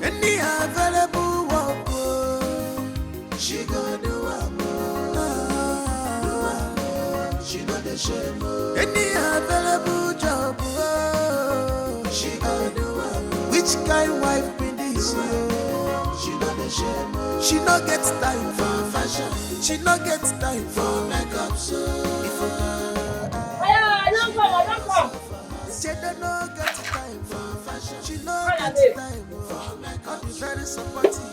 Any available work, she go do she know the shame. Any available job, she go do which kind wife be this? She know the shame. She no get time for fashion. She no get time for makeup. So I don't come. she don't no get time for fashion. She no get time for makeup. Be very supportive.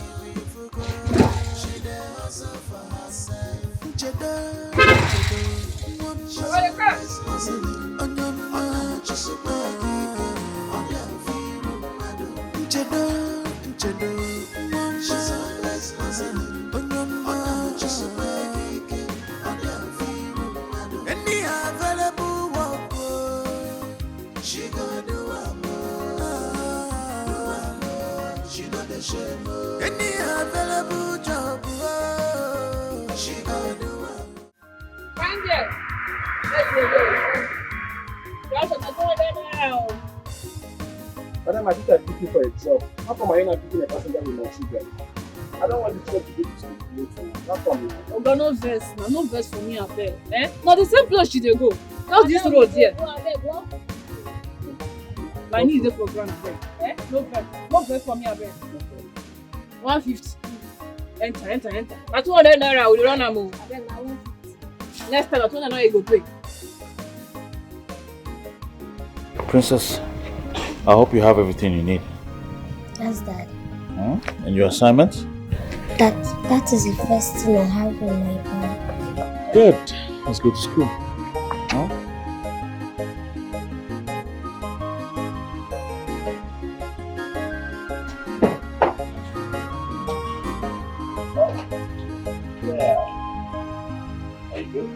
She dey hustle for herself. She any available work, she go do she know the shame. Any available job, she go do Find it. Let's go. That's what I'm doing now. Madam, I think I'm picking for a job. How come I not picking a passenger with my children? I don't want this job to be discriminated. Not for me. Oh, God, no verse. No verse for me up there. Eh? Not the same place she dey go. Not this road here. My knee is there for ground up there. Eh? No verse. No verse for me up there. 150. Enter. That's 200 naira. We run a move. Next time, that's 200 naira you go pay. Princess, I hope you have everything you need. Yes, Dad. And your assignment? That is the first thing I have in my bag. Good. Let's go to school. Huh? Are you good?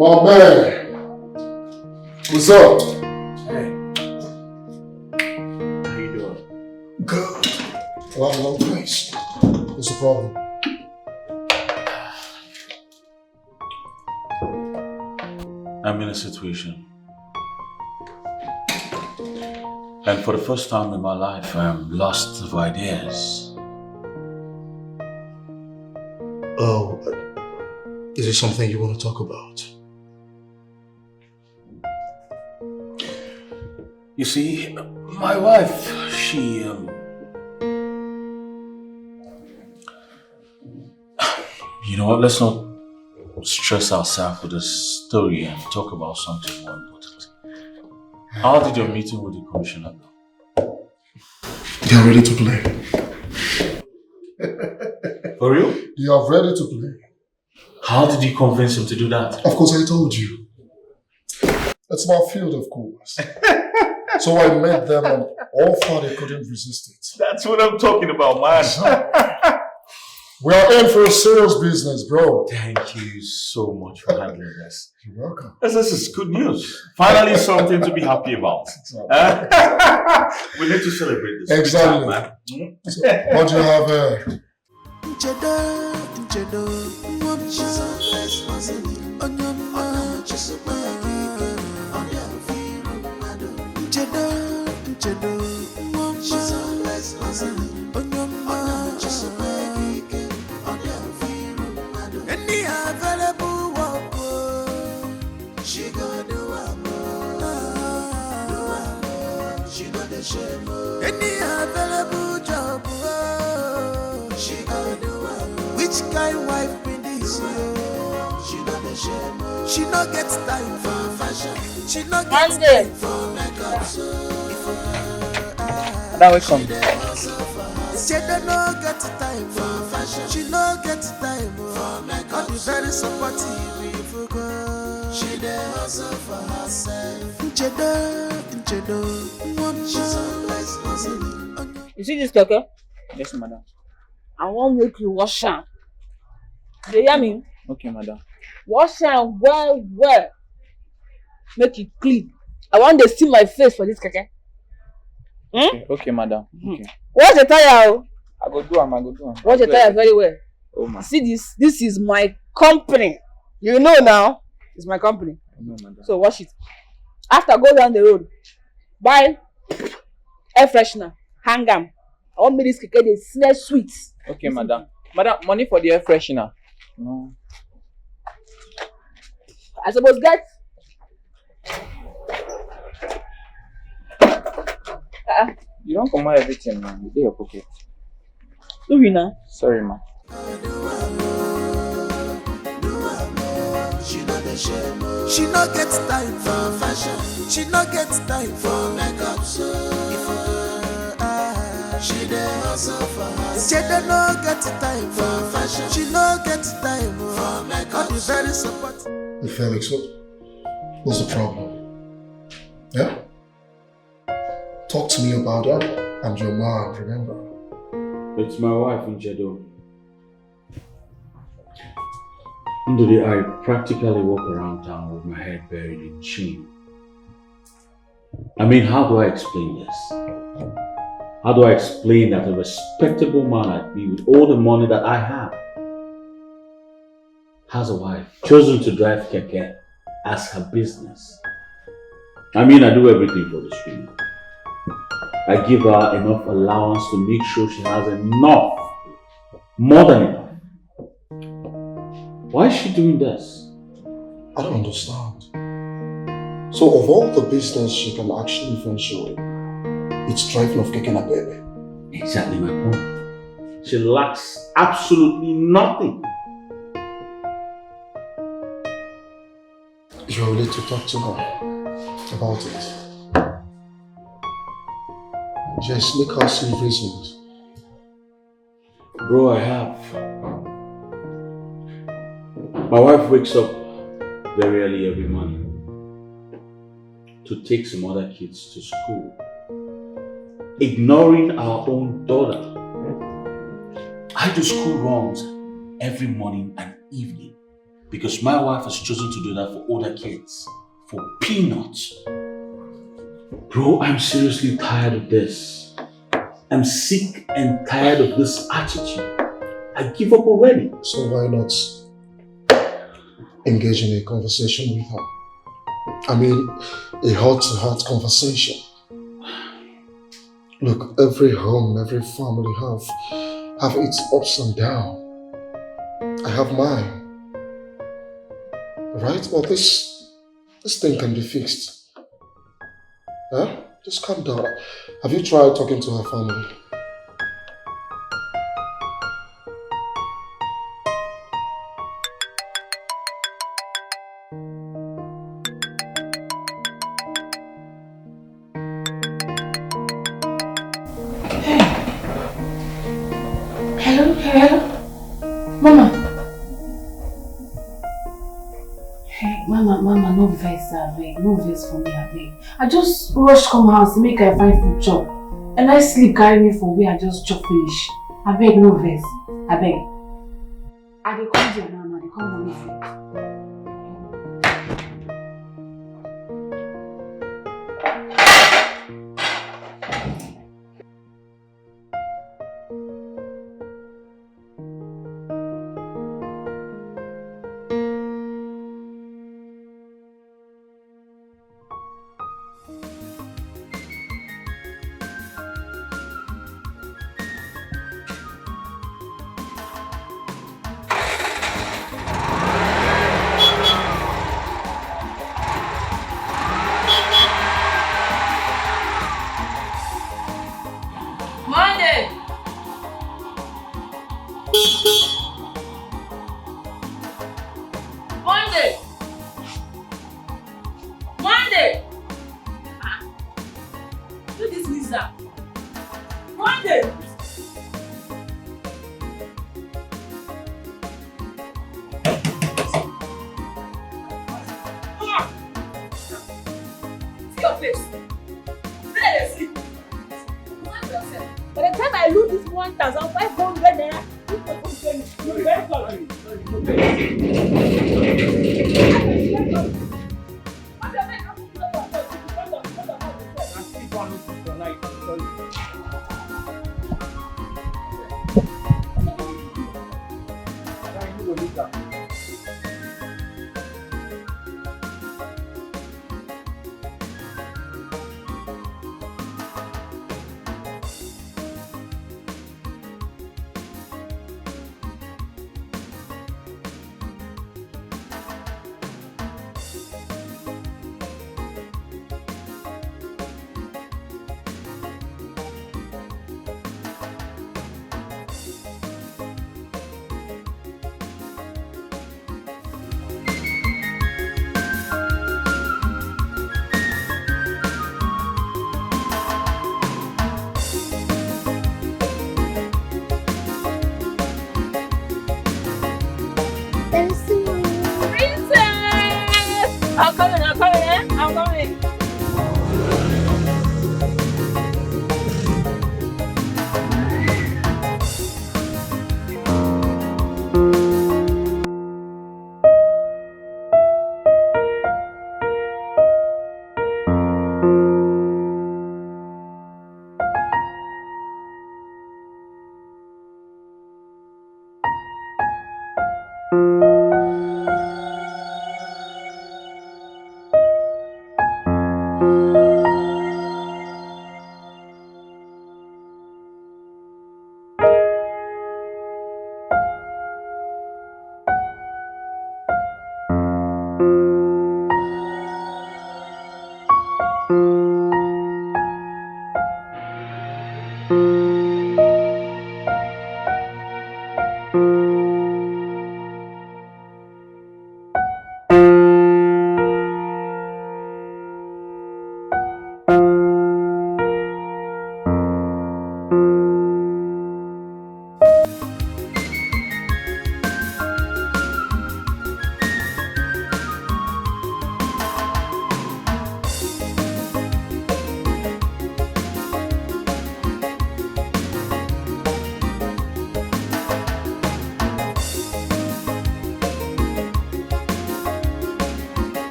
My man, what's up? Hey. How you doing? Good. Well, I'm in a long place. What's the problem? I'm in a situation. And for the first time in my life, I'm lost of ideas. Oh, is it something you want to talk about? You see, my wife, she, you know what, let's not stress ourselves with this story and talk about something more important. How did your meeting with the commissioner go? They are ready to play. For real? They are ready to play. How did you convince him to do that? Of course, I told you. It's my field, of course. So I met them and all thought they couldn't resist it. That's what I'm talking about, man. We are in for a serious business, bro. Thank you so much for handling this. You're welcome. This is good news. Finally, something to be happy about. We need to celebrate this. Exactly. Man. So, what do you have here? Any available job, she gonna do it. Which kind wife be this? She not the shame. She not get time for fashion. She not get time for makeup. Now we come. She don't get time for fashion. She not get time for makeup. I'll be very supportive if you go. She dey hustle for herself. You see this Dikeh? Yes, madam. I won't make you wash am. You hear me? Okay, madam. Wash am well. Make it clean. I want to see my face for this Dikeh. Okay, madam. Okay. Wash the tire. I go do am. Wash the tire very well. Oh, ma. See this? This is my company. You know now. It's my company. No, madam. So wash it. After go down the road, buy air freshener, hang am. I want me this Dikeh dey smell sweet. Okay, madam. Madam, money for the air freshener. No. I suppose get. You don't come out everything, man. You do your pocket. Do we now? Sorry, ma. She not get time for fashion. She not get time for makeup. She dey hustle for her. She dey no get time for fashion. She no get time for makeup. I'll be very supportive. Hey, Felix, what's the problem? Yeah? Talk to me about her and your mom, remember? It's my wife, NCHEDO. Today, I practically walk around town with my head buried in shame. I mean, how do I explain this? How do I explain that a respectable man like me with all the money that I have has a wife chosen to drive Dikeh as her business? I mean, I do everything for this woman. I give her enough allowance to make sure she has enough, more than enough. Why is she doing this? I don't understand. So of all the business she can actually venture in, it's driving off kicking a baby. Exactly my point. She lacks absolutely nothing. You're ready to talk to her about it. Just make her see reasons. Bro, I have. My wife wakes up very early every morning to take some other kids to school, ignoring our own daughter. I do school runs every morning and evening because my wife has chosen to do that for other kids for peanuts. Bro, I'm seriously tired of this. I'm sick and tired of this attitude. I give up already. So why not engage in a conversation with her? I mean, a heart-to-heart conversation. Look, every home, every family have its ups and downs. I have mine. Right? But this thing can be fixed. Huh? Just calm down. Have you tried talking to her family? Hello? Mama. Hey, Mama, no vex, abeg. No vex for me, abeg. I just rush come house to make I find food chop. And I sleep carry me for where I just chop finish. Abeg, no vex. Abeg. I dey come there now, I dey come with you.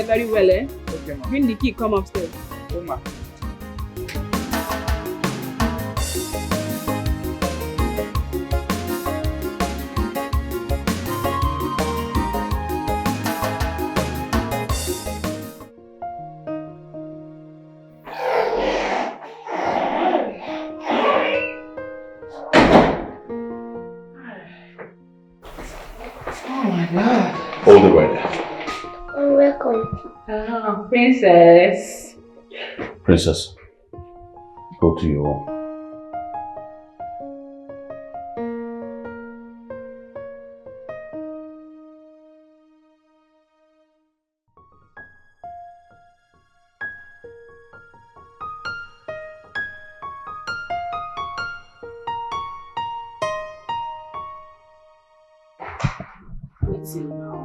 Very well, eh? Okay, ma. Bring the key, come upstairs. Oh, ma. Oh my God. Hold it right there. Welcome. Oh, princess. Princess, go to your room. Waiting now.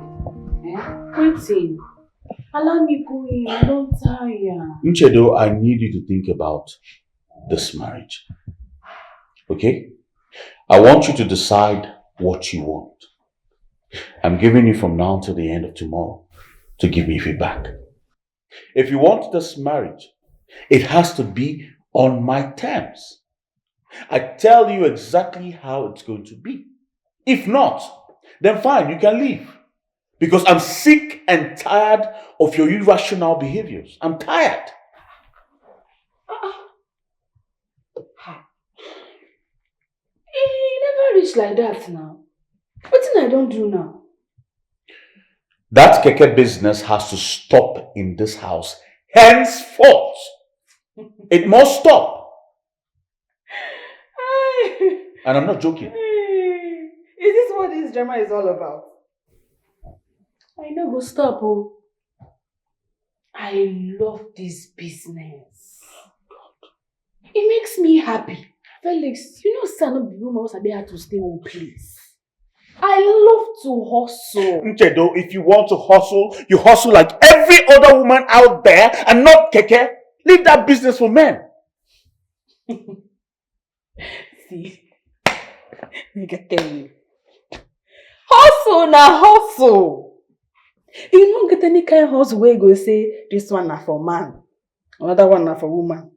Eh? Waiting. Allow me go in. I don't tire. NCHEDO, I need you to think about this marriage. Okay? I want you to decide what you want. I'm giving you from now till the end of tomorrow to give me feedback. If you want this marriage, it has to be on my terms. I tell you exactly how it's going to be. If not, then fine, you can leave. Because I'm sick and tired of your irrational behaviors. I'm tired. He never reached like that now. What thing I don't do now? That keke business has to stop in this house henceforth. It must stop. And I'm not joking. Is this what this drama is all about? I know, go stop. Oh. I love this business. It makes me happy. Felix, you know, son of the woman was able to stay one place. I love to hustle. NCHEDO, if you want to hustle, you hustle like every other woman out there and not keke. Leave that business for men. See, I can tell you. Hustle na hustle. You don't get any kind of hustle where you go say, this one na for man, another one na for woman.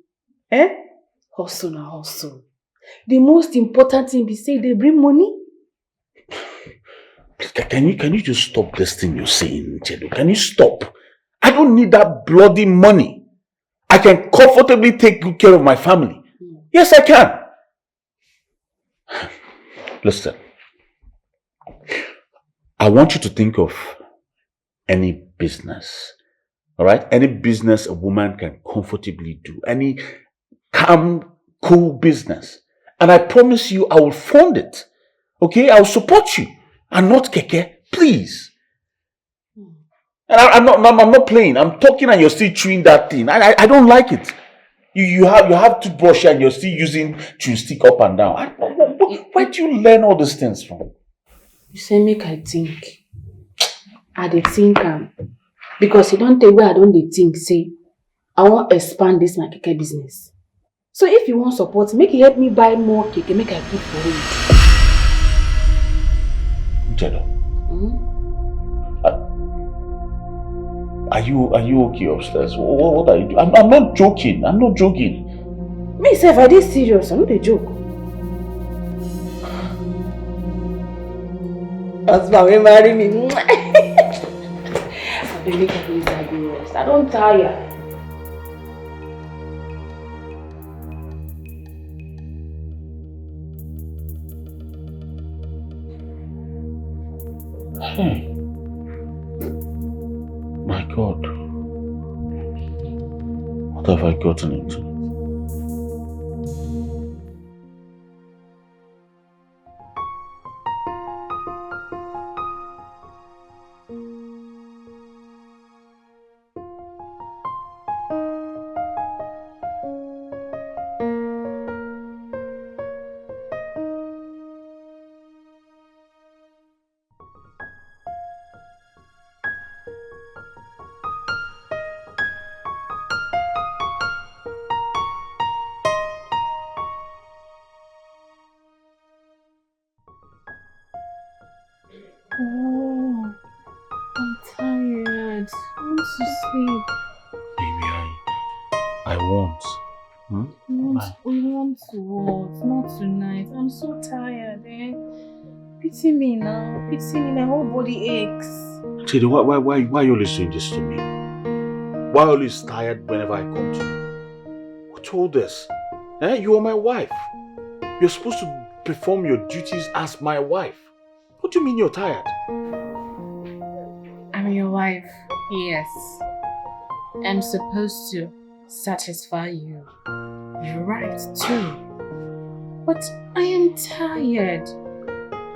Hustle na hustle. The most important thing be say they bring money. Can you just stop this thing you're saying, NCHEDO? Can you stop? I don't need that bloody money. I can comfortably take good care of my family. Yes, I can. Listen. I want you to think of any business. Alright? Any business a woman can comfortably do. Any calm, cool business. And I promise you I will fund it. Okay? I will support you. And not keke. Please. And I'm not playing. I'm talking and you're still chewing that thing. I don't like it. You have to brush and you're still using to stick up and down. Where do you learn all these things from? You say make I think. I dey think because you don't take where I don't dey think. Say I want to expand this my keke business. So if you want support, make it help me buy more keke. Make I put for it. NCHEDO. Are you okay upstairs? What are you doing? I'm not joking. I'm not joking. Me say if I did serious, I'm not a joke. Husband, we marry me. I beg make I please I go rest. I don't tire. Hey. My God. What have I gotten into? Oh, I'm tired. I want to sleep. Baby, I want. We want to what? Not tonight. I'm so tired, Pity me now. Pity me. My whole body aches. NCHEDO, why are you always doing this to me? Why are you always tired whenever I come to you? Who told this? You are my wife. You're supposed to perform your duties as my wife. What do you mean you're tired? I'm your wife. Yes. I'm supposed to satisfy you. You're right too. But I am tired.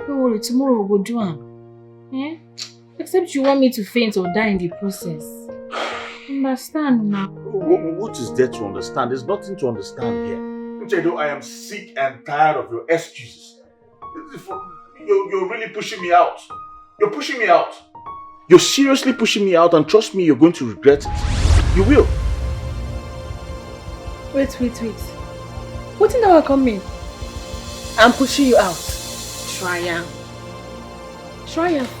Don't worry, tomorrow we'll do it. Except you want me to faint or die in the process. Understand now. What is there to understand? There's nothing to understand here. NCHEDO, I am sick and tired of your excuses. You're really pushing me out. You're pushing me out. You're seriously pushing me out, and trust me, you're going to regret it. You will. Wait. What in now coming? I'm pushing you out. Try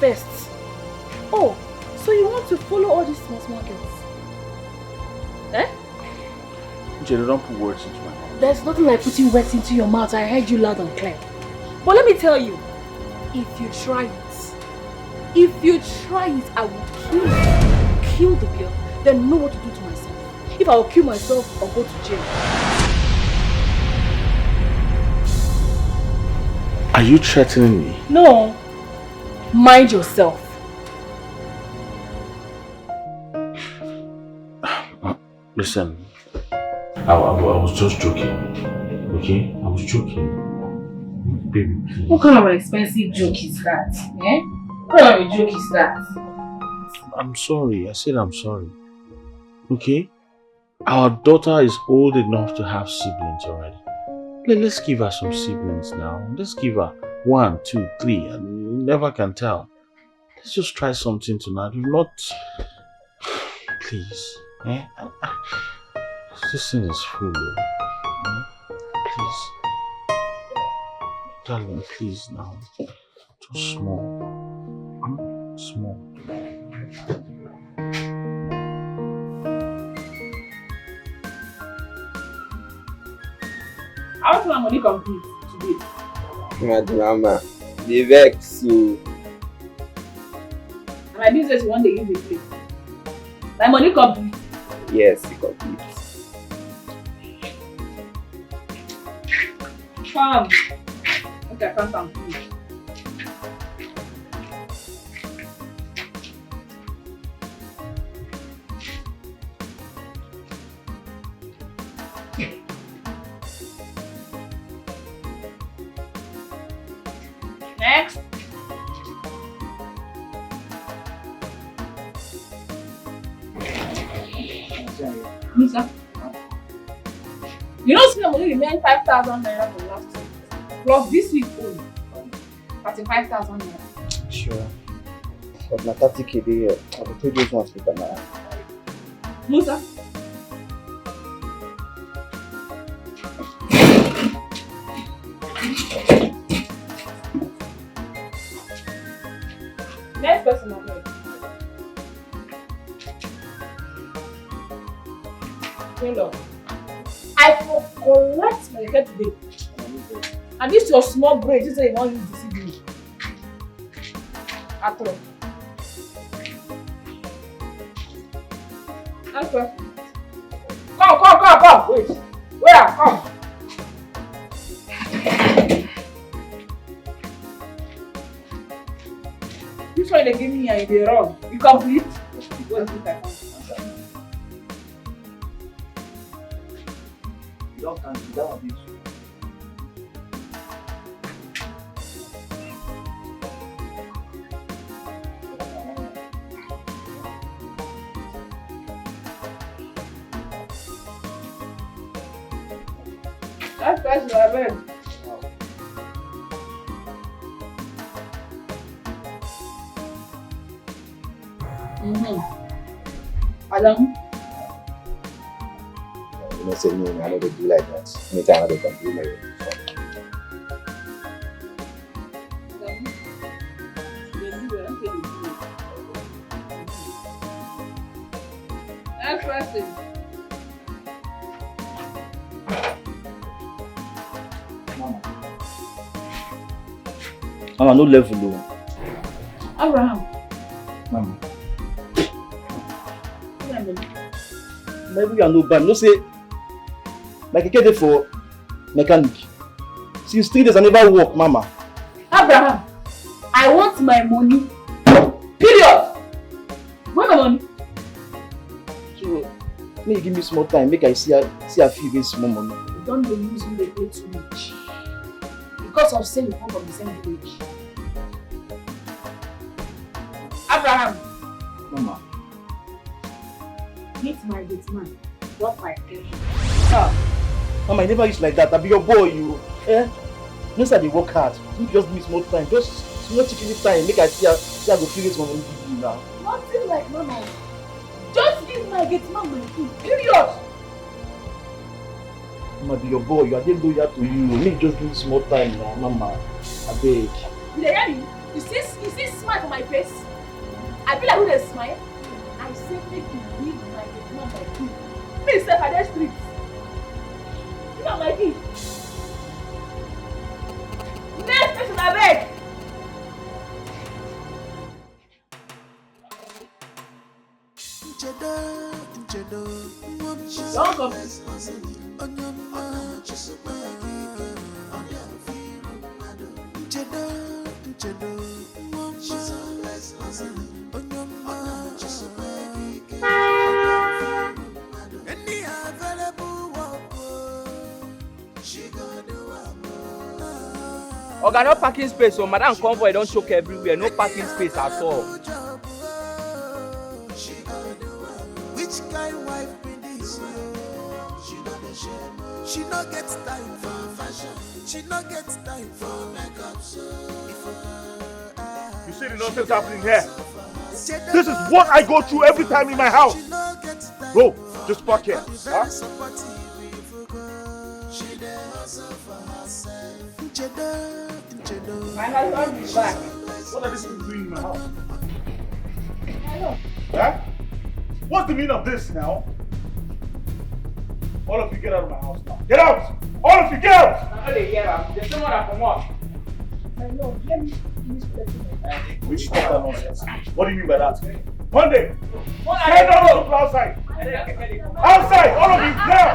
first. Oh, so you want to follow all these small girls? Eh? Jay, don't put words into my mouth. There's nothing like putting words into your mouth. I heard you loud and clear. But let me tell you, if you try it, I will kill the girl, then know what to do to myself. If I will kill myself or go to jail. Are you threatening me? No. Mind yourself. Listen, I was just joking, okay? I was joking. Baby, please. What kind of an expensive joke is that? Eh? What kind of a joke is that? I'm sorry. I said I'm sorry. Okay? Our daughter is old enough to have siblings already. Let's give her some siblings now. Let's give her 1, 2, 3. And you never can tell. Let's just try something tonight. We've not... Please. Eh? This thing is full. Please. Darling, please now. Too small. Small. How much my money complete today? My drama. They vex so. And my business one day give me play. My money complete. Yes, it complete. Fam. Okay, I can't complete. Next. Lisa. You know, see, money remain 5,000 naira from last week. Plus this week only. 35,000 naira. Sure. But my 30k there, I will take those ones later now. Musa. Next person on me. Hello. I will collect my head today. And this your small brain, you say you want to deceive me. At all. Next person. Come. Wait. Where? Come. This one they give me and they wrong. You complete? Wait, You don't cancel that one. That's person I read. Adam. You know, say no, I know they do like that. Anytime they can do like that. Next person. Mama, no level low. Abraham. Mama. Maybe you are no bad. No say, like I get for mechanic. Since 3 days I never work, Mama. Abraham, I want my money. Period. Where my money? So, may you give me small time, make I see a few days small money. You don't use me, they pay too much. Because of saying you come from the same village. Abraham. Mama. Meet my date man. Drop my head. Mama, you never used like that. I be your boy, you. Eh? No, sir, they work hard. You just give me small time. Just small chicken time. Make I see I go feel it when I'm now. Nothing like mama. Just give my get man my food. Period. Mama, be your boy. You are getting loyal to you. Make just give small time now, mama. I beg. You hear me? You see smile for my face? I feel like who they smile? I say make you give my get man my food. Please step at the streets. You know my key. Next person I beg. Don't come. Oga, no parking space, so madam convoy don't choke everywhere. No parking space at all. Which kind wife be this? She no gets time for fashion. She no gets time for makeup. You see the nonsense happening here? This is what I go through every time in my house. Bro, just park here. Huh? My husband is back. What are these people doing in my house? Huh? What's the meaning of this now? All of you get out of my house now. Get out! All of you get out! Now they get out. There's someone that come up. My lord, let me finish letting Which stop that nonsense? What do you mean by that? Monday! What Get down to people outside! Outside! All of you now!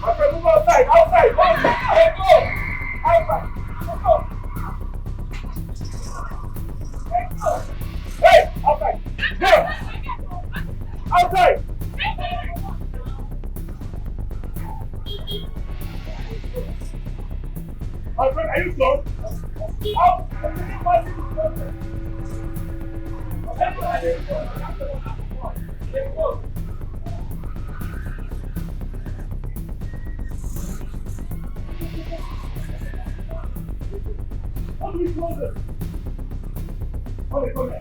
My friend, move outside! Outside! Let's go! Outside! Let's go! Let's go! Hey! Outside! There! Outside! My friend, are you close? Out! Let's go! How do we close it? Come here.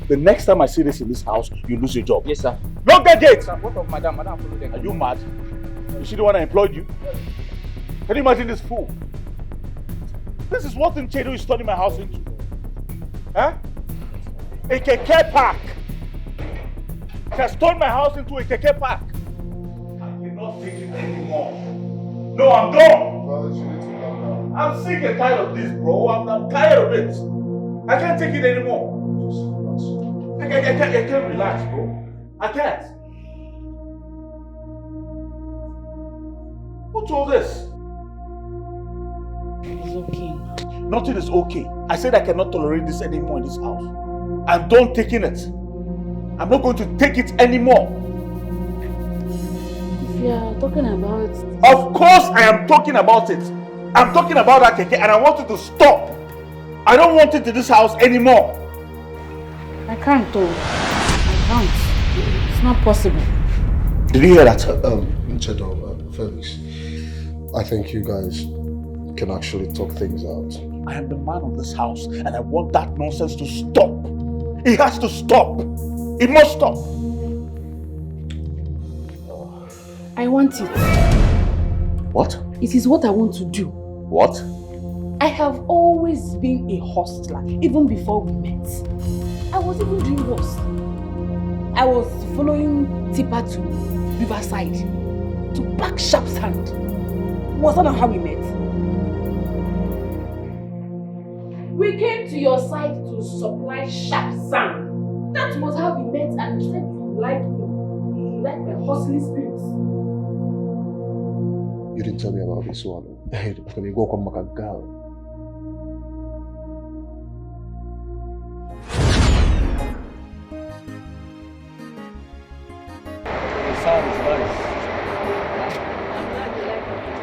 The next time I see this in this house, you lose your job. Yes, sir. Lock that gate! Sir, what of madam? Madam, follow them. Are you mad? You see the one I employed you? Can you imagine this fool? This is what NCHEDO is turning my house into. Huh? A keke park. She has turned my house into a keke park. I cannot take it anymore. No, I'm done. I'm sick and tired of this, bro. I'm tired of it. I can't take it anymore. I can't relax, bro. I can't. Who told this? It's okay. Nothing is okay. I said I cannot tolerate this anymore in this house. I'm done taking it. I'm not going to take it anymore. If you are talking about... Of course I am talking about it. I'm talking about that keke and I want it to stop. I don't want it in this house anymore. I can't though. I can't. It's not possible. Did you hear that? NCHEDO, Felix, I think you guys can actually talk things out. I am the man of this house and I want that nonsense to stop. It has to stop. It must stop. I want it. What? It is what I want to do. What? I have always been a hustler, even before we met. I was even doing worse. I was following Tipper to Riverside to pack sharp sand. Was that not how we met? We came to your side to supply sharp sand. That was how we met, and you said you like me. You like my hustling spirits. You didn't tell me about this one. When you go come back and girl.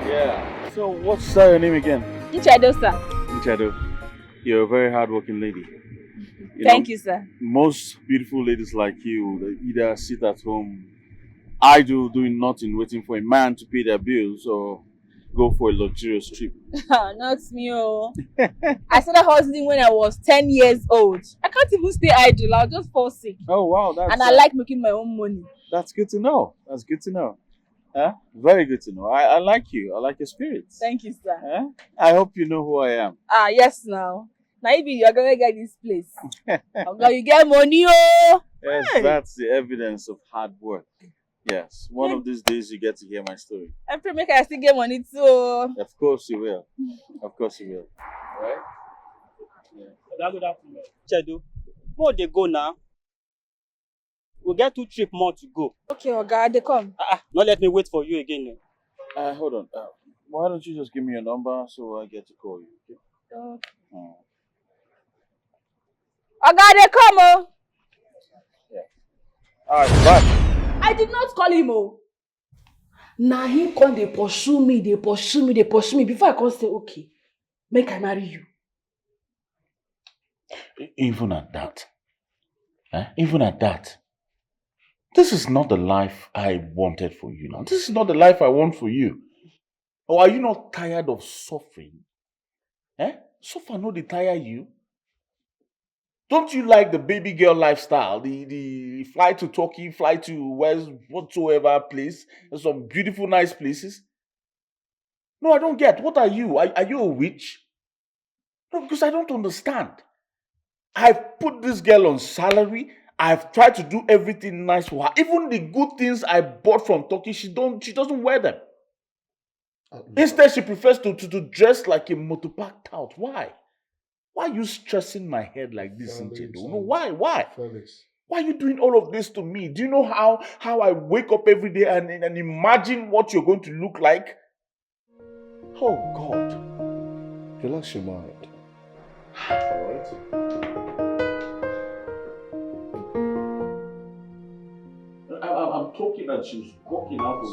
Yeah. So what's your name again? NCHEDO, sir. NCHEDO. You're a very hardworking lady. Thank you, sir. Most beautiful ladies like you, they either sit at home idle doing nothing, waiting for a man to pay their bills or go for a luxurious trip. Not me, oh. I started hustling when I was 10 years old. I can't even stay idle. I'll just fall sick. Oh wow, that's and I like making my own money. That's good to know. That's good to know. Very good to know. I like you. I like your spirits. Thank you, sir. I hope you know who I am. Yes, now. Now you're gonna get this place. Now you get money, oh. Yes, Hey. That's the evidence of hard work. Yes, one of these days you get to hear my story. I pray make I still get money too. Of course you will. Of course you will. Right? Yeah. Good afternoon. NCHEDO, where they go now? We'll get 2 trips more to go. Okay, Oga, they come. Not let me wait for you again. Hold on. Why don't you just give me your number so I get to call you? Okay? Oga, they come, oh. Yeah. Alright, bye. I did not call him, oh. Now he come, they pursue me before I can say, okay, make I marry you. Even at that. Even at that. This is not the life I wanted for you now. This is not the life I want for you. Or are you not tired of suffering? Suffer no dey tire you? Don't you like the baby girl lifestyle? The fly to Turkey, fly to whatsoever place. There's some beautiful, nice places. No, I don't get. What are you? Are you a witch? No, because I don't understand. I've put this girl on salary. I've tried to do everything nice for her. Even the good things I bought from Turkey, she doesn't wear them. Instead, she prefers to dress like a motopark tout. Why? Why are you stressing my head like this, NCHEDO? No, why? Felix. Why are you doing all of this to me? Do you know how I wake up every day and imagine what you're going to look like? Oh, God. Relax your mind. Alright. I'm talking and she's walking out of me.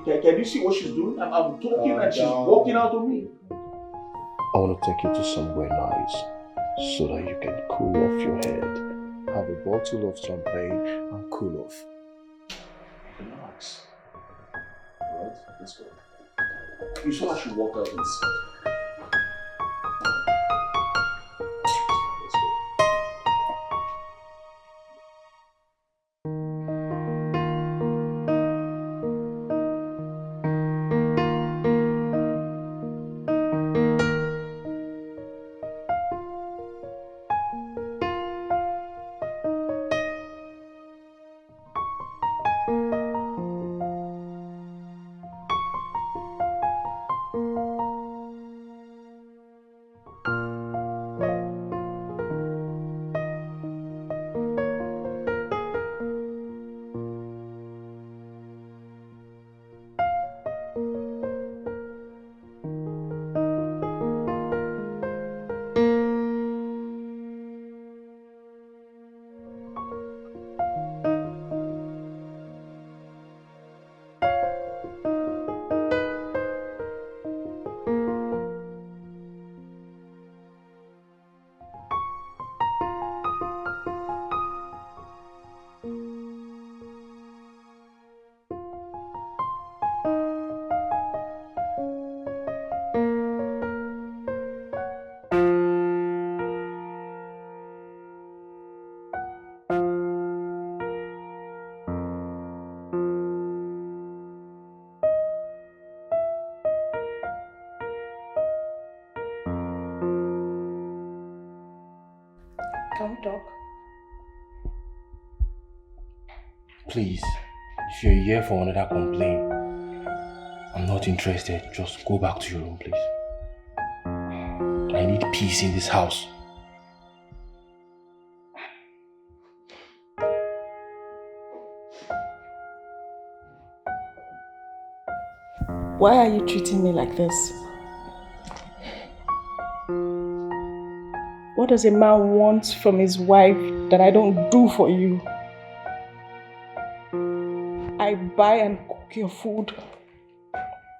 Can you see what she's doing? I'm talking and she's walking out of me. I want to take you to somewhere nice so that you can cool off your head. Have a bottle of champagne and cool off. Relax. Alright, let's go. You saw I should walk out inside. Can we talk? Please, if you're here for another complaint, I'm not interested. Just go back to your room, please. I need peace in this house. Why are you treating me like this? What does a man want from his wife that I don't do for you? I buy and cook your food.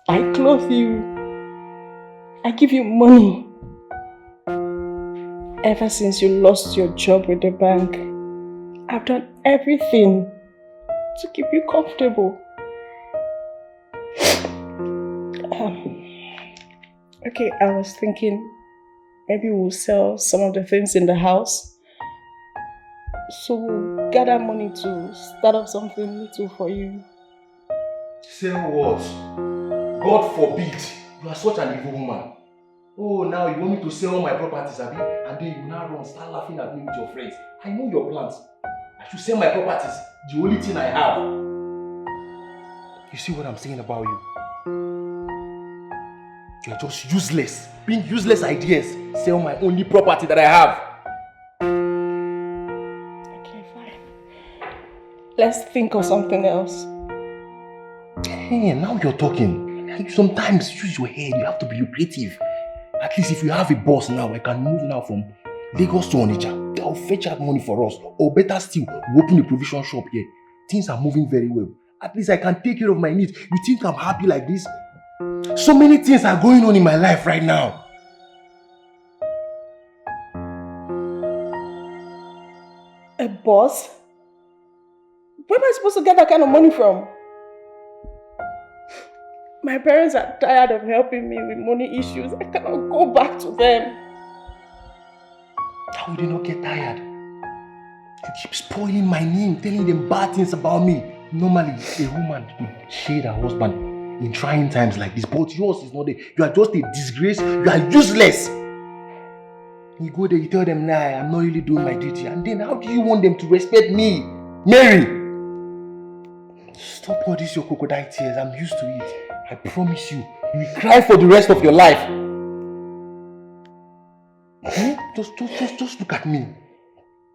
I clothe you. I give you money. Ever since you lost your job with the bank, I've done everything to keep you comfortable. Okay, I was thinking maybe we'll sell some of the things in the house. So we'll gather money to start up something little for you. Sell what? God forbid. You are such an evil woman. Oh, now you want me to sell all my properties, Abi? And then you now run, start laughing at me with your friends. I know your plans. I should sell my properties. The only thing I have. You see what I'm saying about you? You're just useless. Bring useless ideas. Sell my only property that I have. Okay, fine. Let's think of something else. Hey, now you're talking. Sometimes use your head. You have to be creative. At least if you have a boss now, I can move now from Lagos to Onitsha. They'll fetch out money for us. Or better still, we open a provision shop here. Things are moving very well. At least I can take care of my needs. You think I'm happy like this? So many things are going on in my life right now. A boss? Where am I supposed to get that kind of money from? My parents are tired of helping me with money issues. I cannot go back to them. How would you not get tired? You keep spoiling my name, telling them bad things about me. Normally, a woman would shade her husband in trying times like this, but yours is not there. You are just a disgrace. You are useless. You go there, you tell them, nah, I'm not really doing my duty. And then how do you want them to respect me? Mary! Stop all this your crocodile tears. I'm used to it. I promise you, you will cry for the rest of your life. Eh? Just look at me.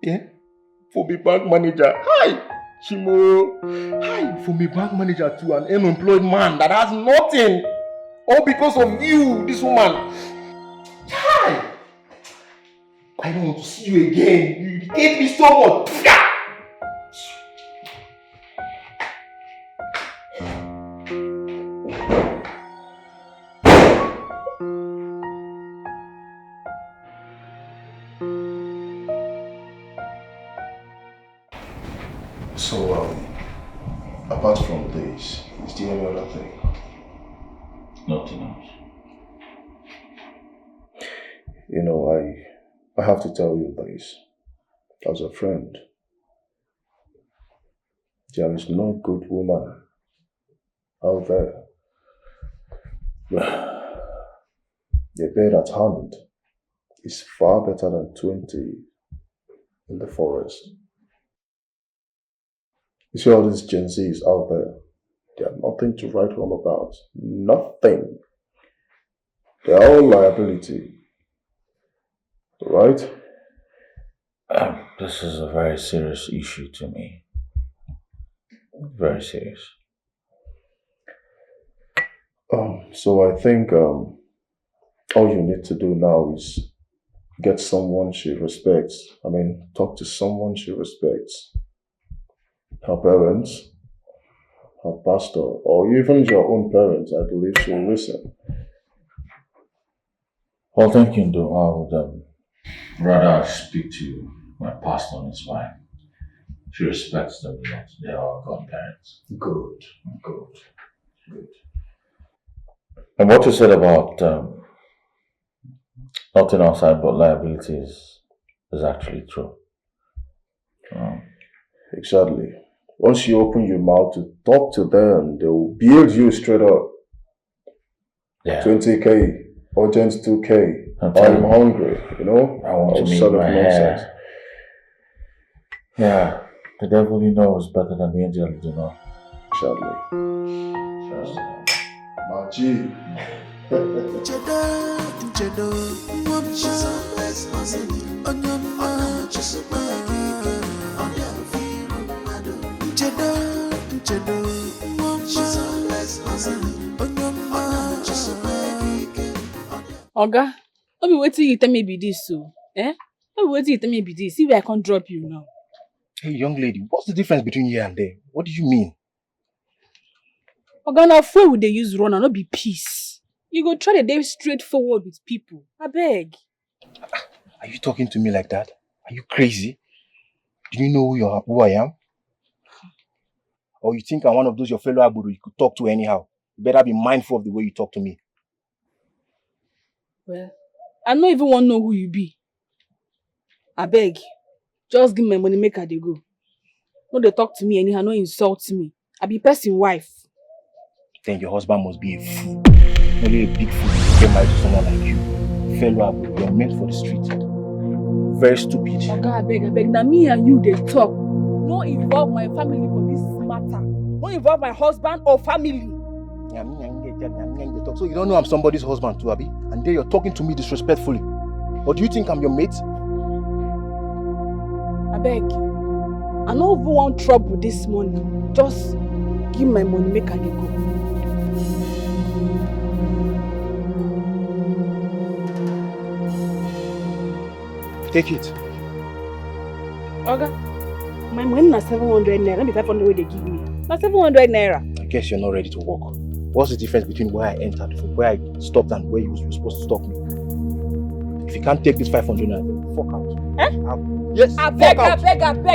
Yeah? For me bank manager. Hi! Chimo. Hi! For me bank manager to an unemployed man that has nothing. All because of you, this woman. Hi! I don't want to see you again. You irritate me so much. So, apart from this, is there any other thing? Nothing else. You know, I have to tell you this. As a friend, there is no good woman out there. The bed at hand is far better than 20 in the forest. You see all these Gen Zs out there, they have nothing to write home about. Nothing. They are all liability. Right? This is a very serious issue to me. Very serious. So I think all you need to do now is get someone she respects. I mean, talk to someone she respects. Her parents, her pastor, or even your own parents. I believe she'll listen. Well, thank you, Ndo. I would rather speak to my pastor and his wife. She respects them a lot. They are godparents. Good. And what you said about nothing outside but liabilities is actually true. Exactly. Once you open your mouth to talk to them, they will build you straight up. Yeah. 20K, urgent 2K. I'm hungry, you know? I want to meet sort of my nonsense. hair. Yeah, the devil you know is better than the angel you do not. Sadly. My G. Oga, no be wetin you tell me be this so. Eh? No be wetin you tell me be this. See where I can't drop you now. Hey, young lady, what's the difference between here and there? What do you mean? Oga, na phone we dey use run and no be peace. You go try to dey straightforward with people. Abeg. Are you talking to me like that? Are you crazy? Do you know who I am? Or you think I'm one of those your fellow abudu you could talk to anyhow? You better be mindful of the way you talk to me. Well, I don't even want to know who you be. I beg. Just give me my money, make her dey go. No, they talk to me anyhow, no insult me. I be person wife. Then your husband must be a fool. Only a big fool to get married to someone like you. Fellow abudu, you're meant for the street. Very stupid. Oga, I beg. Now me and you, they talk. No involve my family for this matter. No involve my husband or family. So you don't know I'm somebody's husband too, Abi? And then you're talking to me disrespectfully. Or do you think I'm your mate? I beg. I don't even want trouble this morning. Just give my money, make her dey go. Take it. Oga, my money na 700 naira, not be 500 wey they give me. Na 700 naira. I guess you're not ready to walk. What's the difference between where I entered from where I stopped and where you were supposed to stop me? If you can't take this 500 naira, fuck out. Yes, I beg.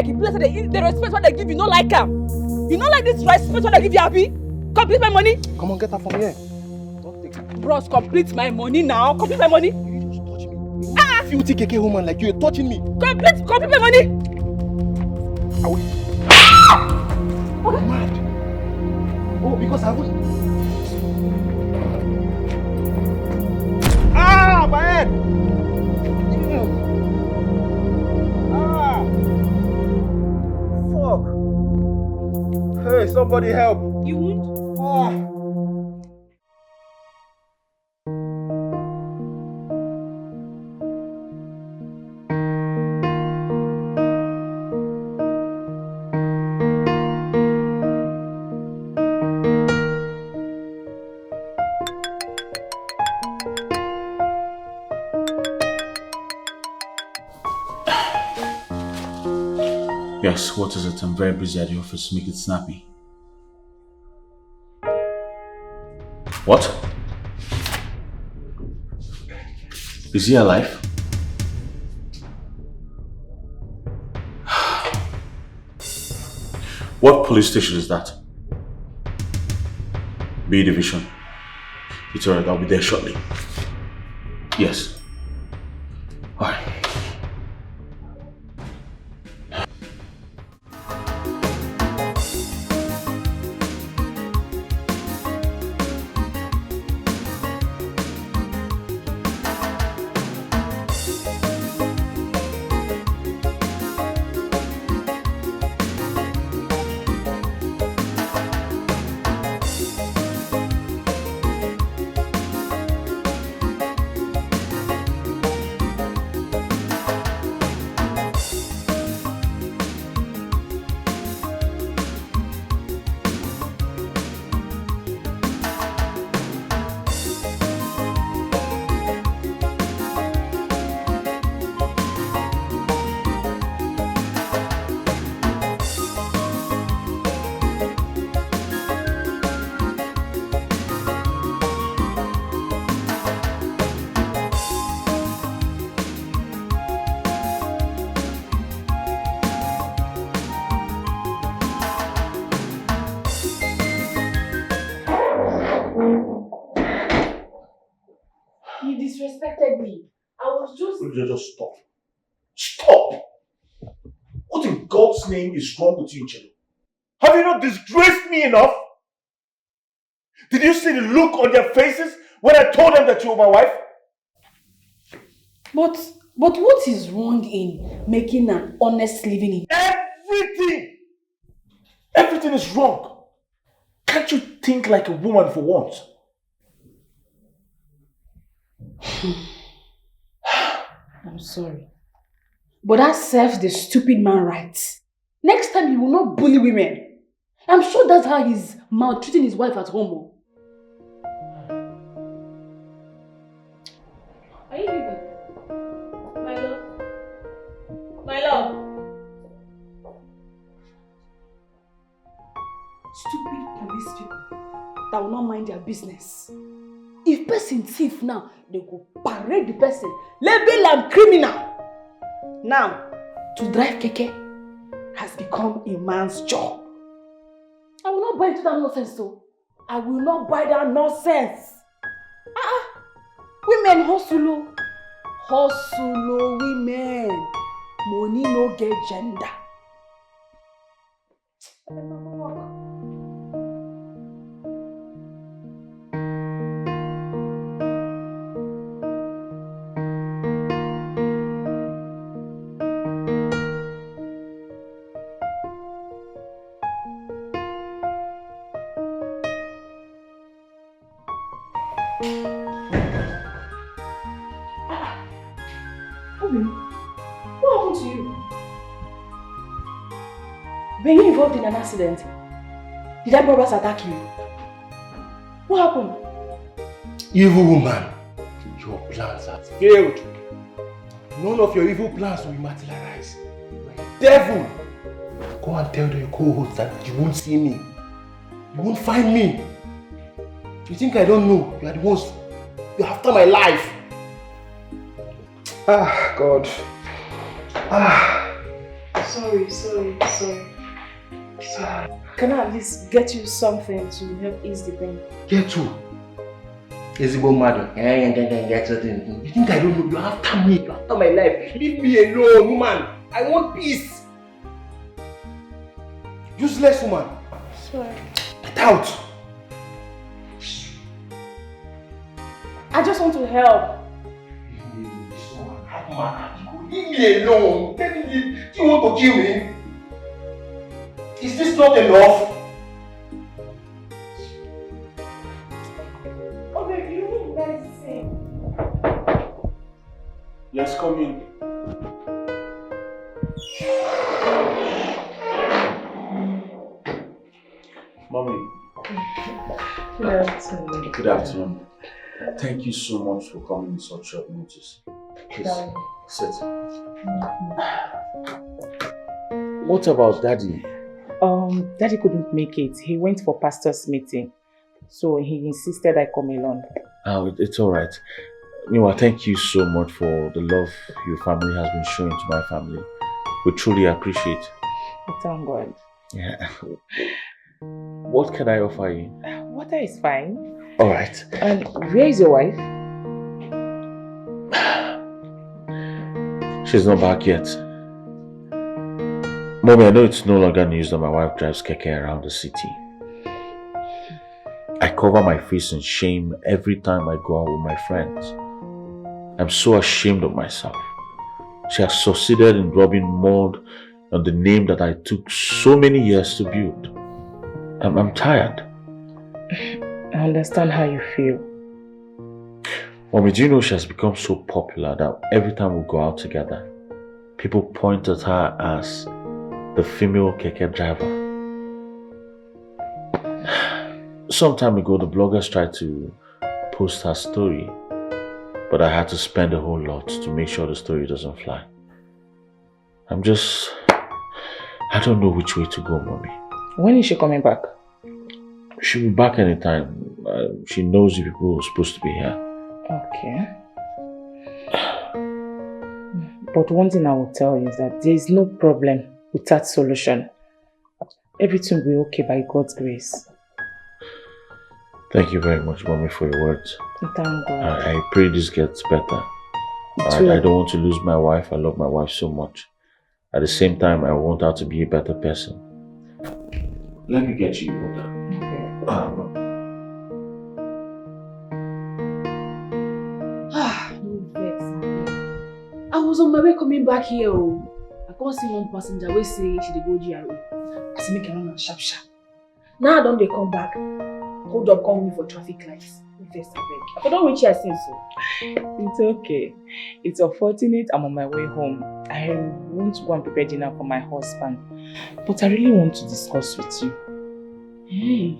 You place the respect what they give you, not like them. You not like this respect what they give you, Abi? Complete my money. Come on, get her from here. Bros, complete my money now. Complete my money. Filthy keke woman like you, you're touching me. Complete my money. What mad? Oh, because I was. Ah, my head! Fuck! Hey, somebody help! You wound? Yes, what is it? I'm very busy at the office. Make it snappy. What? Is he alive? What police station is that? B Division. It's alright, I'll be there shortly. Yes. Alright. Disrespected me. I was just... Just stop. Stop! What in God's name is wrong with you, NCHEDO? Have you not disgraced me enough? Did you see the look on their faces when I told them that you were my wife? But what is wrong in making an honest living in... Everything! Everything is wrong. Can't you think like a woman for once? I'm sorry. But that serves the stupid man right. Next time he will not bully women. I'm sure that's how he's maltreating his wife at home. Are you leaving? My love? My love? Stupid police people that will not mind their business. If person thief now, they go parade the person, label am criminal. Now, to drive keke has become a man's job. I will not buy into that nonsense, though. I will not buy that nonsense. Women hustle. Hustle, women. Money no get gender. What happened to you? Were you involved in an accident? Did that robbers attack you? What happened? Evil woman, your plans have failed. None of your evil plans will materialize. You are a devil. Go and tell the co-host that you won't see me. You won't find me. You think I don't know? You are the ones. You're after my life. Ah, God. Ah. Sorry. Can I at least get you something to help ease the pain? Get you. Ezigbo madu. You think I don't know? You're after me. You're after my life. Leave me alone, woman. I want peace. Useless woman. Sorry. Get out. I just want to help. Leave me alone. Do you want to kill me? Is this not enough? Okay, you need medicine. Yes, come in. Mommy. Good afternoon. Good afternoon. Thank you so much for coming in such short notice. Please, sit. What about Daddy? Daddy couldn't make it. He went for pastor's meeting. So he insisted I come along. Oh, it's alright. Meanwhile, thank you so much for the love your family has been showing to my family. We truly appreciate. Thank God. Yeah. What can I offer you? Water is fine. Alright. And where is your wife? She's not back yet. Mommy, I know it's no longer news that my wife drives Dikeh around the city. I cover my face in shame every time I go out with my friends. I'm so ashamed of myself. She has succeeded in rubbing mud on the name that I took so many years to build. I'm tired. I understand how you feel. Mommy, do you know she has become so popular that every time we go out together, people point at her as the female keke driver. Some time ago, the bloggers tried to post her story, but I had to spend a whole lot to make sure the story doesn't fly. I don't know which way to go, Mommy. When is she coming back? She'll be back anytime. She knows the people who are supposed to be here. Okay. But one thing I will tell you is that there is no problem with that solution. Everything will be okay by God's grace. Thank you very much, Mommy, for your words. Thank God. I pray this gets better. I don't want to lose my wife. I love my wife so much. At the same time, I want her to be a better person. Let me get you water. Okay. No vex. I was on my way coming back here. I can't see one passenger wey say she dey go GRA. I say make I run am sharp. Now I don't dey come back. Hold up, call me for traffic lights. I don't reach here since. It's okay. It's unfortunate I'm on my way home. I want to go and prepare dinner for my husband. But I really want to discuss with you. Hey.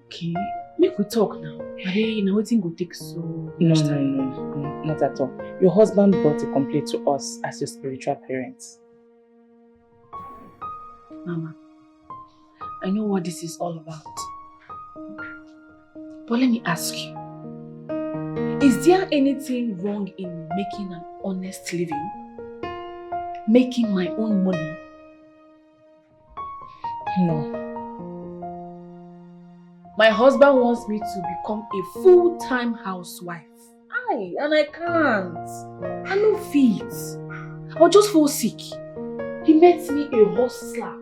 Okay. Make we talk now. Hey, now waiting go take so much time. No, not at all. Your husband brought a complaint to us as your spiritual parents. Mama, I know what this is all about. But let me ask you, is there anything wrong in making an honest living? Making my own money? No. My husband wants me to become a full-time housewife. And I can't. I no fit. I'll just fall sick. He makes me a hustler.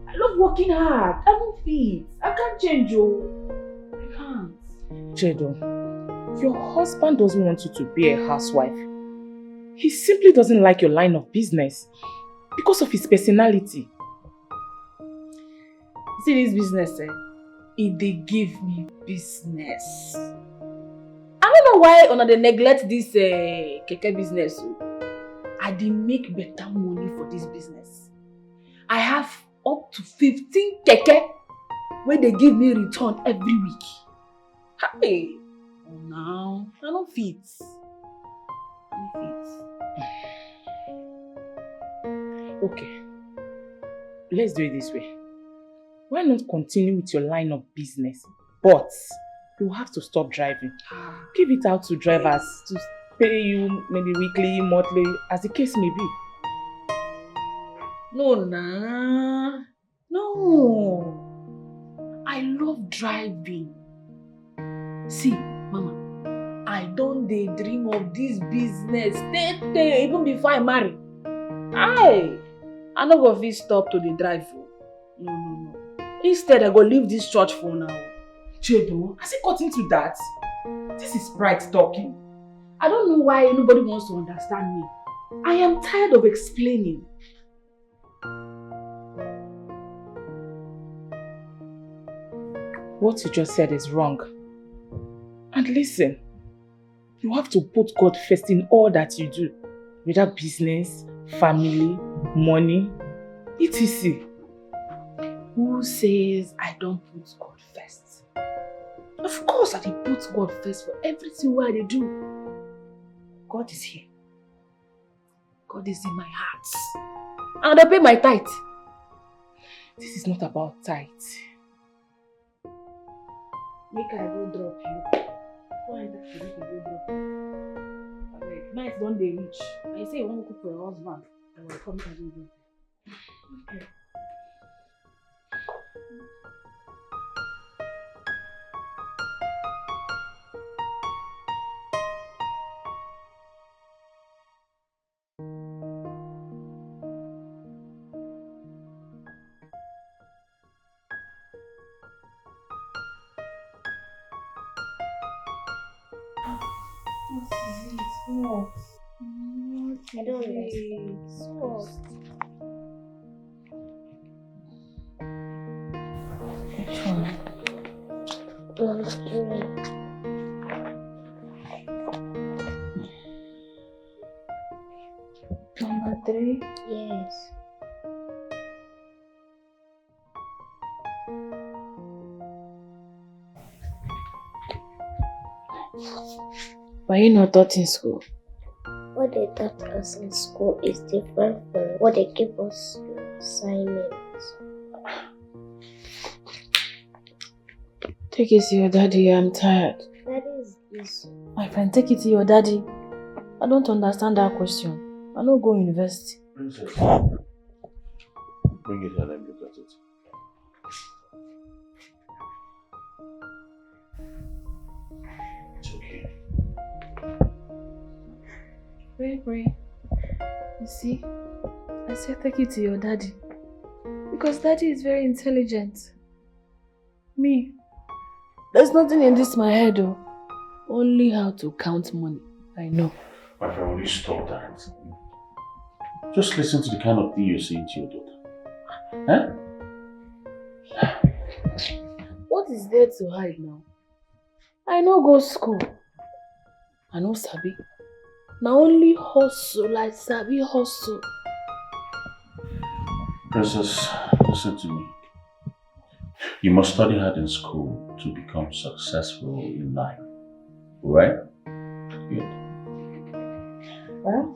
I love working hard. I no fit. I can't change, oh. I can't. Chedo, your husband doesn't want you to be a housewife. He simply doesn't like your line of business because of his personality. See this business, they give me business. I don't know why they neglect this keke business. I dey make better money for this business. I have up to 15 keke where they give me return every week. Hey, oh now I don't fit. Okay, let's do it this way. Why not continue with your line of business? But you have to stop driving. Give it out to drivers to pay you maybe weekly, monthly, as the case may be. No, nah. No. I love driving. See, Mama, I don't daydream of this business. Stay, even before I marry. I no go fit stop to the drive. No. Instead, I go leave this church for now. Chedo, has it got into that? This is pride talking. I don't know why nobody wants to understand me. I am tired of explaining. What you just said is wrong. And listen, you have to put God first in all that you do. Whether business, family, money, etc. Who says I don't put God first? Of course I put God first for everything what I do. God is here. God is in my heart. And I pay my tithe. This is not about tithe. Make I go drop you. Why that make I go drop you? Night don't they reach. I say you want to cook for your husband. I will come to you. Okay. What? I don't understand. What? Which one? Number 3. Number 3? Yes. Were you not taught in school? What they taught us in school is different from what they give us in assignments. Take it to your daddy, I'm tired. Daddy is busy. My friend, take it to your daddy. I don't understand that question. I don't go university. Princess, bring it here, let me look at it. It's okay. Pray. You see, I said take it to your daddy. Because daddy is very intelligent. Me, there's nothing in this my head though. Only how to count money. I know. My friend, will you stop that? Just listen to the kind of thing you're saying to your daughter. Huh? What is there to hide now? I no go school. I no sabi. Now only hustle, like sabi hustle. Princess, listen to me. You must study hard in school to become successful in life. Right? Good. Well,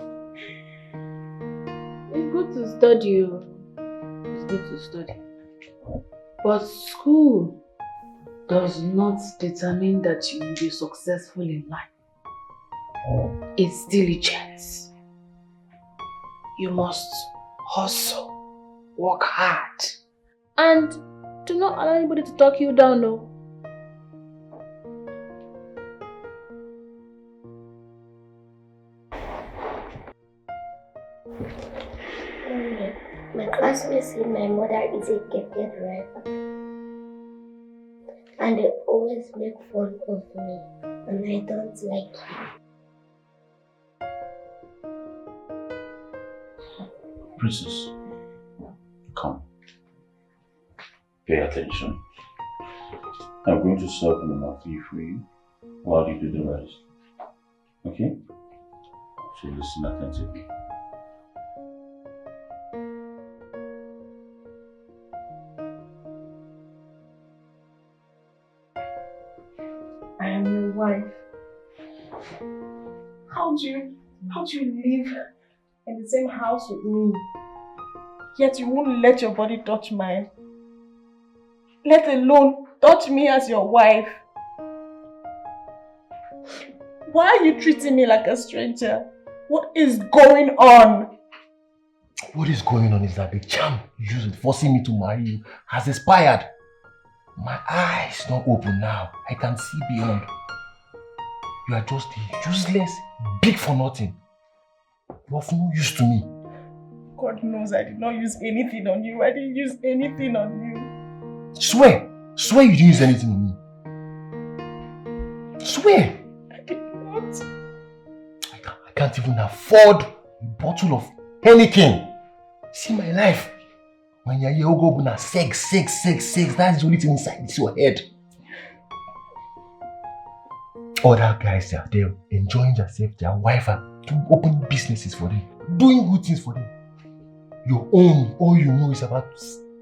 it's good to study. It's good to study. But school does not determine that you will be successful in life. It's diligence. You must hustle, work hard, And do not allow anybody to talk you down, no. My classmates say my mother is a gifted driver. And they always make fun of me. And I don't like it. Princess, come. Pay attention. I'm going to serve an tea for you while you do the rest. Okay? So listen attentively. I am your wife. How do you live in the same house with me, yet you won't let your body touch mine? Let alone touch me as your wife. Why are you treating me like a stranger? What is going on? What is going on is that the charm you used forcing me to marry you has expired. My eyes not open now. I can see beyond. You are just a useless, big for nothing. You are of no use to me. God knows I did not use anything on you. I didn't use anything on you. Swear! Swear you didn't use anything on me. Swear! I did not. I can't even afford a bottle of anything. See my life. When you're here, go na sex. That's the only thing inside your head. Other guys, they're enjoying themselves, their wife, doing open businesses for them, doing good things for them. Your own, all you know is about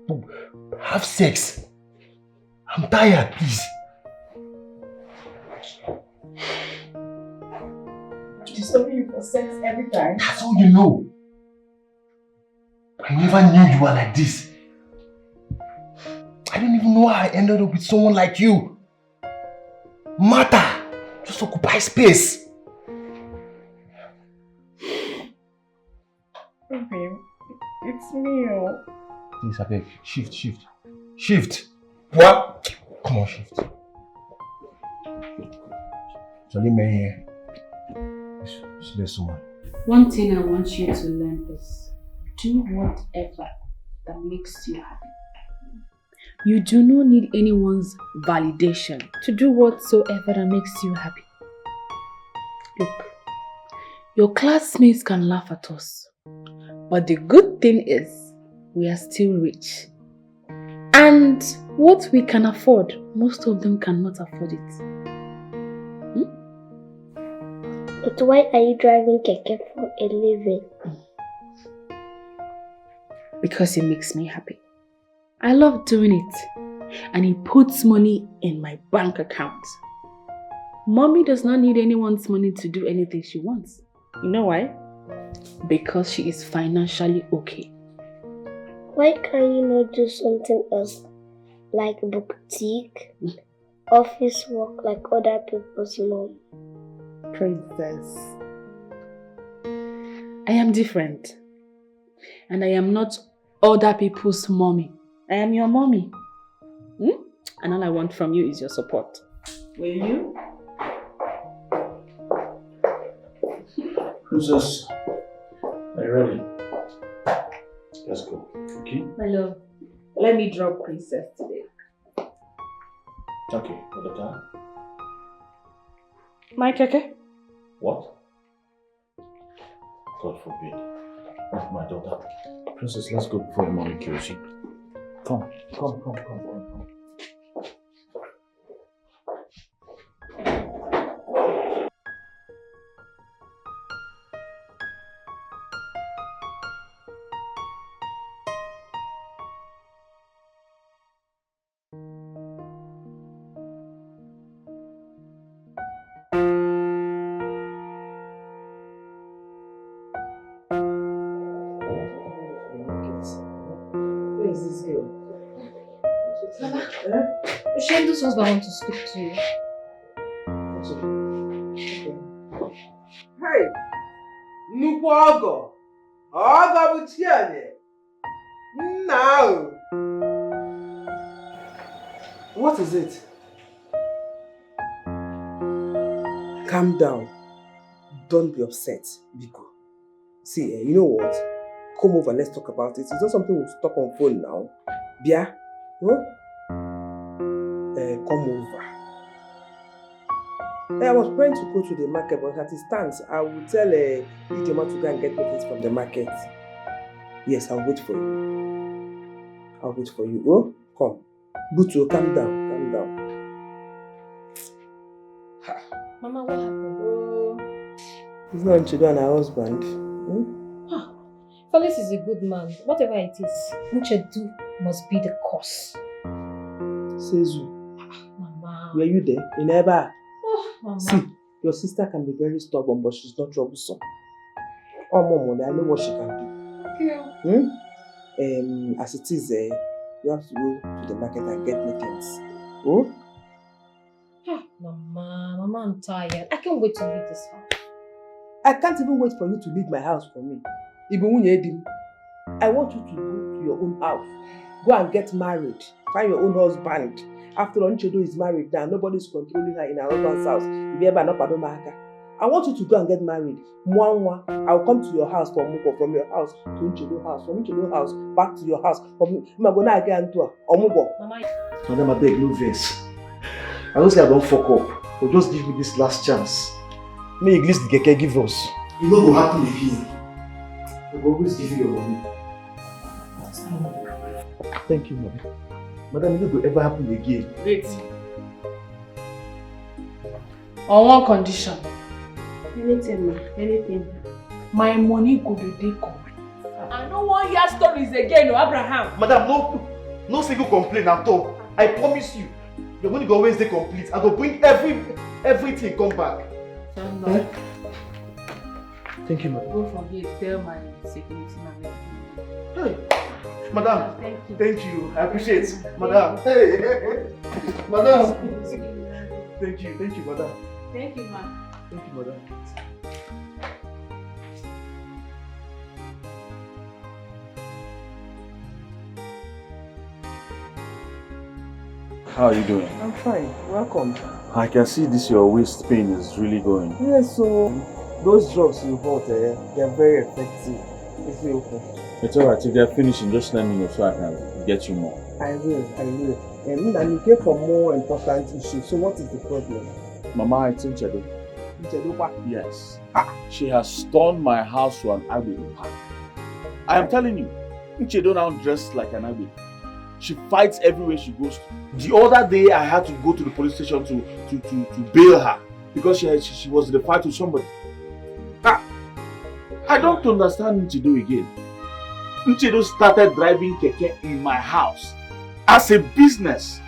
to have sex. I'm tired, please. Disturbing you for sex every time. That's all you know. I never knew you were like this. I don't even know how I ended up with someone like you. Matter. Just occupy space. Babe, it's me. Please, I beg. Shift. What? Come on, shift. Charlie, man here. There's someone. One thing I want you to learn is do whatever that makes you happy. You do not need anyone's validation to do whatsoever that makes you happy. Look, your classmates can laugh at us, but the good thing is we are still rich. And what we can afford, most of them cannot afford it. But why are you driving Keke for a living? Because it makes me happy. I love doing it. And it puts money in my bank account. Mommy does not need anyone's money to do anything she wants. You know why? Because she is financially okay. Why can't you not do something else? Like boutique, office work like other people's mom? Princess. I am different. And I am not other people's mommy. I am your mommy. And all I want from you is your support. Will you? Princess, are you ready? Let's go, okay? My love, let me drop Princess today. Okay, for the car. My Keke? What? God forbid. Not my daughter. Princess, let's go before the mommy kills you. Come. Oshendu's husband wants to speak to you. Hey, nnukwu ọgọ bụ Chiene. Nna ahụ. What is it? Calm down. Don't be upset, Biko. See, you know what? Come over, let's talk about it. It's not something we'll talk on phone now. Bia? Huh? Come over. I was planning to go to the market, but as it stands, I will tell Ijoma to go and get things from the market. Yes, I'll wait for you. I'll wait for you. Oh, come. Butu, calm down, calm down. Mama, what happened? Oh, it's not Nchedo and her husband. Felix is a good man. Whatever it is, Nchedo must be the cause. Sezu. Mama. Were you there? You never. Mama. See, your sister can be very stubborn, but she's not troublesome. Oh, Mom, I know what she can do. As it is, you have to go to the market and get me things. Oh? Mama, I'm tired. I can't wait to leave this house. I can't even wait for you to leave my house for me. I want you to go to your own house. Go and get married. Find your own husband. After all, Nchedo is married now. Nobody's controlling her in her husband's house. I want you to go and get married. I'll come to your house from your house to Nchedo house. From Nchedo house back to your house. Madam, I beg, no vex. I don't say I don't fuck up, but just give me this last chance. May at least Dikeh give us. It no go happen again. I will always give you your money. Thank you, Madam. Madam, it no go ever happen again. Wait. On one condition. Anything, ma. Anything. My money go to dey complete. I don't want to hear stories again, Abraham. Madam, no single complaint at all. I promise you. Your money go always stay complete. I go bring everything come back. Eh? Thank you, madam. Go from here, tell my security man. Hey, madam. Thank you. I appreciate it. Madam. Madam. Thank you, madam. Thank you, ma. Thank you, madam. How are you doing? I'm fine. Welcome. I can see this your waist pain is really going. Yes, so those drugs you bought, they're very effective. It's okay. It's alright, if they're finishing, just let me know so I can get you more. I will. And you came for more important issues. So what is the problem? Mama, it's Nchedo. Nchedo what? Yes. She has turned my house to an agony park. I am telling you, Nchedo now dressed like an agony. She fights everywhere she goes to. The other day, I had to go to the police station to bail her because she was in a fight with somebody. I don't understand Nchedo again. Nchedo started driving Keke in my house as a business.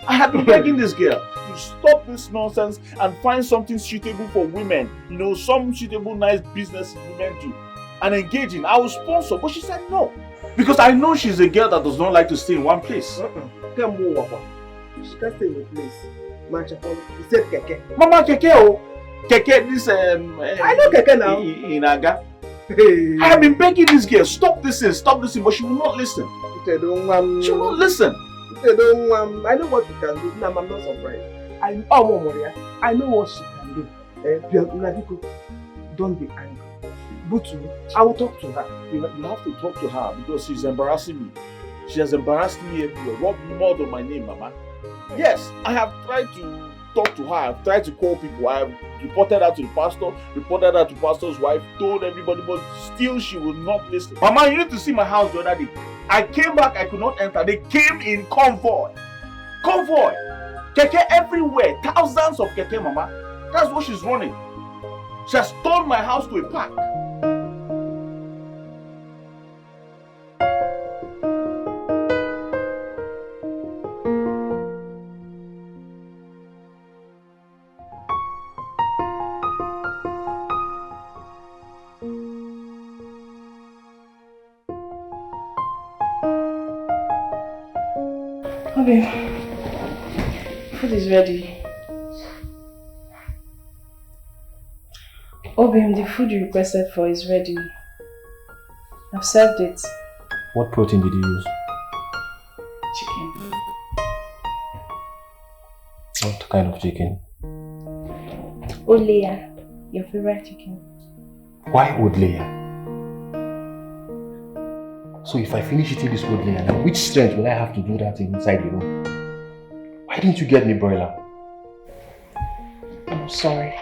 I had been begging this girl to stop this nonsense and find something suitable for women. You know, some suitable, nice business women do. And engaging. I will sponsor, but she said no. Because I know she's a girl that does not like to stay in one place. She can't stay in a place. He said Keke. Mama, Keke, oh. Keke, this I know Keke now. In Aga. Hey. I have been begging this girl, stop this, but she will not listen. She will not listen. I know what you can do. I'm not surprised. I know what she can do. Don't be angry. Butu, I will talk to her. You have to talk to her because she's embarrassing me. She has embarrassed me everywhere. What more than my name, Mama? Yes, I have tried to talk to her. I've tried to call people. I have reported her to the pastor, reported her to the pastor's wife, told everybody, but still she will not listen. Mama, you need to see my house the other day. I came back, I could not enter. They came in convoy. Convoy. Keke everywhere. Thousands of Keke, Mama. That's what she's running. She has turned my house to a park. Okay. Food is ready. Obim, the food you requested for is ready. I've served it. What protein did you use? Chicken. What kind of chicken? Oleya, your favorite chicken. Why old layer? So if I finish eating this old layer, now which strength will I have to do that inside the room? Why didn't you get me broiler? I'm sorry.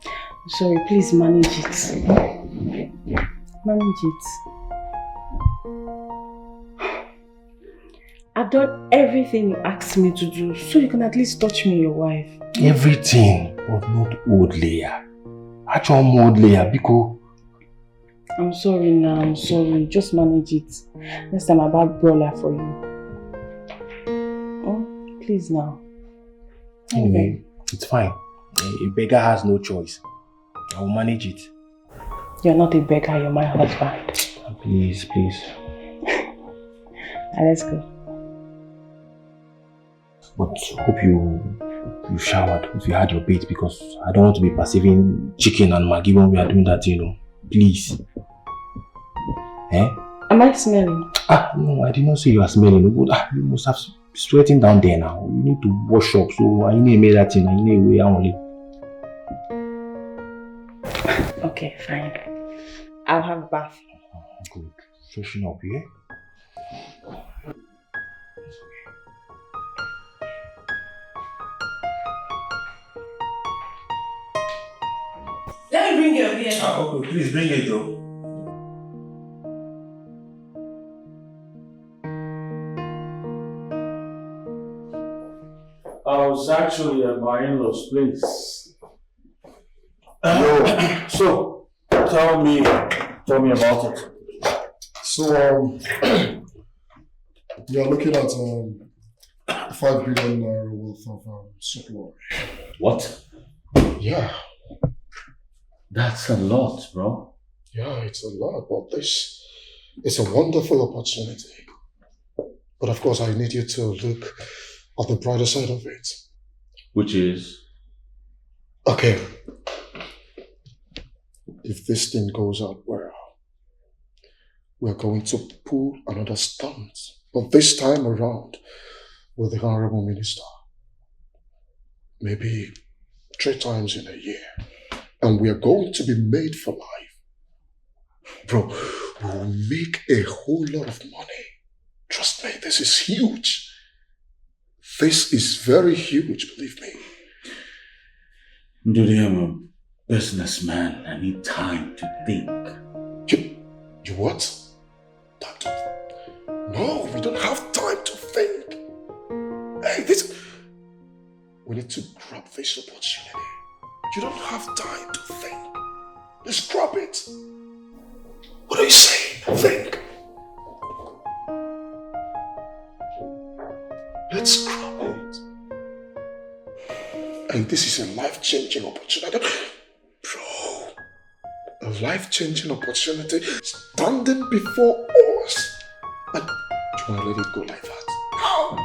I'm sorry, please manage it. Manage it. I've done everything you asked me to do, so you can at least touch me, your wife. Everything, but not old layer. Actual old layer, Biko. I'm sorry now, I'm sorry. Just manage it. Next time I'll buy broiler for you. Oh, please now. Anyway, it's fine. A beggar has no choice. I will manage it. You're not a beggar, you're my husband. Please, please. Let's go. But hope you showered, if you had your bait, because I don't want to be perceiving chicken and Maggi when we are doing that, you know. Please. Eh? Am I smelling? No, I did not say you are smelling. You must have sweating down there now. You need to wash up. So I need to make that thing. I need a way only. Okay, fine. I'll have a bath. Good. Freshen up, yeah? Let me bring your beer. Okay, please bring it, Joe. I was actually at my in-laws' place. So, tell me about it. So, we are looking at 5 billion naira worth of supply. What? Yeah. That's a lot, bro. Yeah, it's a lot, but this is a wonderful opportunity. But of course, I need you to look at the brighter side of it. Which is? Okay. If this thing goes out well, we're going to pull another stunt. But this time around, with the Honorable Minister. Maybe 3 times in a year. And we are going to be made for life. Bro, we will make a whole lot of money. Trust me, this is huge. This is very huge, believe me. Dude, I'm a businessman. I need time to think. You what? No, we don't have time to think. Hey, we need to grab this opportunity. You don't have time to think. Just grab it. What are you saying? Think. Let's grab it. And this is a life-changing opportunity. Bro, a life-changing opportunity standing before us. And you want to let it go like that? No.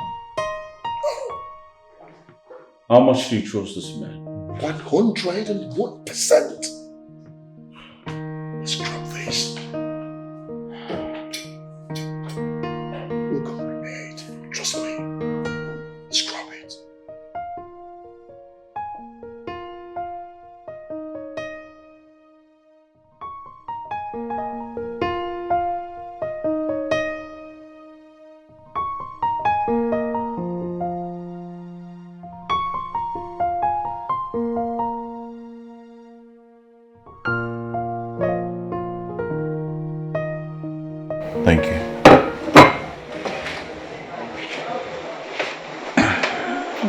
How much do you trust this man? 101%. Let's grab this. We're gonna be made. Trust me. Let's grab it. Thank you.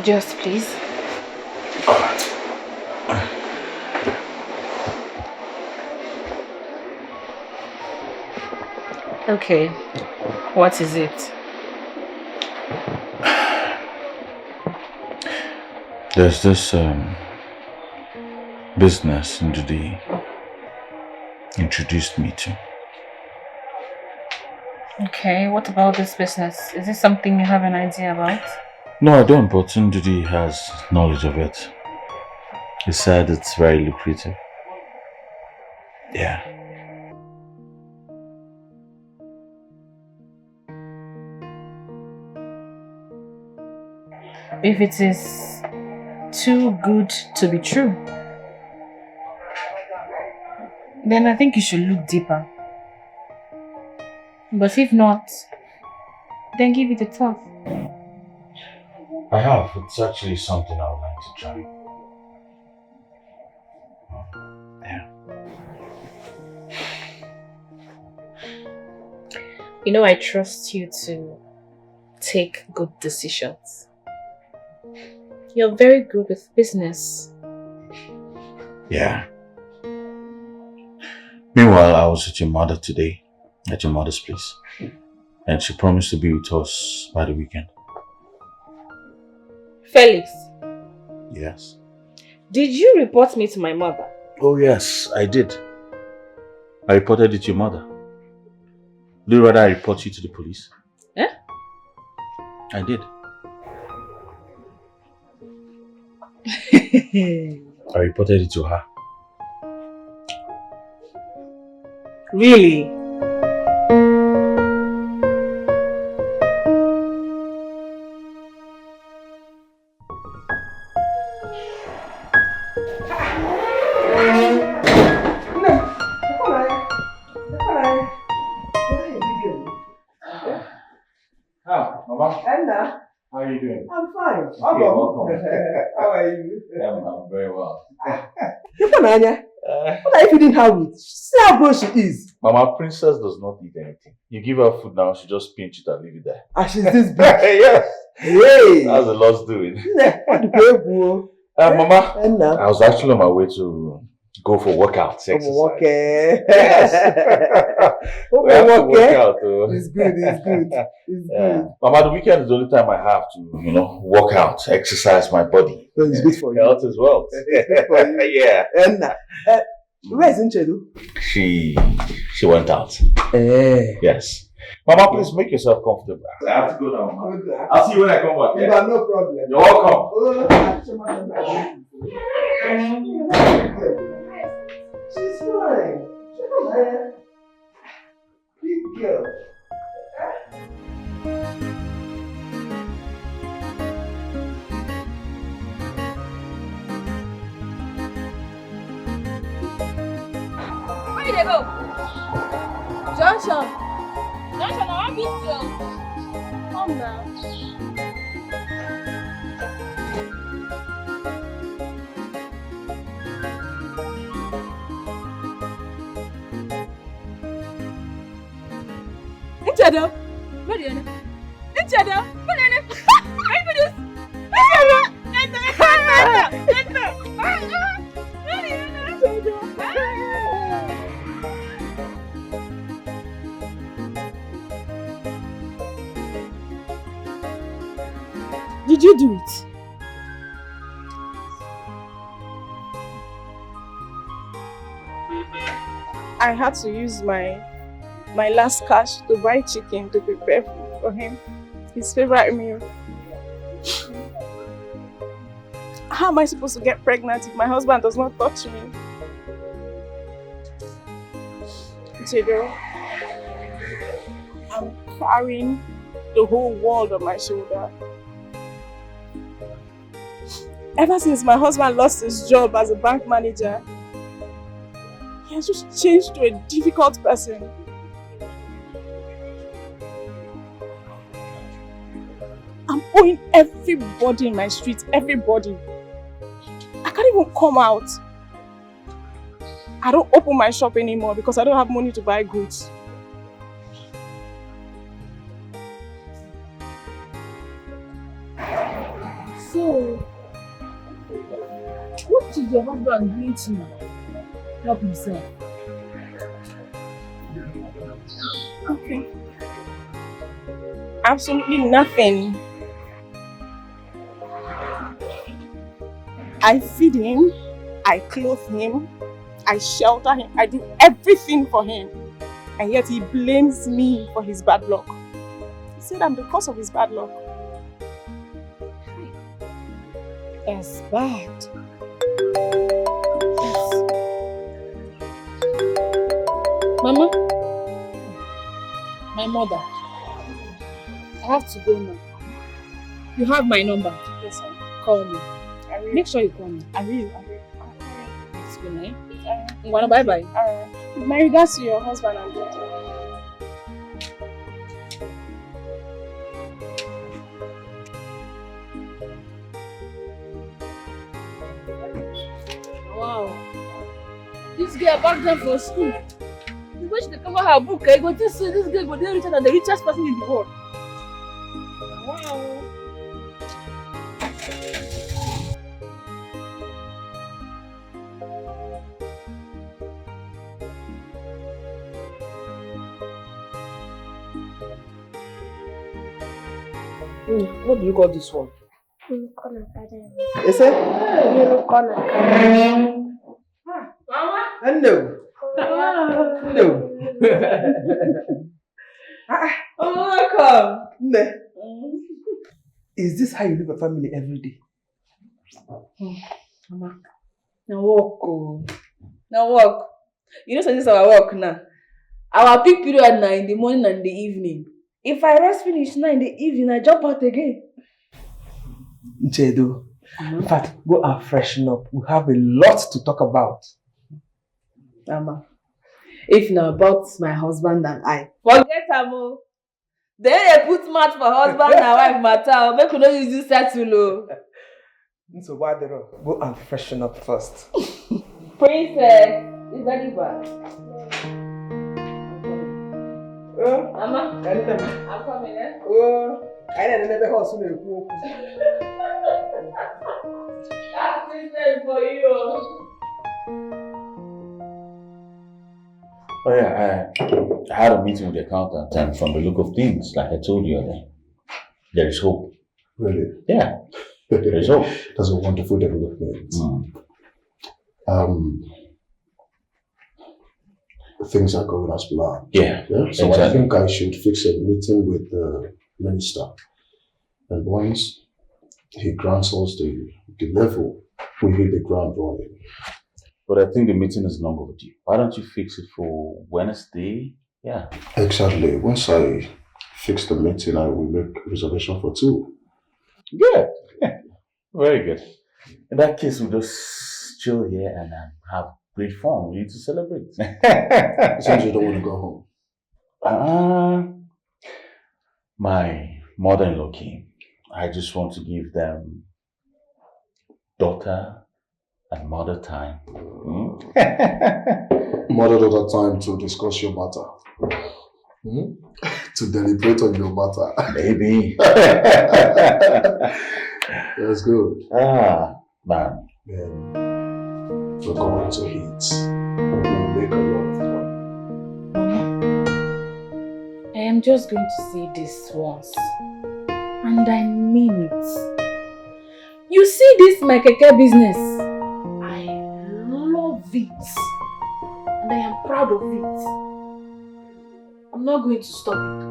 Just please. Okay, what is it? There's this business Ndudi introduced me to. Okay, what about this business? Is this something you have an idea about? No, I don't, but Ndudi has knowledge of it. He said it's very lucrative. Yeah. If it is too good to be true, then I think you should look deeper. But if not, then give it a thought. I have. It's actually something I would like to try. Yeah. You know, I trust you to take good decisions. You're very good with business. Yeah. Meanwhile, I was with your mother today, at your mother's place. And she promised to be with us by the weekend. Felix, Yes. did you report me to my mother? Oh yes, I did. I reported it to your mother. Do you rather I report you to the police? Eh? I did. I reported it to her. Really? Mama. Anna. How are you doing? I'm fine. Okay, welcome. How are you? I'm very well. Anya, what are you feeding her with? See how gross she is. Mama, Princess does not eat anything. You give her food now, she just pinch it and leave it there. And she's this big. Yes. Hey. That's a lot's doing. What the baby? Mama, Anna. I was actually on my way to go for workouts, exercise. Okay. Yes. We have to work out. It's good, it's good. It's good. Mama, the weekend is the only time I have to, work out, exercise my body. So it's good for you. Health as well. It's good for you. Yeah. Anna. Where's NCHEDO? She went out. Eh. Yes. Mama, please make yourself comfortable. I have to go now, Mama. I'll see you when I come back. You got no problem. You're welcome. She's fine. She's fine. Big girl. Where did they go? Junction. Junction, I want meet you. Come now. NCHEDO, what do you know? NCHEDO, what do you know? Are you for this? Did you do it? I had to use my last cash to buy chicken to prepare food for him. His favorite meal. How am I supposed to get pregnant if my husband does not touch me? NCHEDO, I'm carrying the whole world on my shoulder. Ever since my husband lost his job as a bank manager, he has just changed to a difficult person. I'm owing everybody in my street, everybody. I can't even come out. I don't open my shop anymore because I don't have money to buy goods. So, what is your husband doing to help himself? Okay. Absolutely nothing. I feed him, I clothe him, I shelter him, I do everything for him. And yet he blames me for his bad luck. He said I'm the cause of his bad luck. That's bad. Yes. Mama, my mother, I have to go now. You have my number. Yes, sir. Call me. I will. Make sure you call me. I will. It's good night. Bye bye. My regards to your husband and daughter. Wow. This girl back then for school. The way she cover her book, I go to see this girl go there richer than the richest person in the world. Wow. What do you call this one? Unicorn Academy. Is it? Unicorn Academy. No. No. Oh, welcome. No. Is this how you live a family every day? Mama, now walk. Now walk. You know, so this is our work now. Our peak period now in the morning and the evening. If I rest finish now in the evening, I jump out again. NCHEDO, in fact, go and freshen up. We have a lot to talk about. Mama, if not about my husband and I, forget Amo. Then they put match for husband and wife matter. Make you not use this settle. So why they go and freshen up first. Princess, is that bad? Mama, I'm coming, eh? Oh, I never heard so many people. That's princess for you. Oh yeah, I had a meeting with the accountant, and from the look of things, like I told you earlier, there is hope. Really? Yeah, there is hope. That's a wonderful development. Things are going as planned. Yeah. So exactly. I think I should fix a meeting with the minister. And once he grants us the level, we hit the ground running. But I think the meeting is long overdue. Why don't you fix it for Wednesday? Yeah. Exactly. Once I fix the meeting, I will make a reservation for 2. Good. Very good. In that case, we'll just chill here and have great fun. We need to celebrate. Since you don't want to go home. My mother-in-law came. I just want to give them daughter and mother time. Mother-daughter time to discuss your matter. To deliberate on your matter. Baby. That's good. Man. Then we're going to eat. We'll make a lot of fun. I am just going to say this once. And I mean it. You see this my keke business? I love it. And I am proud of it. I'm not going to stop it.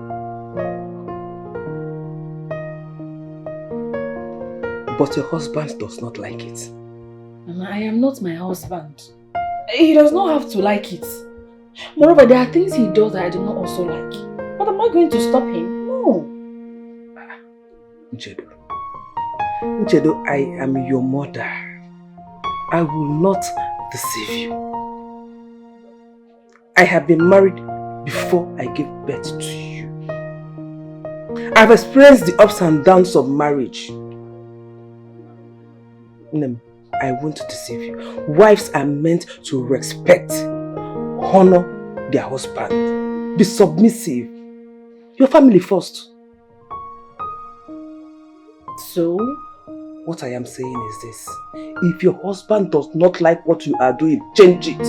But your husband does not like it. Mama, I am not my husband. He does not have to like it. Moreover, there are things he does that I do not also like. But am I going to stop him? No. NCHEDO, I am your mother. I will not deceive you. I have been married before I gave birth to you. I've experienced the ups and downs of marriage. I won't deceive you. Wives are meant to respect, honor their husband, be submissive. Your family first. So, what I am saying is this. If your husband does not like what you are doing, change it.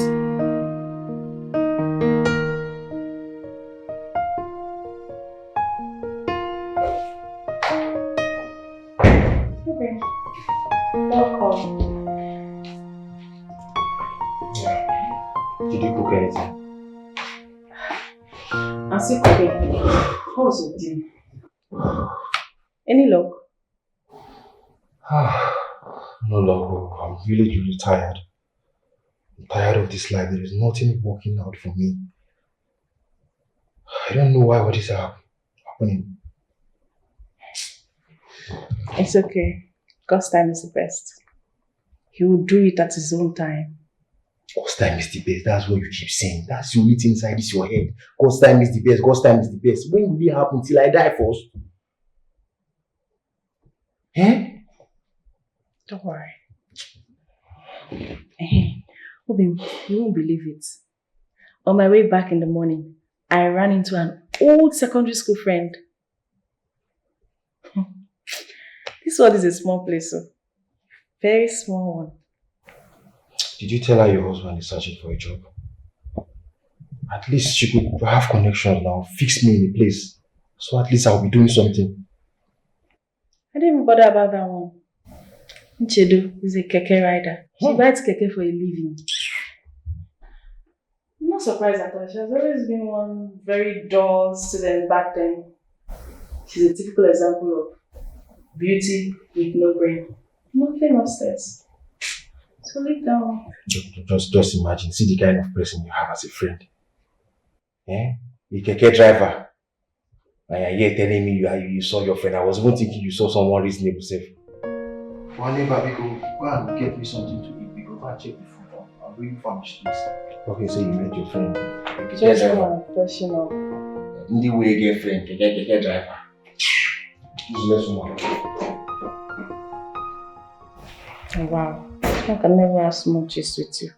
Okay. Welcome. Did you cook anything? I'm still cooking. How was your day? Any luck? No luck. I'm really tired. I'm tired of this life. There is nothing working out for me. I don't know why what is happening. It's okay. God's time is the best. He will do it at his own time. God's time is the best. That's what you keep saying. That's the only thing inside this your head. God's time is the best. God's time is the best. When will it happen? Till I die first? Eh? Don't worry. Obin, you won't believe it. On my way back in the morning, I ran into an old secondary school friend. This one is a small place, so very small one. Did you tell her your husband is searching for a job? At least she could have connections now, fix me in a place. So at least I'll be doing something. I didn't even bother about that one. NCHEDO is a keke rider. She rides keke for a living. I'm not surprised at her. She has always been one very dull student back then. She's a typical example of beauty with no brain. Nothing upstairs. So leave down. Just imagine, see the kind of person you have as a friend. Eh? A keke driver. And you're here telling me you saw your friend. I was even thinking you saw someone reasonable, safe. One neighbor, go and get me something to eat. Because go and check the food. I'm really famished, please. Okay, so you met your friend. Just one question of. In the way, girlfriend, keke driver. Useless woman. Oh, wow. I can never have small gist with you.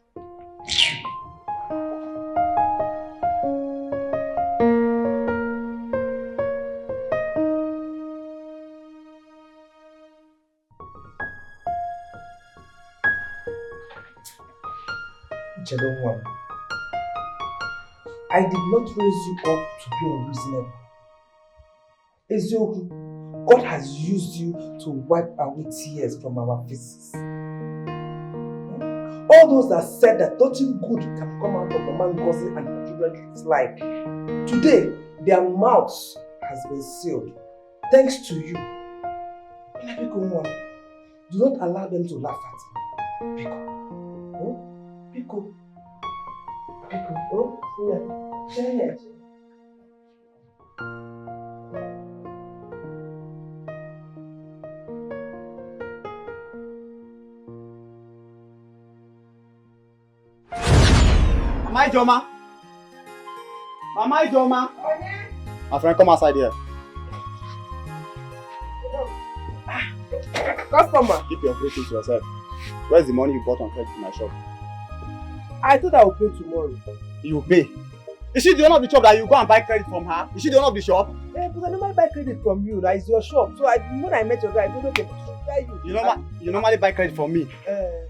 I did not raise you up to be unreasonable. Ezioku, God has used you to wipe away tears from our faces. All those that said that nothing good can come out of Mama Ngozi and her children's life, today their mouths has been sealed. Thanks to you. Do not allow them to laugh at you. Pico. Oh, yeah. Mama Ijoma. Mama Ijoma. My friend, come outside here. Customer. Keep your greetings to yourself. Where's the money you bought on credit in my shop? I thought I would pay tomorrow. You pay? Is she the owner of the shop that you go and buy credit from her? Is she the owner of the shop? Yeah, because I normally buy credit from you. That is your shop. So when I met your guy, I said, okay, You normally buy credit from me.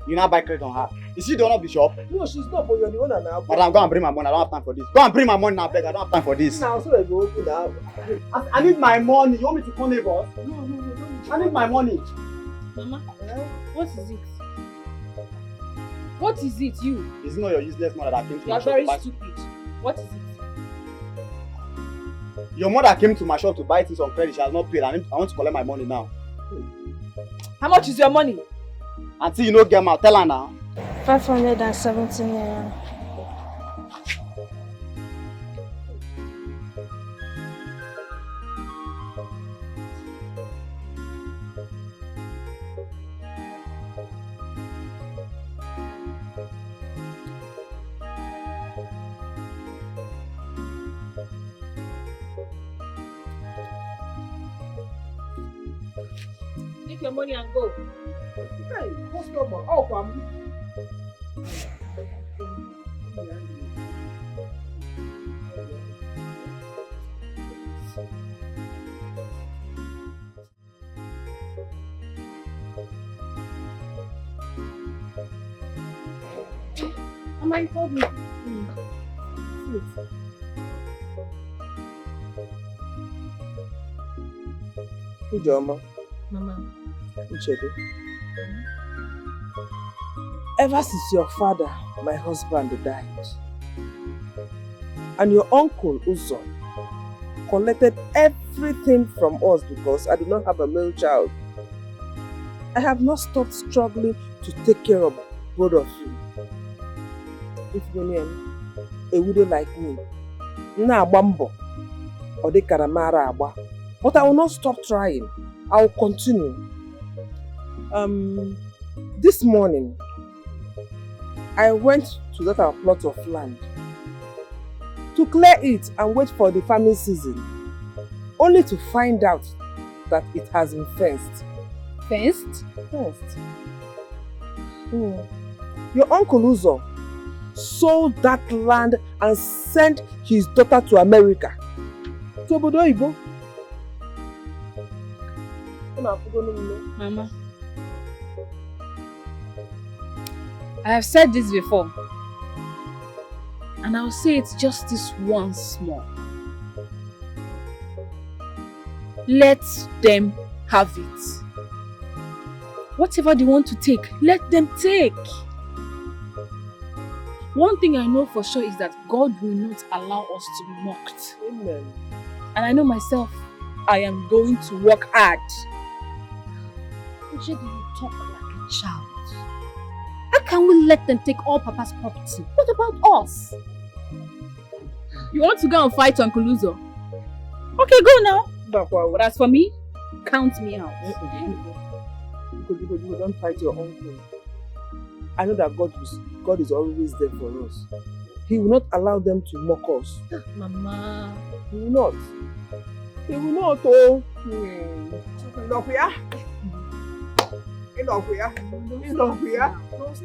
You now buy credit on her. Is she the owner of the shop? No, she's not, but you're the owner now. Madam, go and bring my money. I don't have time for this. Go and bring my money now, beg. I don't have time for this. Now, so I go open now. I need my money. You want me to call neighbors? No. I need my money. Mama, what is it? What is it, you? Is it not your useless mother that came to you my shop very to buy? Stupid. What is it? Your mother came to my shop to buy things on credit. She has not paid. I want to collect my money now. How much is your money? Until you know get out, tell her now. 517 naira. Take your money and go. Hey, customer, oh, come. Mama, you told me. Ijoma. Mama. NCHEDO. Ever since your father, my husband, died, and your uncle Uzo collected everything from us because I do not have a male child, I have not stopped struggling to take care of both of you. If you a widow like me, but I will not stop trying. I will continue. This morning, I went to that our plot of land to clear it and wait for the farming season, only to find out that it has been fenced. Fenced? Fenced. Your uncle Uzo sold that land and sent his daughter to America. To Obodo Oyibo. Mama, I have said this before, and I'll say it just this once more. Let them have it. Whatever they want to take, let them take. One thing I know for sure is that God will not allow us to be mocked. Amen. And I know myself, I am going to work hard. Uche, do you talk like a child? How can we let them take all Papa's property? What about us? You want to go and fight Uncle Uzo? Okay, go now. But as for me, count me out. You don't fight your uncle. I know that God is always there for us. He will not allow them to mock us. Mama. He will not. He will not, oh. Enough here. Enough here. Enough here.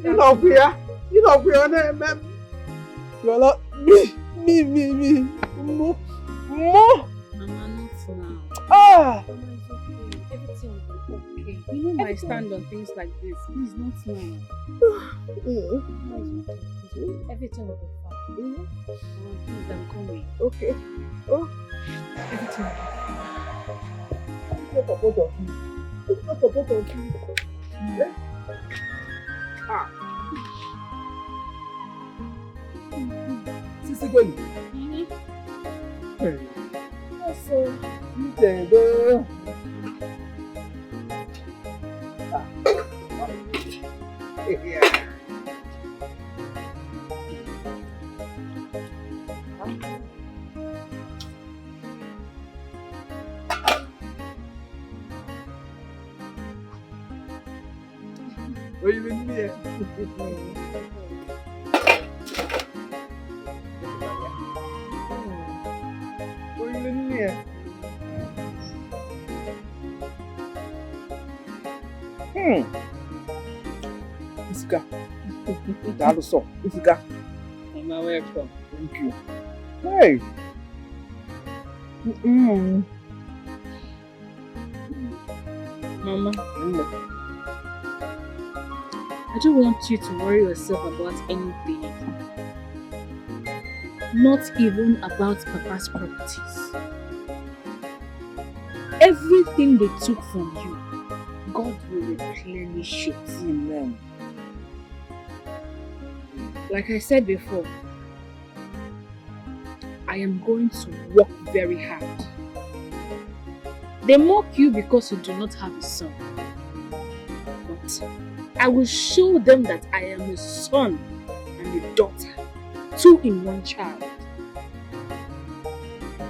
Enough here. Enough here. You are not me. More. Mama, not now. Ah. Mama, it's okay. Everything will be okay. You know my stand on things like this. Please, not now. Mama, it's okay. Everything will be fine. Mama, please, I'm coming. Okay. Oh. Everything will be fine. It's not for both of you. It's not for both of you. Yeah? Ah. Sisi Goli. Hey. Also, Nintendo. Ah. Yeah. What you been here? What you been here? Isika. Dalo so. Isika. Mama, welcome. Thank you. Hey. Mama. I don't want you to worry yourself about anything. Not even about Papa's properties. Everything they took from you, God will replenish it. Amen. Like I said before, I am going to work very hard. They mock you because you do not have a son. But I will show them that I am a son and a daughter, 2 in 1 child.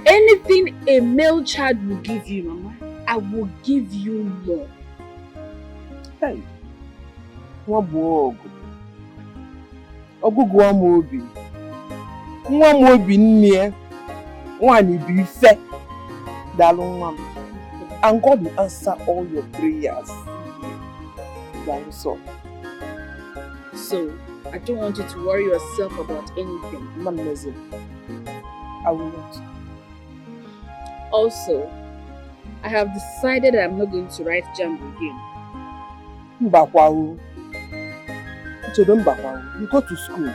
Anything a male child will give you, Mama, I will give you more. Hey, Wabogo. Ogugu Amobi. Nwamobi nne. Nwani bi fe. Dalu nwam. And God will answer all your prayers. So, I don't want you to worry yourself about anything. Mamazin, I will not. Also, I have decided that I'm not going to write JAMB again. Mbakwahu. You go to school.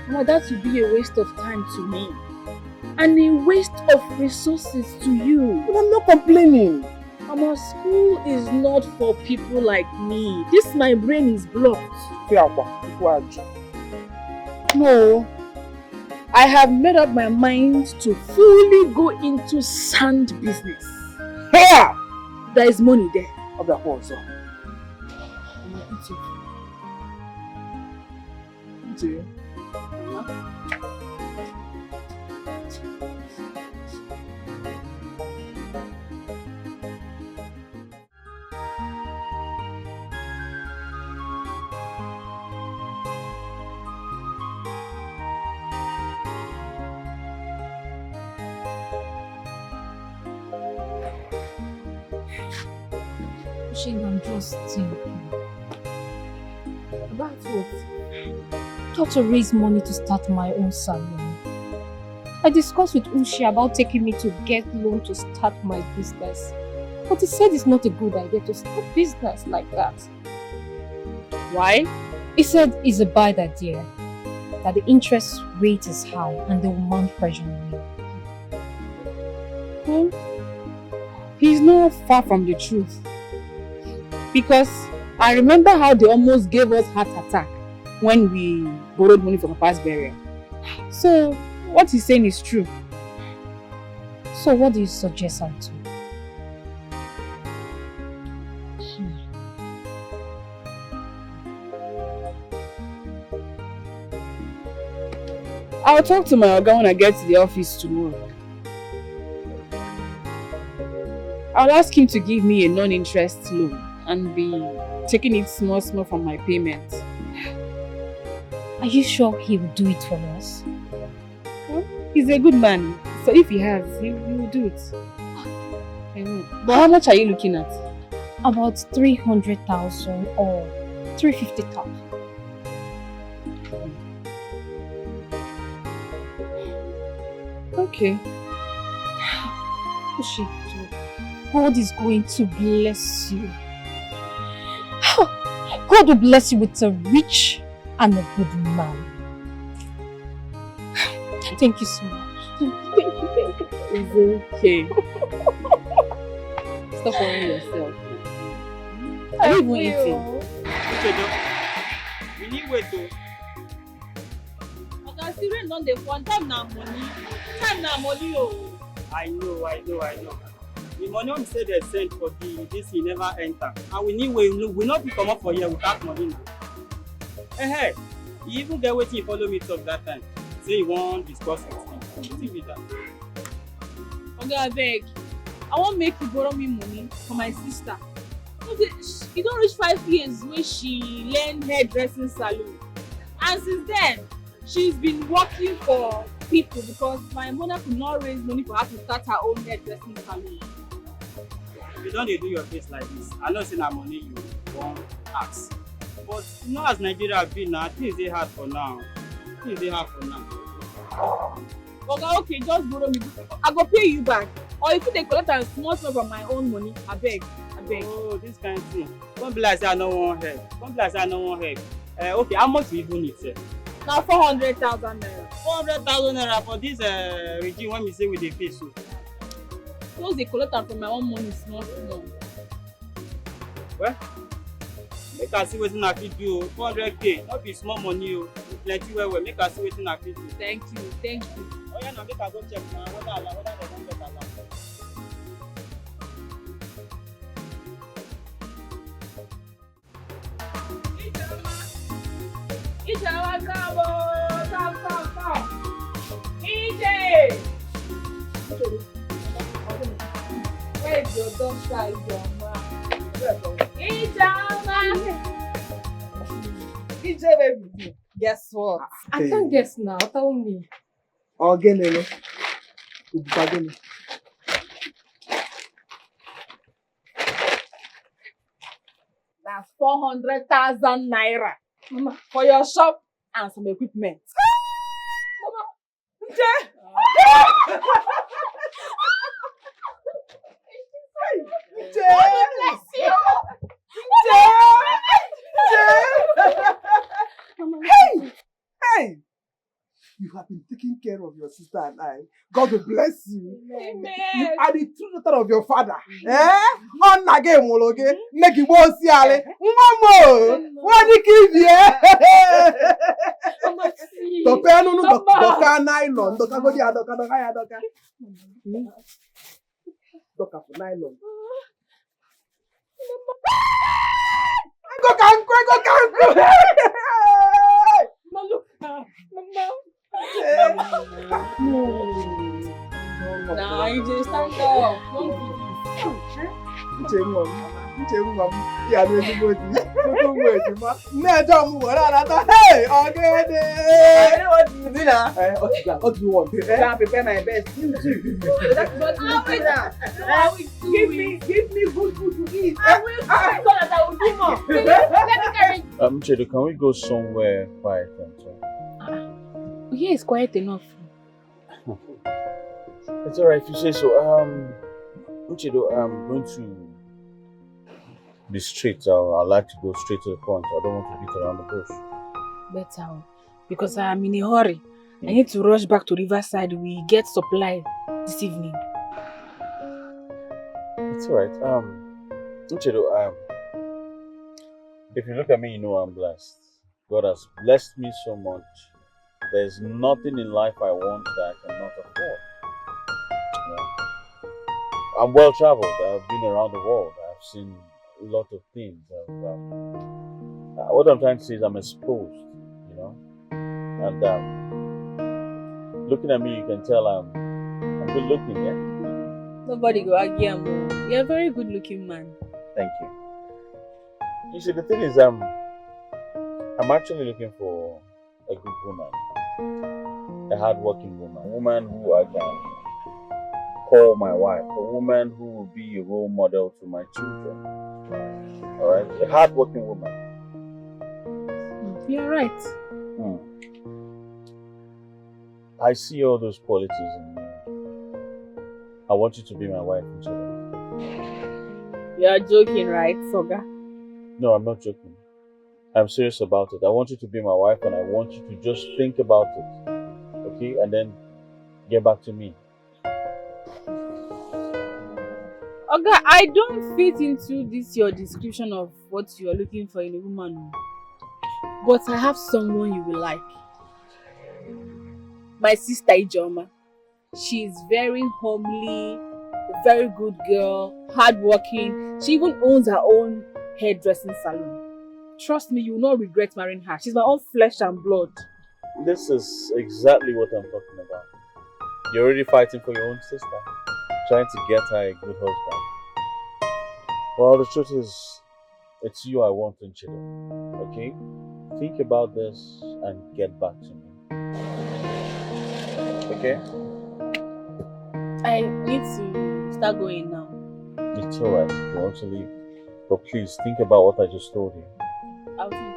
Mama, that would be a waste of time to me. And a waste of resources to you. But I'm not complaining. Mama, school is not for people like me. My brain is blocked. No. I have made up my mind to fully go into sand business. Here! There is money there. Mama, eat it. Shane, I'm just thinking. About what? Thought to raise money to start my own salon. I discussed with Ushi about taking me to get loan to start my business. But he said it's not a good idea to start business like that. Why? He said it's a bad idea. That the interest rate is high and they will mount pressure on me. He's not far from the truth. Because I remember how they almost gave us heart attack when we borrowed money from a past burial. So, what he's saying is true. So what do you suggest I do? I'll talk to my Oga when I get to the office tomorrow. I'll ask him to give me a non-interest loan and be taking it small from my payments. Are you sure he will do it for us? Well, he's a good man, so if he has, he will do it. I know. But how much are you looking at? About 300,000 or 350,000. Okay. Ushi, God is going to bless you. God will bless you with a rich and a good man. Thank you so much. Thank you. It's okay. Stop worrying yourself. Are you even eating? We need wait to. Okay, see, rain on the one time now money. Time now money, oh. I know. The money we say they sent for this he never enter. And we need we not be come up for here without money now. Hey, you even get waiting follow me talk that time. Say you won't discuss with me. With that. Okay, I beg. I won't make you borrow me money for my sister. You don't reach 5 years when she learned hairdressing salon. And since then, she's been working for people because my mother could not raise money for her to start her own hairdressing salon. You don't do your face like this. I know it's not money you won't ask. But you know as Nigeria been now, things they hard for now. Okay, just borrow me. I go pay you back. Or if you take collect a small from my own money, I beg. Oh, this kind of thing. Don't be like say I no want help. Okay, how much you even need, sir? Now 400,000 naira. 400,000 naira for this regime when we say we dey pay so. Those they collect from my own money small. Well, make us see wetin I fit do. 400k, not be small money o. Plenty well. Make us see wetin I fit do. Thank you. Oh yeah, now make I go check now whether they don't get allow. Come. EJ! Where's your doctor, Ijoma? EJ, baby. Guess what? I can't guess now. Tell me. Again. That's 400,000 naira. Mama, for your shop and some equipment. Mama, EJ! God bless you! Hey! You have been taking care of your sister and I. God will bless you. Amen. You are the true daughter of your father. On again, Mologe. Make you more see Ale. Mama! What do you give you? Doka no doka nylon. Doka go dia doka. Doka for nylon. Go kanko. Mama. Nah, you just stand up. Don't do this. Uche mom. Ya no everybody. Go wait, ma. Me don't move on. Hey, okay. I know what you do now. What do you want? I prepare my best. You too. That's what you do now. Give me good food to eat. I will. I thought that I would do more. Let me carry. Chedo, can we go somewhere quiet and talk? Here is quiet enough. It's alright if you say so. Chedo, I'm going to be straight. I like to go straight to the point. I don't want to beat around the bush. Better, because I am in a hurry. I need to rush back to Riverside. We get supply this evening. It's alright. Chedo, if you look at me, you know I'm blessed. God has blessed me so much. There's nothing in life I want that I cannot afford. Yeah. I'm well traveled. I've been around the world. I've seen a lot of things. What I'm trying to say is I'm exposed, you know. And looking at me, you can tell I'm good looking, yeah? Nobody go argue, Amo. You're a very good looking man. Thank you. You see, the thing is, I'm actually looking for a good woman, a hard-working woman, a woman who I can call my wife, a woman who will be a role model to my children. All right, a hard-working woman. You're right. I see all those qualities in you. I want you to be my wife, Ncheda. You're joking, right, Soga? No, I'm not joking. I'm serious about it. I want you to be my wife and I want you to just think about it. Okay? And then get back to me. Okay, I don't fit into this your description of what you are looking for in a woman. But I have someone you will like. My sister Ijoma. She is very homely, a very good girl, hardworking. She even owns her own hairdressing salon. Trust me, you will not regret marrying her. She's my own flesh and blood. This is exactly what I'm talking about. You're already fighting for your own sister, trying to get her a good husband. Well, the truth is, it's you I want, Ncheda. Okay? Think about this and get back to me. Okay? I need to start going now. It's alright if you want to leave. But please think about what I just told you. I'll think.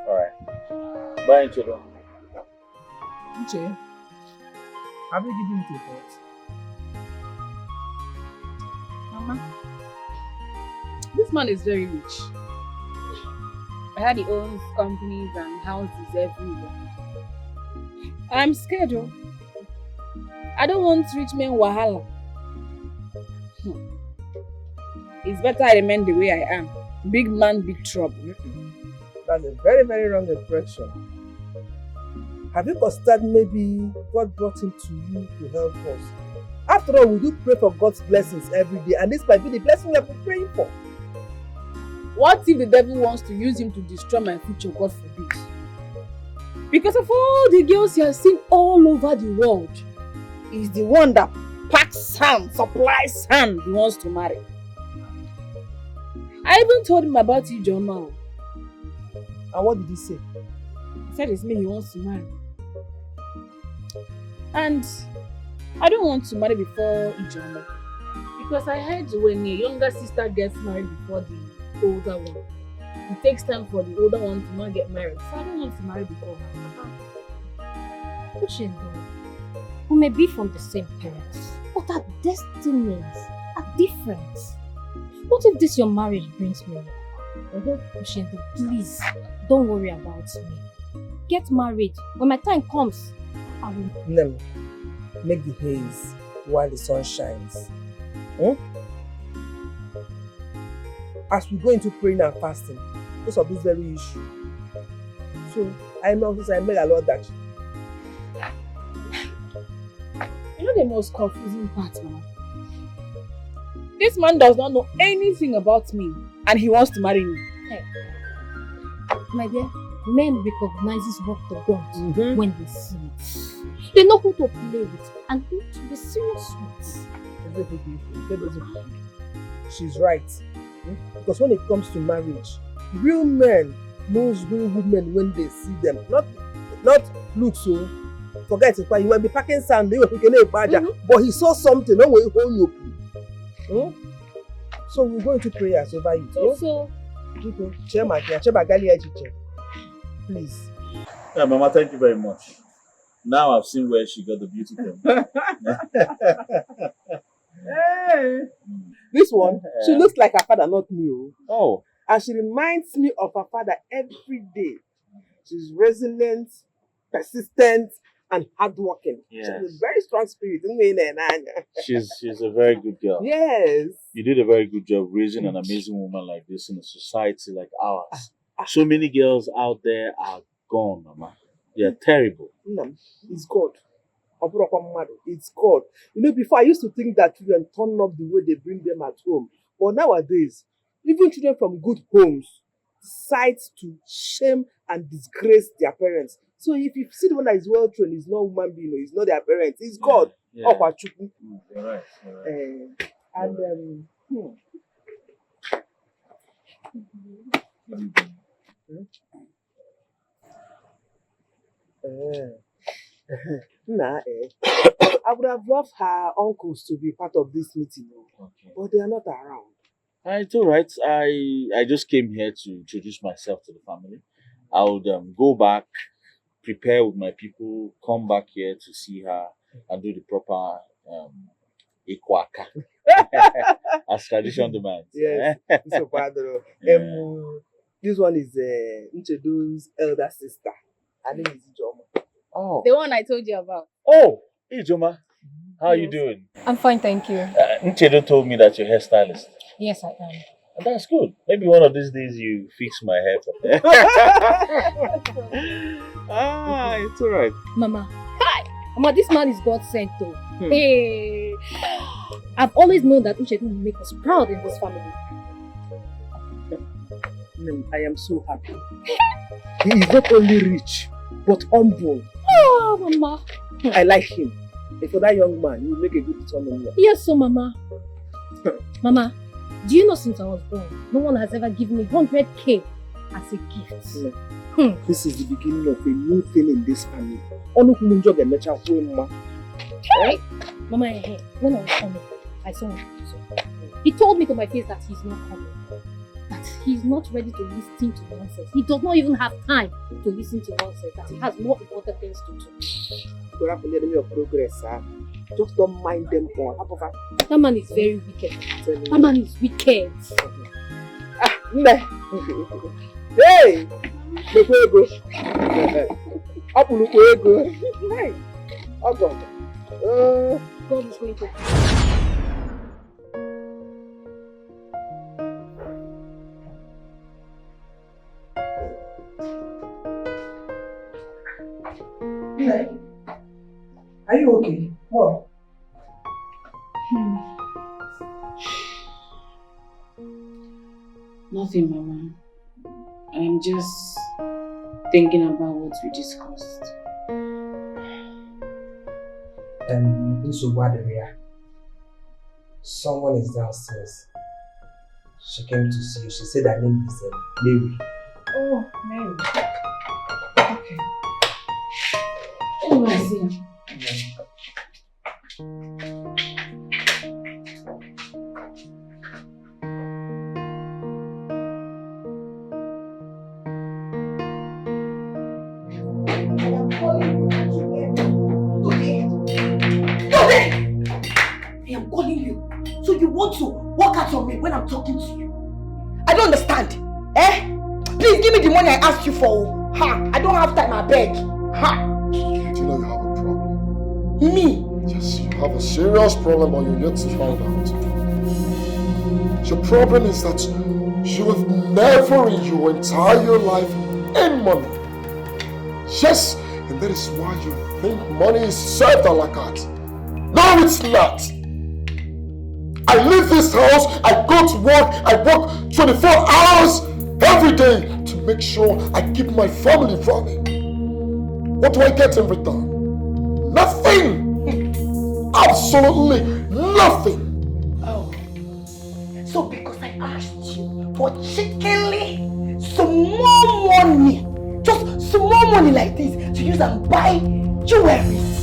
Alright. Bye, Ncheda. Uche, have you given it a thought? Mama, this man is very rich. I heard he owns companies and houses everywhere. I'm scared, though. I don't want rich men wahala. It's better I remain the way I am. Big man, big trouble. That's a very, very wrong impression. Have you considered maybe God brought him to you to help us? After all, we do pray for God's blessings every day, and this might be the blessing we have been praying for. What if the devil wants to use him to destroy my future, God forbid? Because of all the girls he has seen all over the world, he's the one that packs sand, supplies sand he wants to marry. I even told him about Ijoma. And what did he say? He said it's me he wants to marry. And I don't want to marry before Ijoma. Because I heard when a younger sister gets married before the older one, it takes time for the older one to not get married. So I don't want to marry before her. Ushindo, we may be from the same parents, but our destinies are different. What if this your marriage brings me? Ushindo, please, don't worry about me. Get married. When my time comes, I will. No. Make the haze while the sun shines. As we go into praying and fasting, because of this very issue. So, I make a lot that. You know the most confusing part, Mama? This man does not know anything about me and he wants to marry me. Hey. My dear, men recognizes what they want when they see it. They know who to play with and who to be serious with. She's right. Because when it comes to marriage, Real men knows real women when they see them. Not look so. Forget it, but he might be packing sand, but he saw something. No way, hold you. So we'll go into prayers over it. So, please. Yeah, Mama, thank you very much. Now I've seen where she got the beauty from. Hey. This one, she looks like her father, not me. Oh. And she reminds me of her father every day. She's resilient, persistent, and hardworking. Yes. She has a very strong spirit. She's a very good girl. Yes. You did a very good job raising an amazing woman like this in a society like ours. So many girls out there are gone, Mama. They are terrible. It's God. It's God. You know, before I used to think that children turn up the way they bring them at home. But nowadays, even children from good homes decide to shame and disgrace their parents. So if you see the one that is well trained, it's not human being, it's not their parents, it's God. Yeah. You're right. I would have loved her uncles to be part of this meeting, but they are not around. It's all right. I just came here to introduce myself to the family. I would go back, prepare with my people, come back here to see her and do the proper Ikwaka as tradition demands. Yes, so Padre. This one is NCHEDO's elder sister. Her name is Ijoma. Oh, the one I told you about. Oh, Ijoma, how are you doing? I'm fine, thank you. NCHEDO told me that you're a hairstylist. Yes, I am. And that's good. Maybe one of these days you fix my hair for me. It's all right. Mama. Hi! Mama, this man is God sent though. Hey! I've always known that NCHEDO will make us proud in this family. I am so happy. He is not only rich, but humble. Oh, Mama. I like him. And for that young man, he will make a good son-in-law. Yes, so Mama. Mama, do you know since I was born, no one has ever given me 100k as a gift? This is the beginning of a new thing in this family. Hey! Mama, when I was coming, I saw him. He told me to my face that he's not coming. That he's not ready to listen to nonsense. He does not even have time to listen to nonsense. That he has more important things to do. You have to let them your progress, sir. Just don't mind them all. That man is very wicked. That man is wicked. Hey! God is going to... Are you okay? What? Nothing, Mama. I'm just thinking about what we discussed. Someone is downstairs. She came to see you. She said her name is Mary. Oh, Mary. Okay. Oh, I see. I am calling you. So you want to walk out on me when I'm talking to you? I don't understand. Please give me the money I asked you for. I don't have time, I beg. Do you know you have a problem? Me? Yes, you have a serious problem, but you're yet to find out. Your problem is that you have never in your entire life earned money. Yes, and that is why you think money is served a la carte. No, it's not. I leave this house, I go to work, I work 24 hours every day to make sure I keep my family running. What do I get in return? Nothing! Absolutely nothing! Oh. So because I asked you for chickenly, some more money, just small money like this to use and buy jewelries,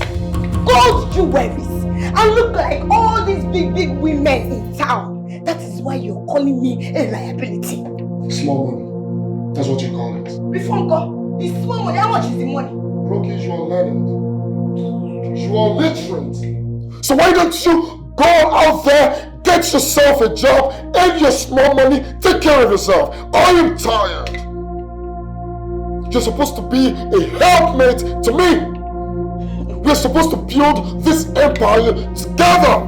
gold jewelries, and look like all these big women in town. That is why you're calling me a liability. Small money. That's what you call it. Before God, it's small money. How much is the money? Rocky, you are learned. You are literate. So why don't you go out there, get yourself a job, earn your small money, take care of yourself? I am tired. You're supposed to be a helpmate to me. We're supposed to build this empire together,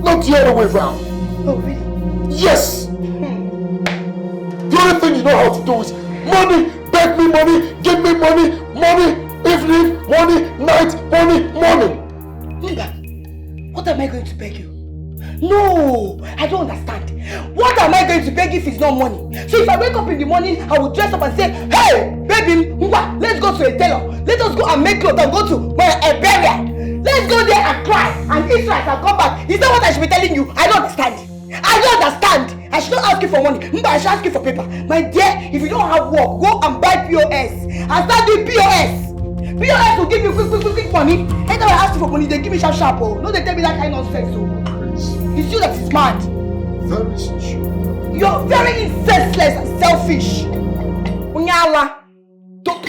not the other way around. Oh, really? Yes! The only thing you know how to do is money, beg me money, give me money, money, evening, money, night, money. Mba, what am I going to beg you? No, I don't understand. What am I going to beg if it's not money? So if I wake up in the morning, I will dress up and say, hey, baby, let's go to a tailor. Let us go and make clothes and go to a burial. Let's go there and cry and eat rice and come back. Is that what I should be telling you? I don't understand. I don't understand. I should not ask you for money. Mba, I should ask you for paper. My dear, if you don't have work, go and buy POS and start doing POS. POS will give you quick money. Anytime I ask you for money, they give me sharp. Oh, no, they tell me that kind of nonsense. Oh. It's you that is mad. Very social. You're very senseless and selfish. Unyala. Don't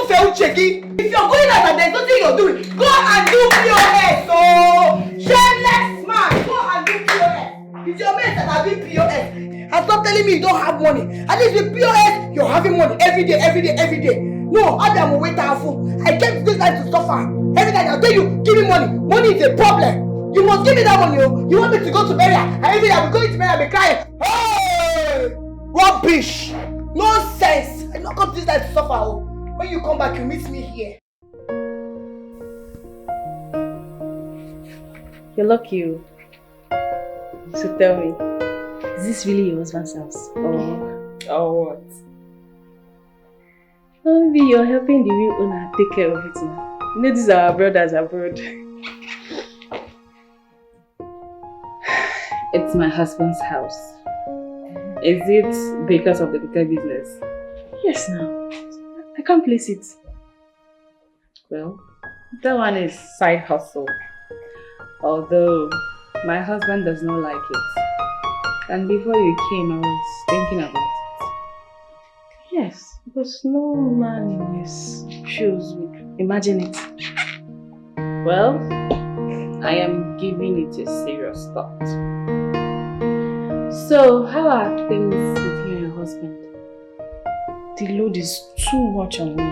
fail checking. If you're going out and there's nothing you're doing, go and do POS. Oh, shameless man. Go and do POS. It's your mates that are doing POS. And stop telling me you don't have money. At least with POS, you're having money every day. No, I'm a waiter. I came to this life to suffer. Every time I tell you, give me money. Money is a problem. You must give me that money. You want me to go to burial? And every day I'll be going to burial and be crying. Hey! Rubbish! Nonsense! I'm not come to this life to suffer. Oh. When you come back, you meet me here. You're lucky. So tell me, is this really your husband's house? Or what? Oh, maybe you're helping the real owner take care of it now. You know, these are our brothers abroad. It's my husband's house. Is it because of the Dikeh business? Yes, now. I can't place it. Well, that one is side hustle. Although, my husband does not like it. And before you came, I was thinking about it. Yes, because no man in his shoes would imagine it. Well, I am giving it a serious thought. So, how are things with you and your husband? The load is too much on me.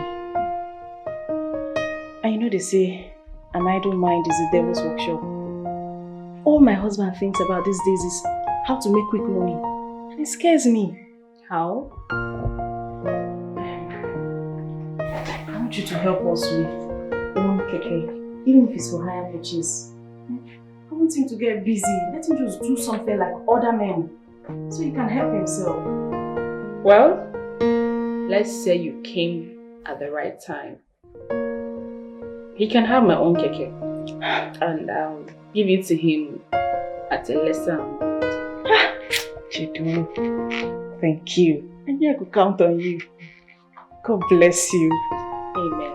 And you know they say, an idle mind is the devil's workshop. All my husband thinks about these days is how to make quick money. And it scares me. How? I want you to help us with one keke, even if it's for higher purchase. I want him to get busy. Let him just do something like other men, so he can help himself. Well, let's say you came at the right time. He can have my own keke, and I'll give it to him at a lesser amount. Chidu, thank you. I knew I could count on you. God bless you. Amen.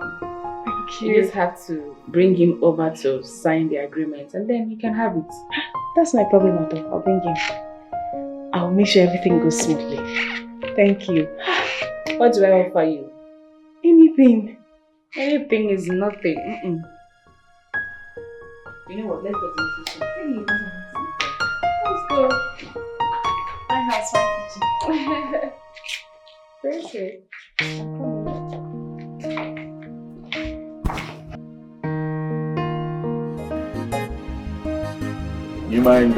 Thank you. You just have to bring him over to sign the agreement and then he can have it. That's my problem at all. I'll bring him. I'll make sure everything goes smoothly. Thank you. What do I offer you? Anything. Anything is nothing. You know what? Let's go to the kitchen. Let's go. My house, my kitchen. Very good. You mind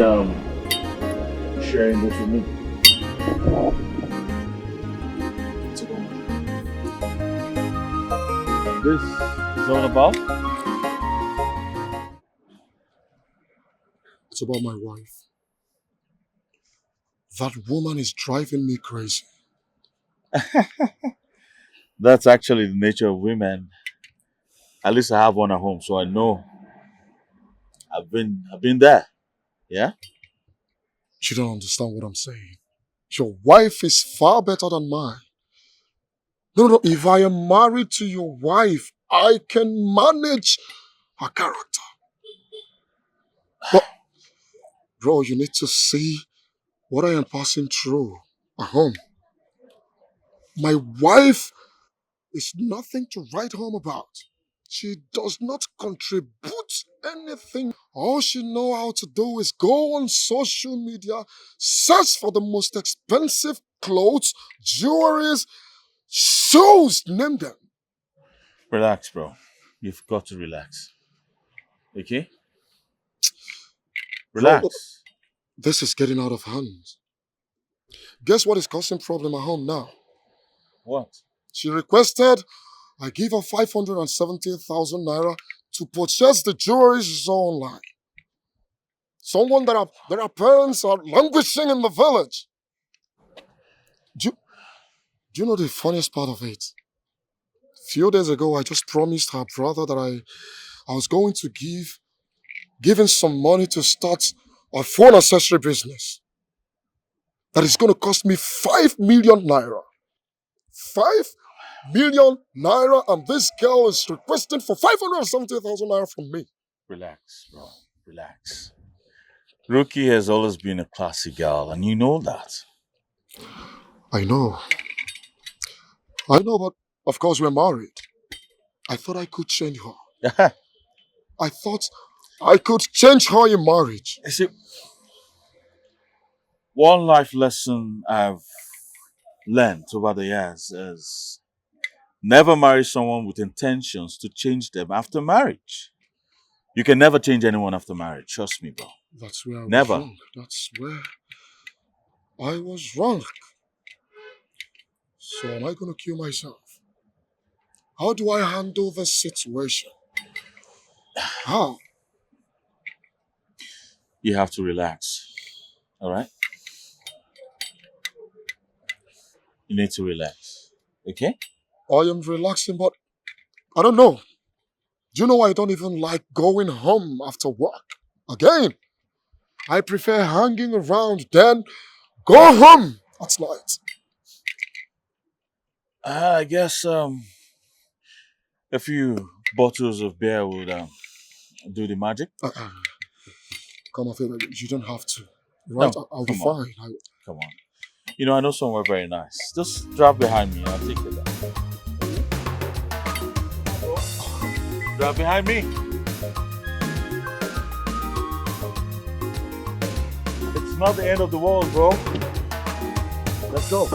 sharing this with me? This is all about? It's about my wife. That woman is driving me crazy. That's actually the nature of women. At least I have one at home, so I know. I've been there. Yeah? You don't understand what I'm saying. Your wife is far better than mine. No, if I am married to your wife, I can manage her character. But, bro, you need to see what I am passing through at home. My wife is nothing to write home about. She does not contribute anything. All she knows how to do is go on social media, search for the most expensive clothes, jewelries, shoes, name them. Relax, bro. You've got to relax. Okay? Relax. Bro, this is getting out of hand. Guess what is causing problem at home now? What? She requested I give her 570,000 naira to purchase the jewelry she saw online. Someone that her parents are languishing in the village. Do you know the funniest part of it? A few days ago, I just promised her brother that I was going to give him some money to start a phone accessory business. That is going to cost me 5 million naira. 5 million naira, and this girl is requesting for 570,000 naira from me. Relax, bro. Relax. Ruki has always been a classy girl, and you know that. I know, but of course we're married. I thought I could change her. I thought I could change her in marriage. You see, one life lesson I've learned over the years is never marry someone with intentions to change them after marriage. You can never change anyone after marriage. Trust me, bro. That's where I was Never. wrong. That's where I was wrong. So am I going to kill myself? How do I handle this situation? How? You have to relax. All right? You need to relax. Okay? I am relaxing, but I don't know. Do you know I don't even like going home after work? Again, I prefer hanging around than go home at night. I guess a few bottles of beer would do the magic. Come on, Philmond, you don't have to. No, Right? I'll be come on. fine. Come on. You know, I know somewhere very nice. Just drive behind me and I'll take you there. Drive behind me. It's not the end of the world, bro. Let's go.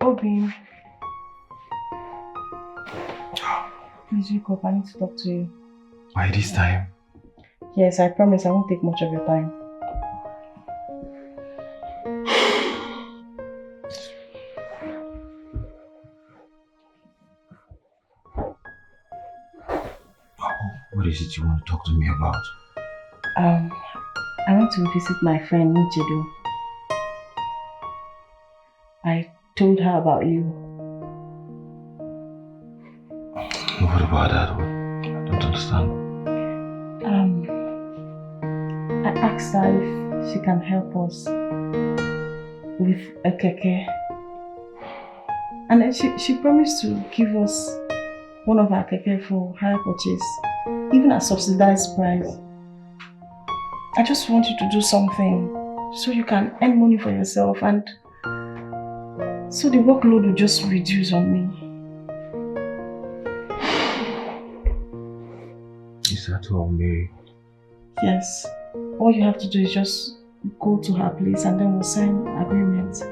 Obi. Please wake up, I need to talk to you. By this time? Yes, I promise I won't take much of your time. What is it you want to talk to me about? I went to visit my friend NCHEDO. I told her about you. What about that? I don't understand. I asked her if she can help us with a keke. And then she promised to give us one of our keke for hire purchase, even at subsidized price. I just want you to do something so you can earn money for yourself and so the workload will just reduce on me. at all, Mary. Yes. All you have to do is just go to her place and then we'll sign agreements.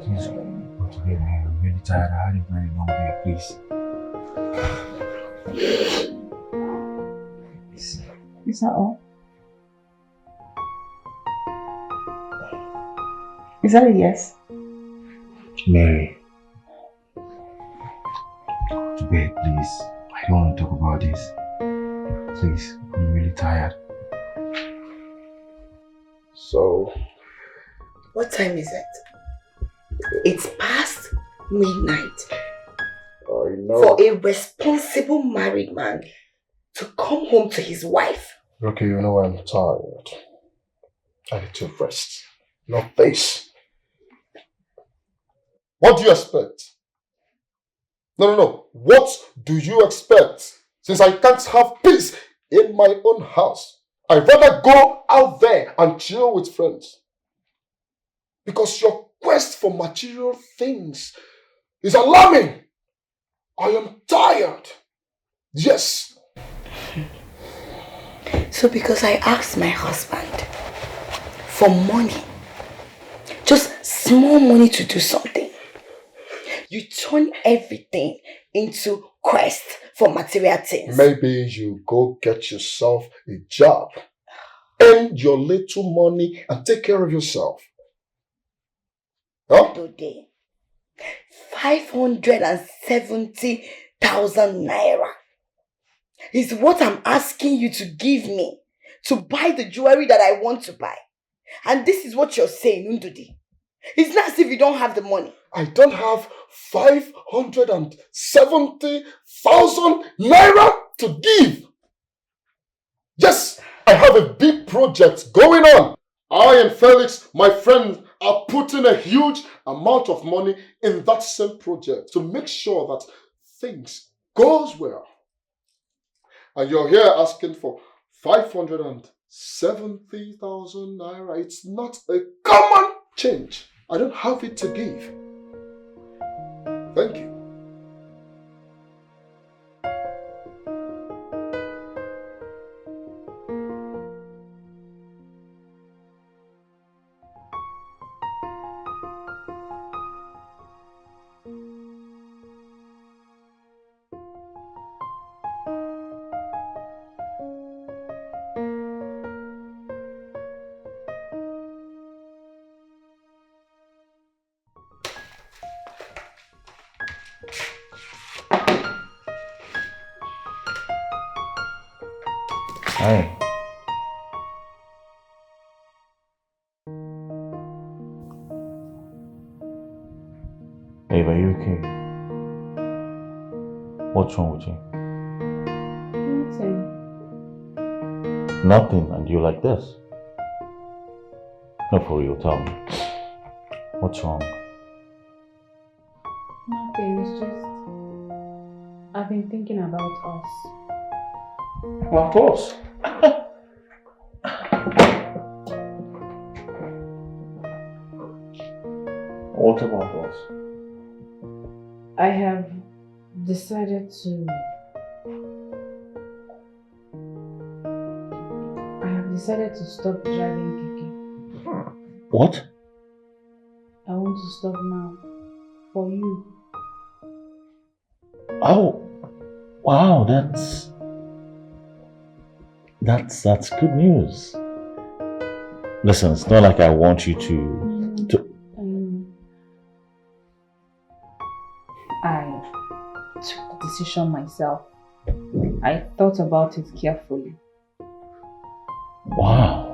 Please go to bed, Mary. I'm really tired. I had a very long day, please. Is that all? Is that a yes? Mary. Go to bed, please. I don't want to talk about this. Please, I'm really tired. So, What time is it? It's past midnight. I know. For a responsible married man to come home to his wife. Okay, you know I'm tired. I need to rest. Not this. What do you expect? No. What do you expect? Since I can't have peace in my own house, I'd rather go out there and chill with friends. Because your quest for material things is alarming. I am tired. Yes. So because I asked my husband for money, just small money to do something, you turn everything into quest for material things. Maybe you go get yourself a job, earn your little money and take care of yourself. Huh? Today, 570,000 naira is what I'm asking you to give me to buy the jewelry that I want to buy. And this is what you're saying, Ndudi. It's not as if you don't have the money. I don't have 570,000 naira to give. Yes, I have a big project going on. I and Felix, my friend, are putting a huge amount of money in that same project to make sure that things goes well. And you're here asking for 570,000 naira. It's not a common change. I don't have it to give. Thank you. Hi. Babe, are you okay? What's wrong with you? Nothing. Nothing, and you like this? No, for real, tell me. What's wrong? Nothing, it's just I've been thinking about us. Of course. What about us? I have decided to stop driving Keke. What? I want to stop now. For you. Oh, wow, that's good news. Listen, it's not like I want you to I took the decision myself. I thought about it carefully. Wow.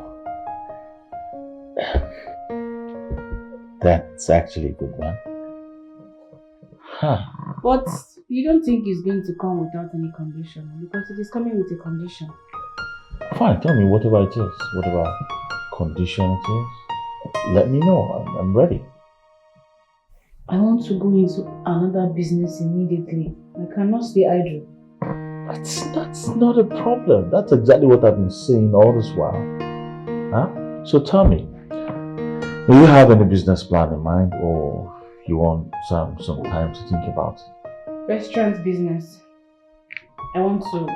That's actually a good one. Huh. But you don't think it's going to come without any condition, because it is coming with a condition. Fine, tell me whatever it is. Whatever condition it is. Let me know. I'm ready. I want to go into another business immediately. I cannot stay idle. That's not a problem. That's exactly what I've been saying all this while. Huh? So tell me, do you have any business plan in mind, or you want some time to think about it? Restaurant business. I want to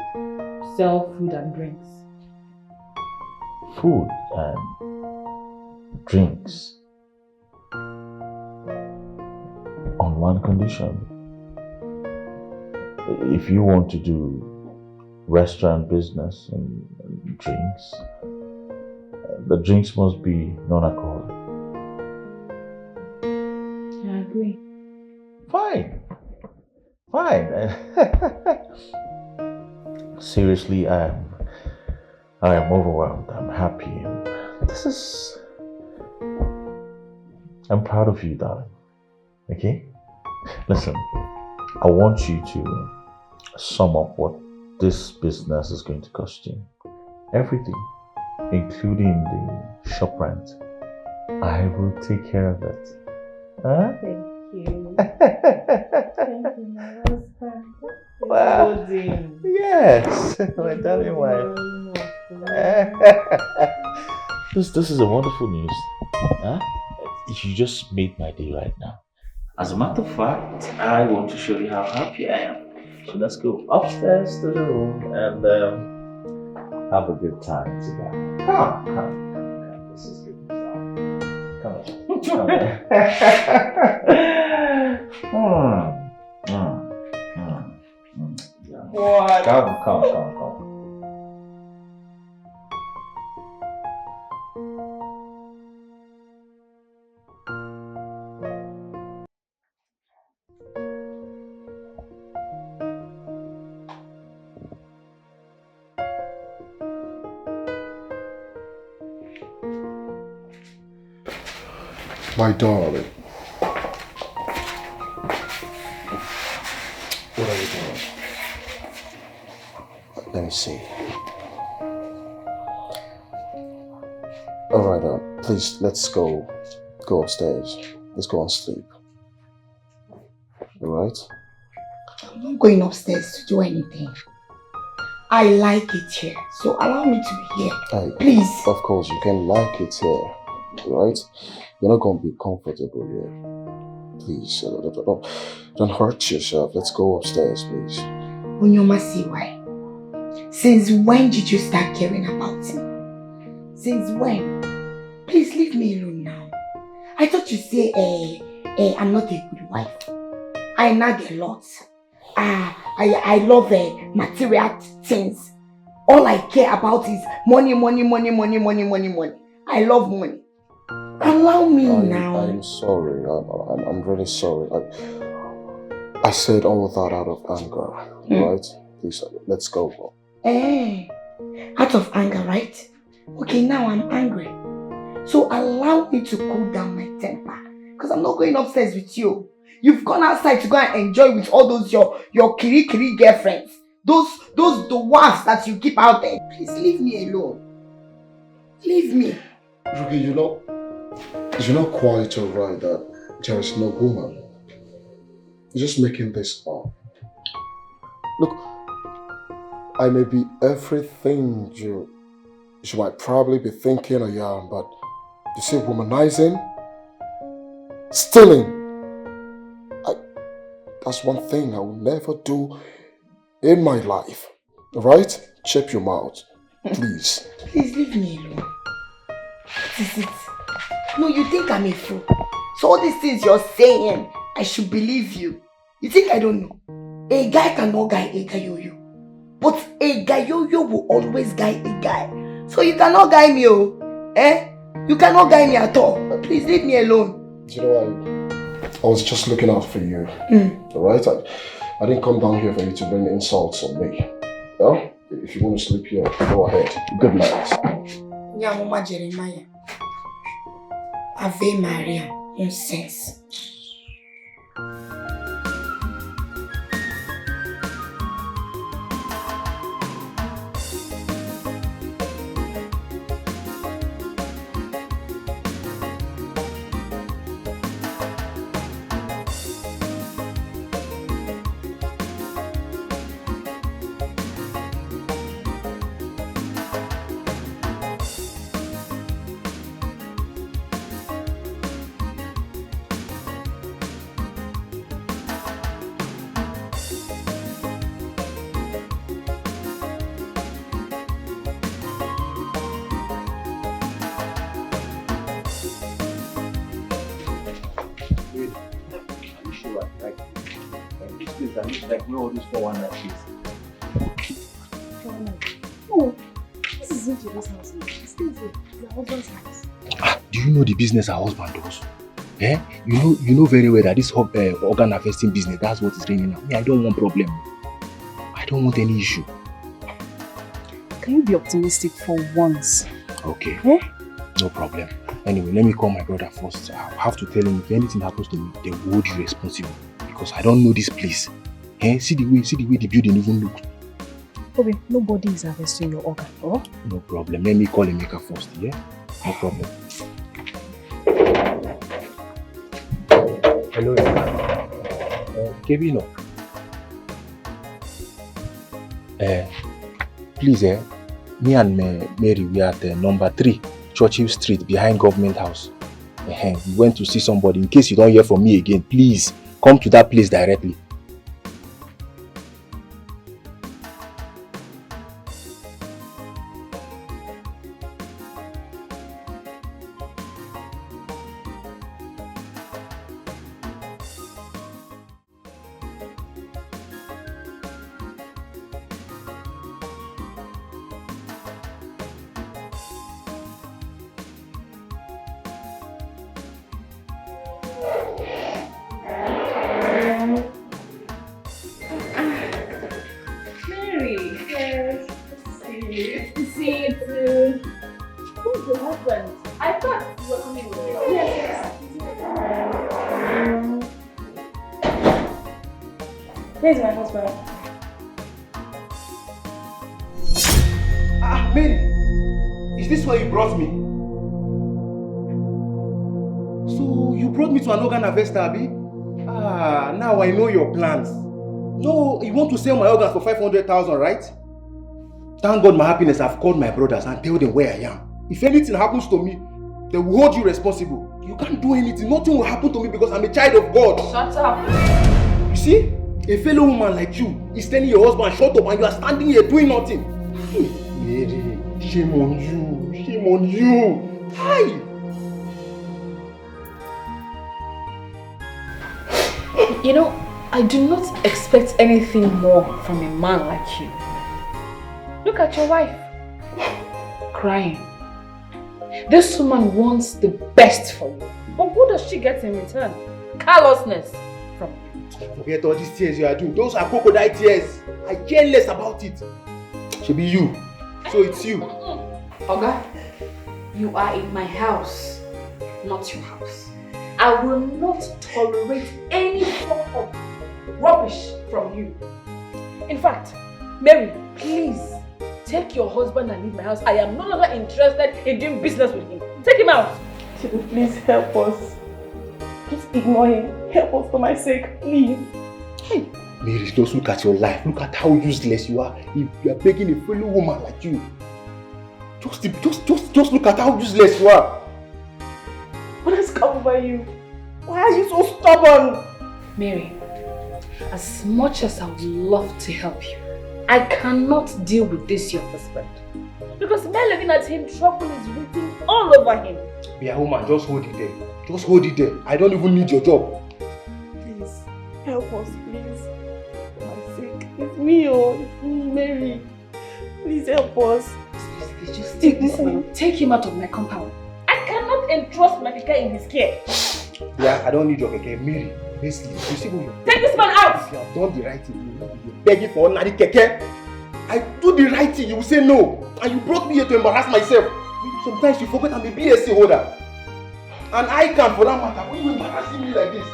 sell food and drinks. Food and drinks. On one condition. If you want to do restaurant business and drinks, the drinks must be non-alcoholic. I agree. Fine. Seriously, I am overwhelmed. I'm happy. I'm proud of you, darling. Okay? Listen, I want you to sum up what this business is going to cost you. Everything, including the shop rent. I will take care of it. Huh? Thank you. Thank you, my husband. Well, yes, my darling wife. This is a wonderful news. Huh? You just made my day right now. As a matter of fact, I want to show you how happy I am. So let's go upstairs to the room and have a good time together. Come. This is good. Come on. What? Come. My darling. What are you doing? Let me see. Alright, please, let's go upstairs. Let's go and sleep. Alright? I'm not going upstairs to do anything. I like it here, so allow me to be here. Please. Of course, you can like it here. Right? You're not going to be comfortable here. Please, don't hurt yourself. Let's go upstairs, please. Unyoma, see why? Since when did you start caring about me? Since when? Please leave me alone now. I thought you say, I'm not a good wife. I nag a lot. I love material things. All I care about is money. I love money. Allow me now. I'm sorry. I'm really sorry. I said all that out of anger, right? Please, let's go. Out of anger, right? Okay, now I'm angry. So allow me to cool down my temper. Because I'm not going upstairs with you. You've gone outside to go and enjoy with all those your kiri girlfriends. Those dwarfs that you keep out there. Please leave me alone. Leave me. Ruby, you're not quite alright that there is no woman. You're just making this up. Look, I may be everything you might probably be thinking I am, but you see, womanizing, stealing, that's one thing I will never do in my life. Alright? Check your mouth, please. Please leave me alone. What is it? No, you think I'm a fool. So all these things you're saying, I should believe you. You think I don't know? A guy cannot guide a gayoyo. But a gayoyo will always guide a guy. So you cannot guide me, oh. You cannot guide me at all. But please leave me alone. You know, I was just looking out for you. Alright? I didn't come down here for you to bring insults on me. Yeah? If you want to sleep here, go ahead. Good night. Yeah, Mama Jeremiah. Ave Maria, nonsense. that looks like where all those 419 is. No, this is into this house. It's still your husband's house. Do you know the business her husband does? Eh? You know very well that this organ harvesting business, that's what is ringing now. Me, I don't want problem. I don't want any issue. Can you be optimistic for once? Okay. Eh? No problem. Anyway, let me call my brother first. I'll have to tell him if anything happens to me, they will hold you responsible. Because I don't know this place. Eh? See the way the building even looks. Bobby, nobody is harvesting your organ, oh? No problem. Let me call Emeka first, yeah? No problem. Hello, Kevin. Please, me and Mary, we are at number 3, Churchill Street, behind Government House. We went to see somebody. In case you don't hear from me again, please come to that place directly. Here's my husband. Mary! Is this where you brought me? So, you brought me to an organ harvester, Abi? Now I know your plans. No, you want to sell my organs for 500,000, right? Thank God my happiness, I've called my brothers and tell them where I am. If anything happens to me, they will hold you responsible. You can't do anything. Nothing will happen to me because I'm a child of God. Shut up. You see? A fellow woman like you is telling your husband, shut up, and you are standing here doing nothing. Mary, shame on you. Shame on you. Hi! You know, I do not expect anything more from a man like you. Look at your wife. Crying. This woman wants the best for you. But what does she get in return? Callousness from you. Forget all these tears you are doing. Those are crocodile tears. I care less about it. Should be you. So it's you. Oga, you are in my house, not your house. I will not tolerate any form of rubbish from you. In fact, Mary, please take your husband and leave my house. I am no longer interested in doing business with him. Take him out. Chidu, please help us. Just ignore him. Help us for my sake, please. Hey. Mary, just look at your life. Look at how useless you are. If you are begging a fellow woman like you. Just look at how useless you are. What has come over you? Why are you so stubborn? Mary, as much as I would love to help you, I cannot deal with this your husband. Because men looking at him, trouble is written all over him. Be a woman, just hold it there. Just hold it there. I don't even need your job. Please, help us, please. For my sake. It's me, it's me, Mary. Please help us. Just take this man. Take him out of my compound. I cannot entrust my keke in his care. Yeah, I don't need your keke. Mary, basically, you see who you take this man out! If you have done the right thing, you will be begging for ordinary keke. I do the right thing, you will say no. And you brought me here to embarrass myself. Maybe sometimes you forget I'm a BSc holder. And I can, for that matter, when you embarrassing me like this.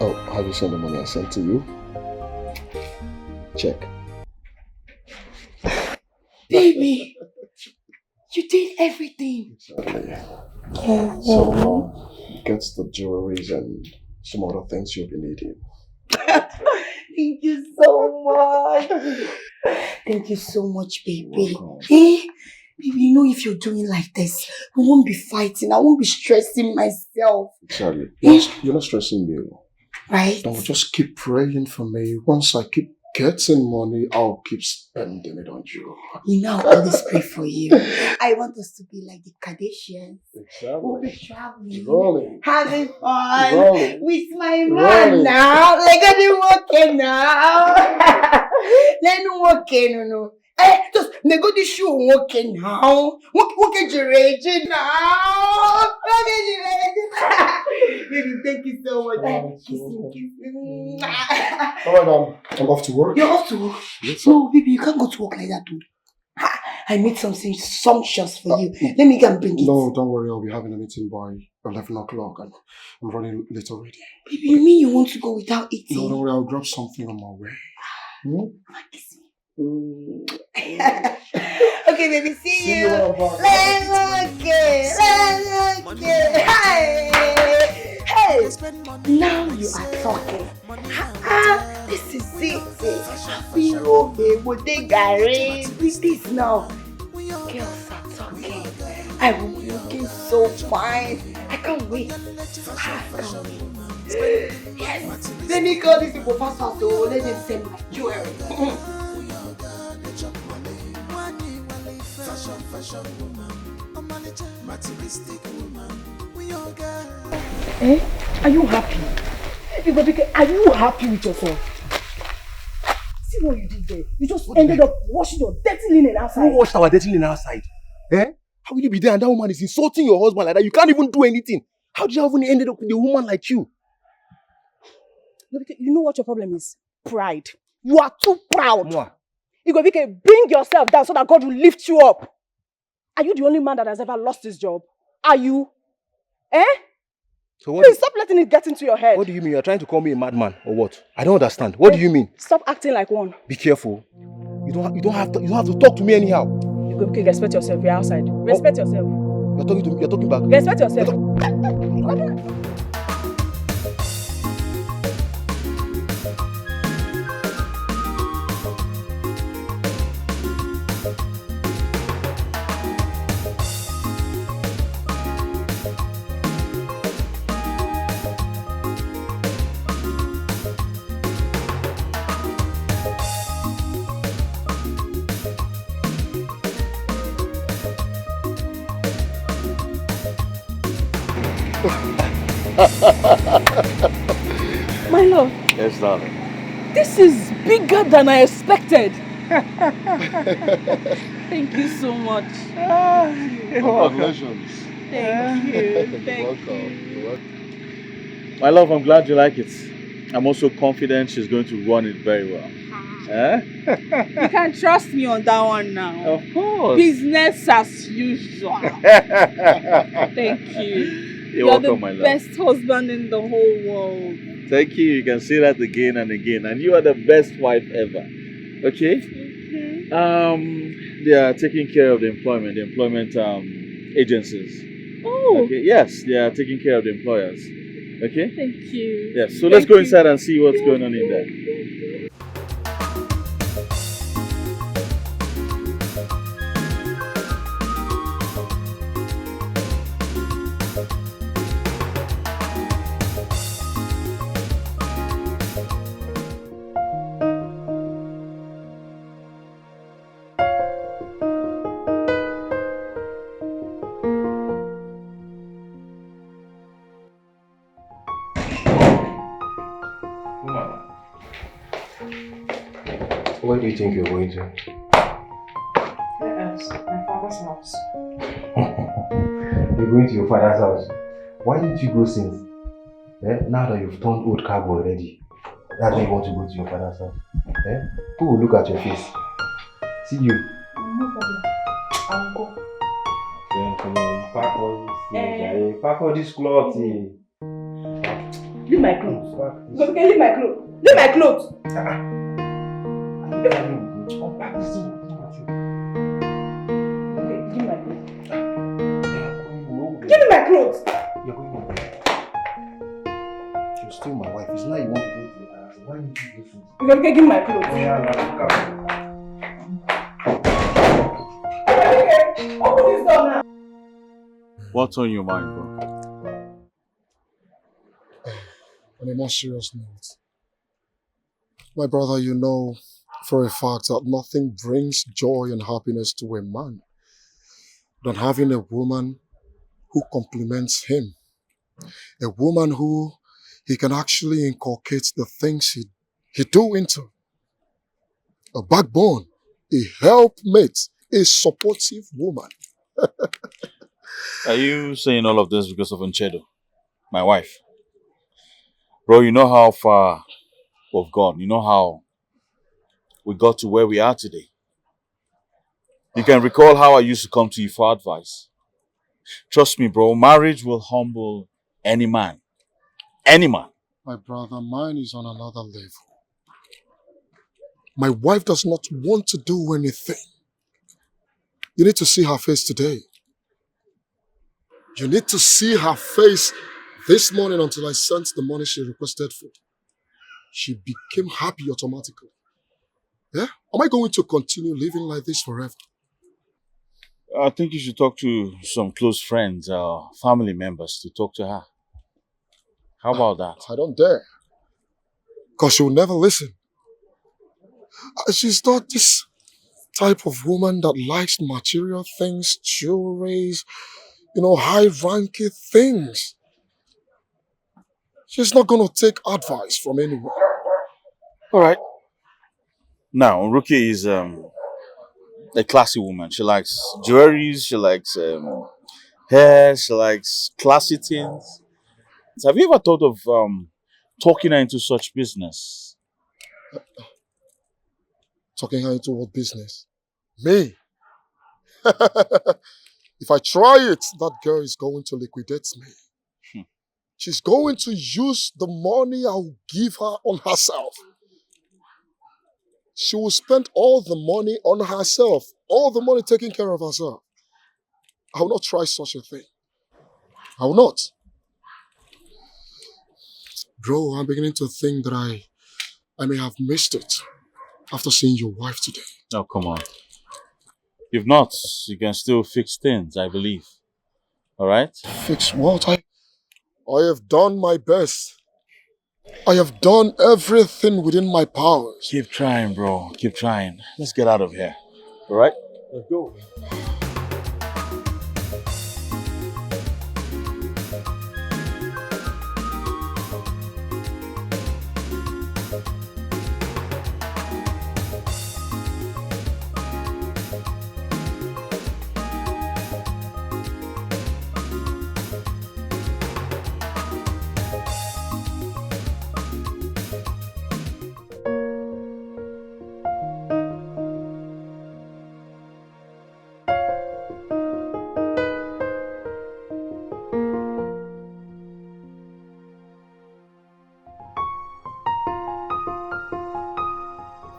Oh, have you sent the money I sent to you? Check. Baby, you did everything. Exactly. So, get the jewelries and some other things you'll be needing. Thank you so much. Thank you so much, baby. Eh? Baby, you know if you're doing like this, we won't be fighting. I won't be stressing myself. Charlie, you're not stressing me. Right? Don't just keep praying for me. Once I keep getting money, I'll keep spending it on you. You know, I'll always pray for you. I want us to be like the Kardashians. Exactly. We'll be traveling, Rolling. having fun Rolling. with my man now. Like I been working now. Then working, no. Just nego this show working now. Working direction now. Baby, thank you so much. Kiss me. Alright, I'm off to work. You're off to work? Yes, No, baby, you can't go to work like that, dude. I made something sumptuous for you. Let me go and bring it. No, don't worry. I'll be having a meeting by 11 o'clock and I'm running late already. Baby, you mean you want to go without eating? No, don't worry. I'll grab something on my way. Kiss me. Okay, baby, see you. Let's Hey, now you are talking. This is it. I feel okay. We'll take Gary. With this now. Girls are talking. I will be looking so fine. I can't wait. I can't wait. Yes. Let me call these people fast. Let them send my jewelry. Eh? Are you happy? Are you happy with yourself? See what you did there? You just ended up washing your dirty linen outside. Who washed our dirty linen outside? Eh? How will you be there and that woman is insulting your husband like that? You can't even do anything. How did you even ended up with a woman like you? You know what your problem is? Pride. You are too proud. Mwah. Igobike, bring yourself down so that God will lift you up. Are you the only man that has ever lost his job? Are you? Eh? So what? Please stop letting it get into your head. What do you mean? You're trying to call me a madman or what? I don't understand. What do you mean? Stop acting like one. Be careful. You don't have to talk to me anyhow. Igobike, respect yourself. You're outside. Respect yourself. You're talking to me. You're talking back. Respect yourself. My love. Yes, darling. This is bigger than I expected. Thank you so much. Congratulations. Thank you. Thank you. You're welcome. My love, I'm glad you like it. I'm also confident she's going to run it very well. Eh? You can trust me on that one now. Of course. Business as usual. Thank you. You're welcome, the my love. best husband in the whole world. Thank you. You can say that again and again. And you are the best wife ever. Okay? They are taking care of the employment agencies. Oh. Okay. Yes, they are taking care of the employers. Okay? Thank you. Yes. So let's go inside and see what's going on in there. Where do you think you're going to? Where else? My father's house. You're going to your father's house. Why didn't you go since? Now that you've turned old carbo already, that's why you want to go to your father's house. Who will look at your face? See you. No problem. I'll go. Then come on, pack all this clothes. Leave my clothes. Leave my clothes. Leave my clothes. Unpack this thing. Okay, give me my clothes. Give me my clothes. You're going home. You're still my wife. It's now you want to go to your house. Why You're gonna give my clothes. Okay, open this door now. What's on your mind, bro? On a more serious note, my brother, you know for a fact that nothing brings joy and happiness to a man than having a woman who compliments him. A woman who he can actually inculcate the things he do into. A backbone, a helpmate, a supportive woman. Are you saying all of this because of NCHEDO, my wife? Bro, you know how far we've gone. You know how we got to where we are today. You can recall how I used to come to you for advice. Trust me, bro, marriage will humble any man. Any man. My brother, mine is on another level. My wife does not want to do anything. You need to see her face today. You need to see her face this morning until I sent the money she requested for. She became happy automatically. Yeah? Am I going to continue living like this forever? I think you should talk to some close friends or family members to talk to her. How about that? I don't dare. Because she will never listen. She's not this type of woman that likes material things, jewelries, high-ranking things. She's not going to take advice from anyone. All right. Now, Ruki is a classy woman. She likes jewelries, she likes hair, she likes classy things. So have you ever thought of talking her into such business? Talking her into what business? Me? If I try it, that girl is going to liquidate me. She's going to use the money I'll give her on herself. She will spend all the money on herself, all the money taking care of herself. I will not try such a thing. I will not. Bro, I'm beginning to think that I may have missed it after seeing your wife today. Oh, come on. If not, you can still fix things, I believe. All right? Fix what? I have done my best. I have done everything within my powers. Keep trying, bro. Keep trying. Let's get out of here. All right? Let's go.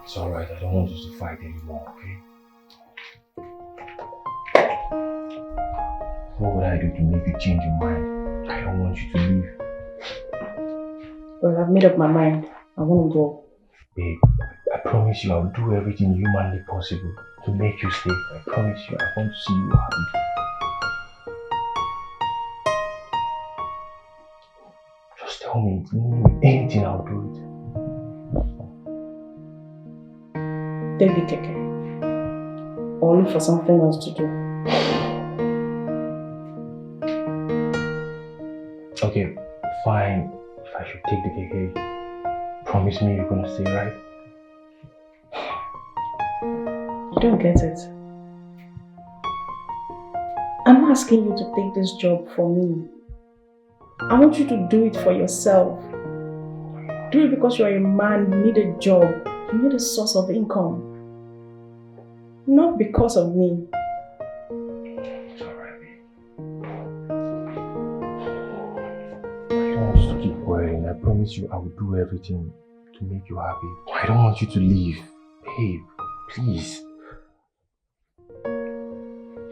It's alright, I don't want us to fight anymore, okay? What would I do to make you change your mind? I don't want you to leave. Well, I've made up my mind. I want to go. Babe, I promise you I'll do everything humanly possible to make you stay. I promise you, I want to see you happy. Just tell me, if you need anything, I'll do it. Take the Dikeh. Or look for something else to do. Okay, fine. If I should take the Dikeh, promise me you're gonna stay, right? You don't get it. I'm not asking you to take this job for me. I want you to do it for yourself. Do it because you're a man, you need a job, you need a source of income. Not because of me. It's alright, babe. I don't want you to keep worrying. I promise you I will do everything to make you happy. I don't want you to leave. Babe, please.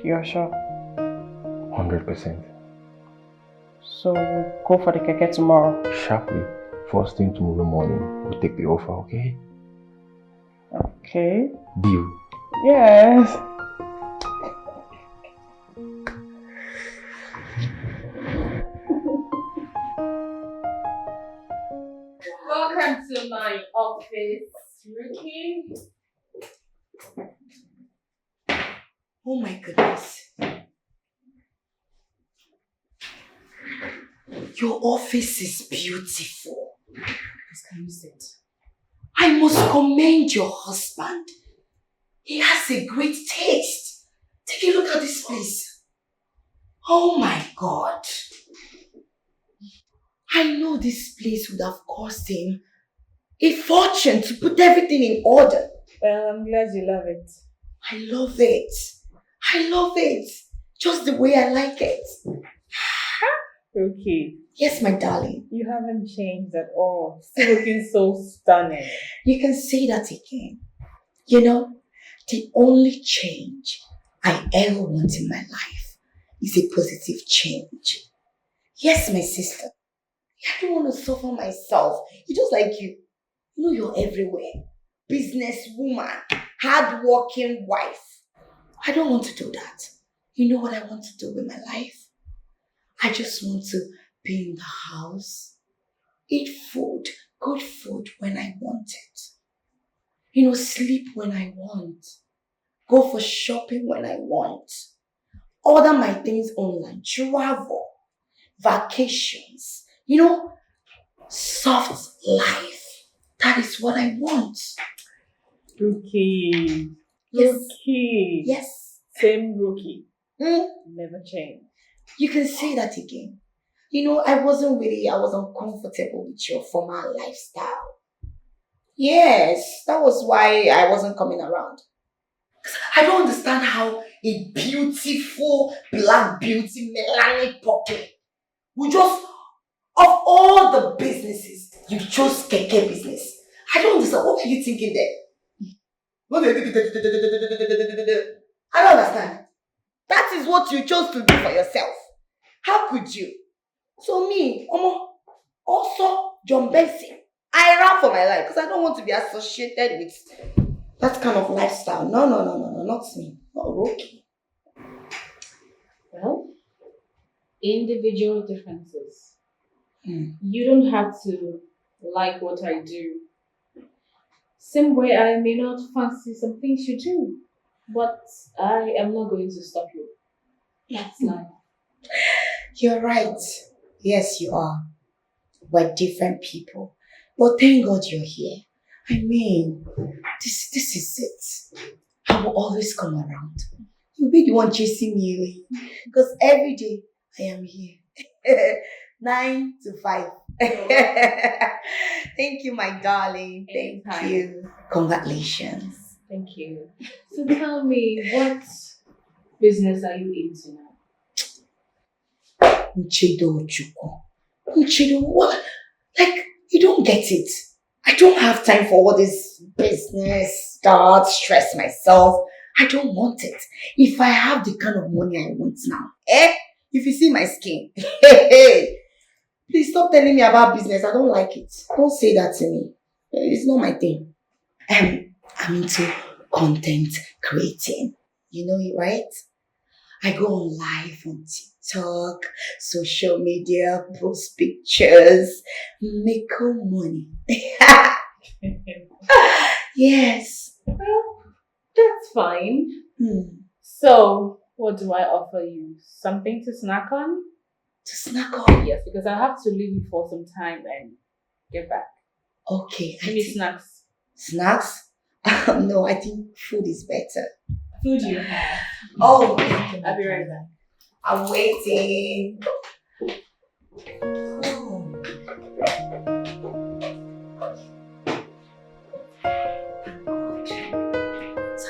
You're sure? 100%. So we'll go for the Dikeh tomorrow. Sharply. First thing tomorrow morning, we'll take the offer, okay? Okay. Deal. Yes. Welcome to my office, Ricky. Oh my goodness. Your office is beautiful. Please, can you sit? I must commend your husband. He has a great taste. Take a look at this place. Oh my God. I know this place would have cost him a fortune to put everything in order. Well, I'm glad you love it. I love it. I love it. Just the way I like it. Okay. Yes, my darling. You haven't changed at all. Still looking so stunning. You can say that again. You know, the only change I ever want in my life is a positive change. Yes, my sister. I don't want to suffer myself. You're just like you. You know you're everywhere. Businesswoman, hard-working wife. I don't want to do that. You know what I want to do with my life? I just want to be in the house, eat food, good food when I want it. You know, sleep when I want. Go for shopping when I want. Order my things online. Travel. Vacations. You know, soft life. That is what I want. Rookie. Yes. Rookie. Yes. Same rookie. Never change. You can say that again. You know, I was uncomfortable with your former lifestyle. Yes, that was why I wasn't coming around. I don't understand how a beautiful black beauty, Melanie Poppy, would just, of all the businesses, you chose Dikeh business. I don't understand. What are you thinking there? I don't understand. That is what you chose to do for yourself. How could you? So me, also John Benson, I ran for my life because I don't want to be associated with that kind of lifestyle. No, not me. Not Rocky. Well, individual differences. You don't have to like what I do. Same way I may not fancy some things you do, but I am not going to stop you. That's life. You're right. Yes, you are. We're different people. But thank God you're here. I mean, this is it. I will always come around. You'll be the one chasing me away. Because every day I am here. 9 to 5. Thank you, my darling. Thank you. Congratulations. Thank you. So tell me, what business are you into now? NCHEDO, what? Like, you don't get it. I don't have time for all this business stuff, stress myself. I don't want it. If I have the kind of money I want now, if you see my skin, please stop telling me about business. I don't like it. Don't say that to me. It's not my thing. I'm into content creating. You know it, right? I go on live on TikTok, social media, post pictures, make money. Yes. Well, that's fine. So, what do I offer you? Something to snack on? To snack on? Yes, because I have to leave you for some time and get back. Okay. Give me snacks. Snacks? No, I think food is better. Food you have. Oh, I'll be right back. I'm waiting.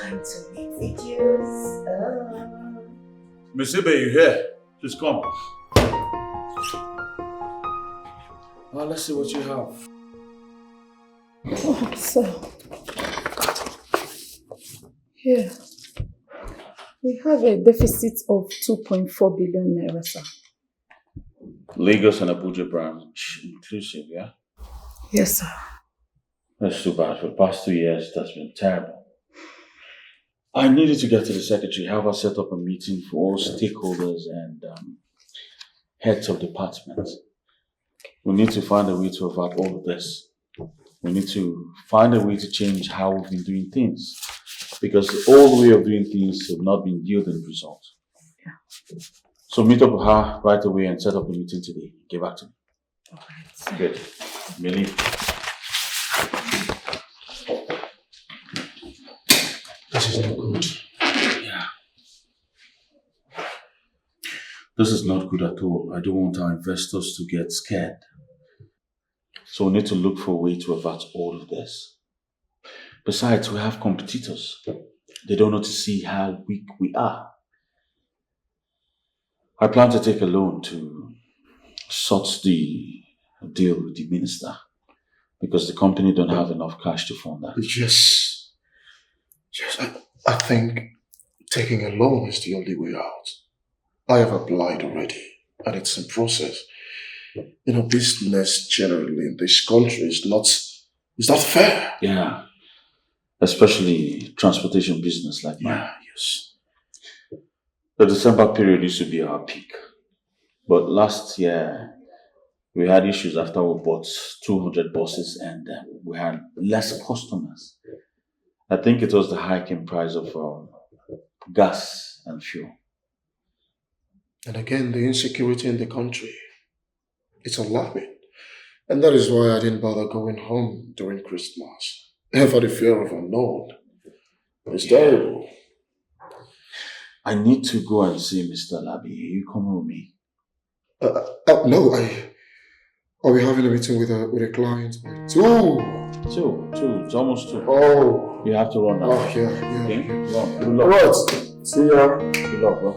Time to make videos. Miss Ibe, you here? Please come. Well, let's see what you have. Oh, so here we have a deficit of 2.4 billion naira, sir. Lagos and Abuja branch inclusive, yeah? Yes, sir. That's too bad. For the past 2 years, that's been terrible. I needed to get to the secretary, have her set up a meeting for all stakeholders and heads of departments. We need to find a way to avert all of this. We need to find a way to change how we've been doing things. Because the old way of doing things have not been yielding results. Yeah. So meet up with her right away and set up a meeting today. Get back to me. Alright. Good. Millie. This is not good. Yeah. This is not good at all. I don't want our investors to get scared. So we need to look for a way to avert all of this. Besides, we have competitors. They don't know to see how weak we are. I plan to take a loan to sort the deal with the minister because the company don't have enough cash to fund that. Yes. I think taking a loan is the only way out. I have applied already and it's in process. Business generally in this country is not fair. Yeah. Especially transportation business like mine. Yeah, yes. The December period used to be our peak. But last year, we had issues after we bought 200 buses and we had less customers. I think it was the hike in price of gas and fuel. And again, the insecurity in the country. It's alarming. And that is why I didn't bother going home during Christmas. For the fear of unknown. It's terrible. I need to go and see Mr. Labi. Are you coming with me? No, I'll be having a meeting with a client by 2. 2. It's almost 2. Oh. You have to run now. Oh, yeah. Okay? Good luck. Alright. See ya. Good luck, bro.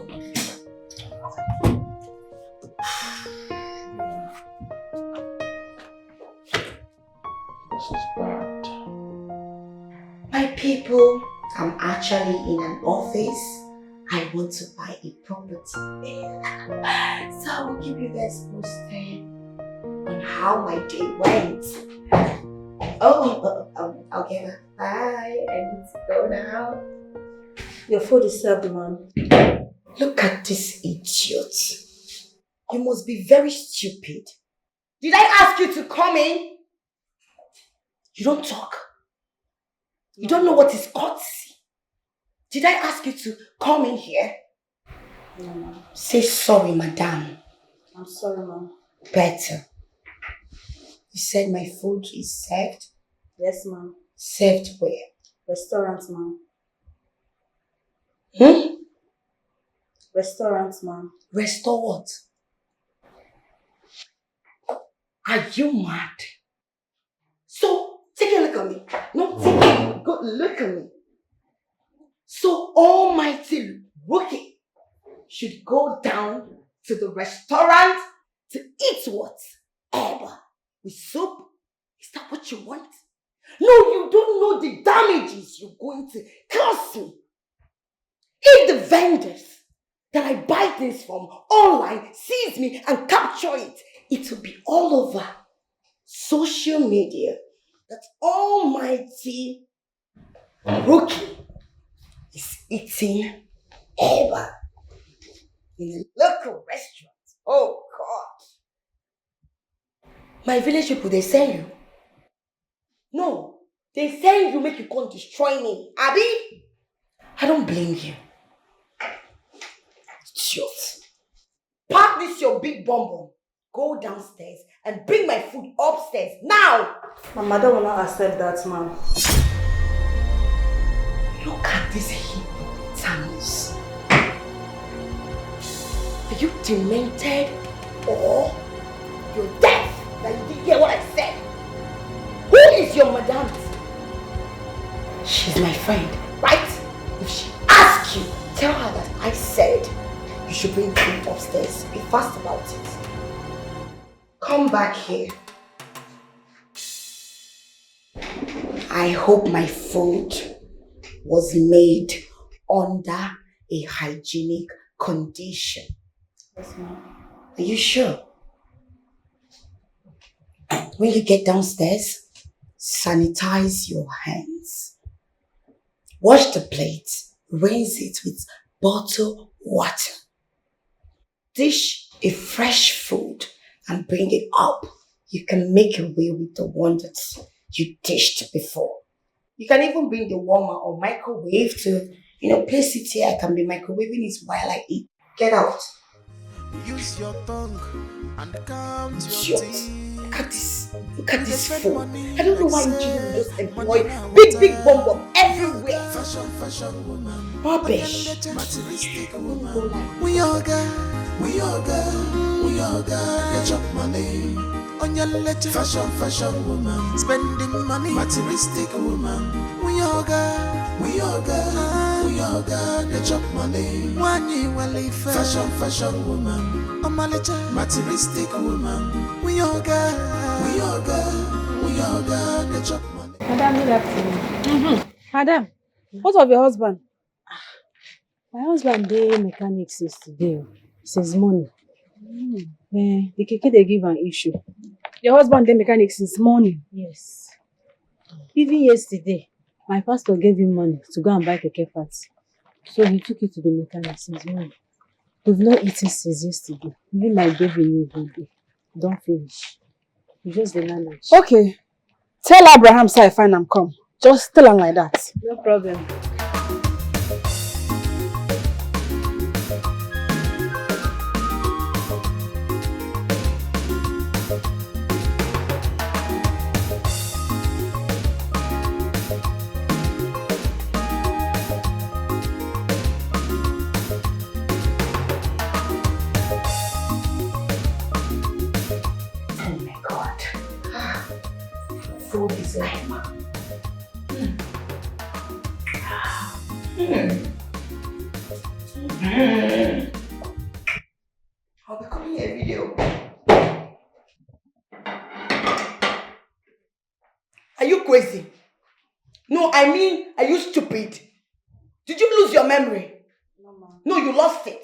This is bad. My people, I'm actually in an office. I want to buy a property. So I will keep you guys posted on how my day went. Okay, bye. I need to go now. Your food is served, man. Look at this idiot. You must be very stupid. Did I ask you to come in? You don't talk. You don't know what is courtesy. Did I ask you to come in here? No, ma'am. Say sorry, madam. I'm sorry, ma'am. Better. You said my food is served? Yes, ma'am. Served where? Restaurants, ma'am. Restaurants, ma'am. Restore what? Are you mad? So, take a look at me. No, take a good look at me. So, almighty rookie should go down to the restaurant to eat what? Eba with soup? Is that what you want? No, you don't know the damages you're going to cause me. If the vendors that I buy things from online sees me and capture it, it will be all over social media that almighty rookie is eating Eba in a local restaurant. Oh God. My village people, they send you. No, they send you, make you come destroy me. Abi? I don't blame you. Idiot. Pack this your big bum. Go downstairs and bring my food upstairs now. My mother will not accept that, ma'am. Look at this hippopotamus. Are you demented or you're deaf that you didn't hear what I said? Who is your madam? She's my friend, right? If she asks you, tell her that I said you should bring food upstairs. Be fast about it. Come back here. I hope my food was made under a hygienic condition. Yes, ma'am. Are you sure? When you get downstairs, sanitize your hands. Wash the plate, rinse it with bottled water. Dish a fresh food and bring it up. You can make away with the one that you dished before. You can even bring the warmer or microwave to, place it here. I can be microwaving it while I eat. Get out. Use your tongue and count your teeth. Look at this phone. I don't know why Nigeria will just employ big bomb everywhere. Fashion woman. Rubbish. Materialistic woman. We all got, get your money. On your letter. Fashion woman. Spending money. Materialistic woman. We all got, get your money. One year fashion woman. On my letter. Materialistic woman. We all got, get your money. Madam, good afternoon. Madam, what of your husband? My husband dey mechanic since today. Since morning. The Dikeh they give an issue. Your husband dey mechanic since morning? Yes. Even yesterday, my pastor gave him money to go and buy keke parts. So he took it to the mechanic since morning. We've not eaten since yesterday. Even my baby knew good. Don't finish. You just dey manage. Okay. Tell Abraham so I find him come. Just tell him like that. No problem. Food is life, man. I'll be coming here video. Are you crazy? No, I mean, are you stupid? Did you lose your memory? No, ma'am. No, you lost it.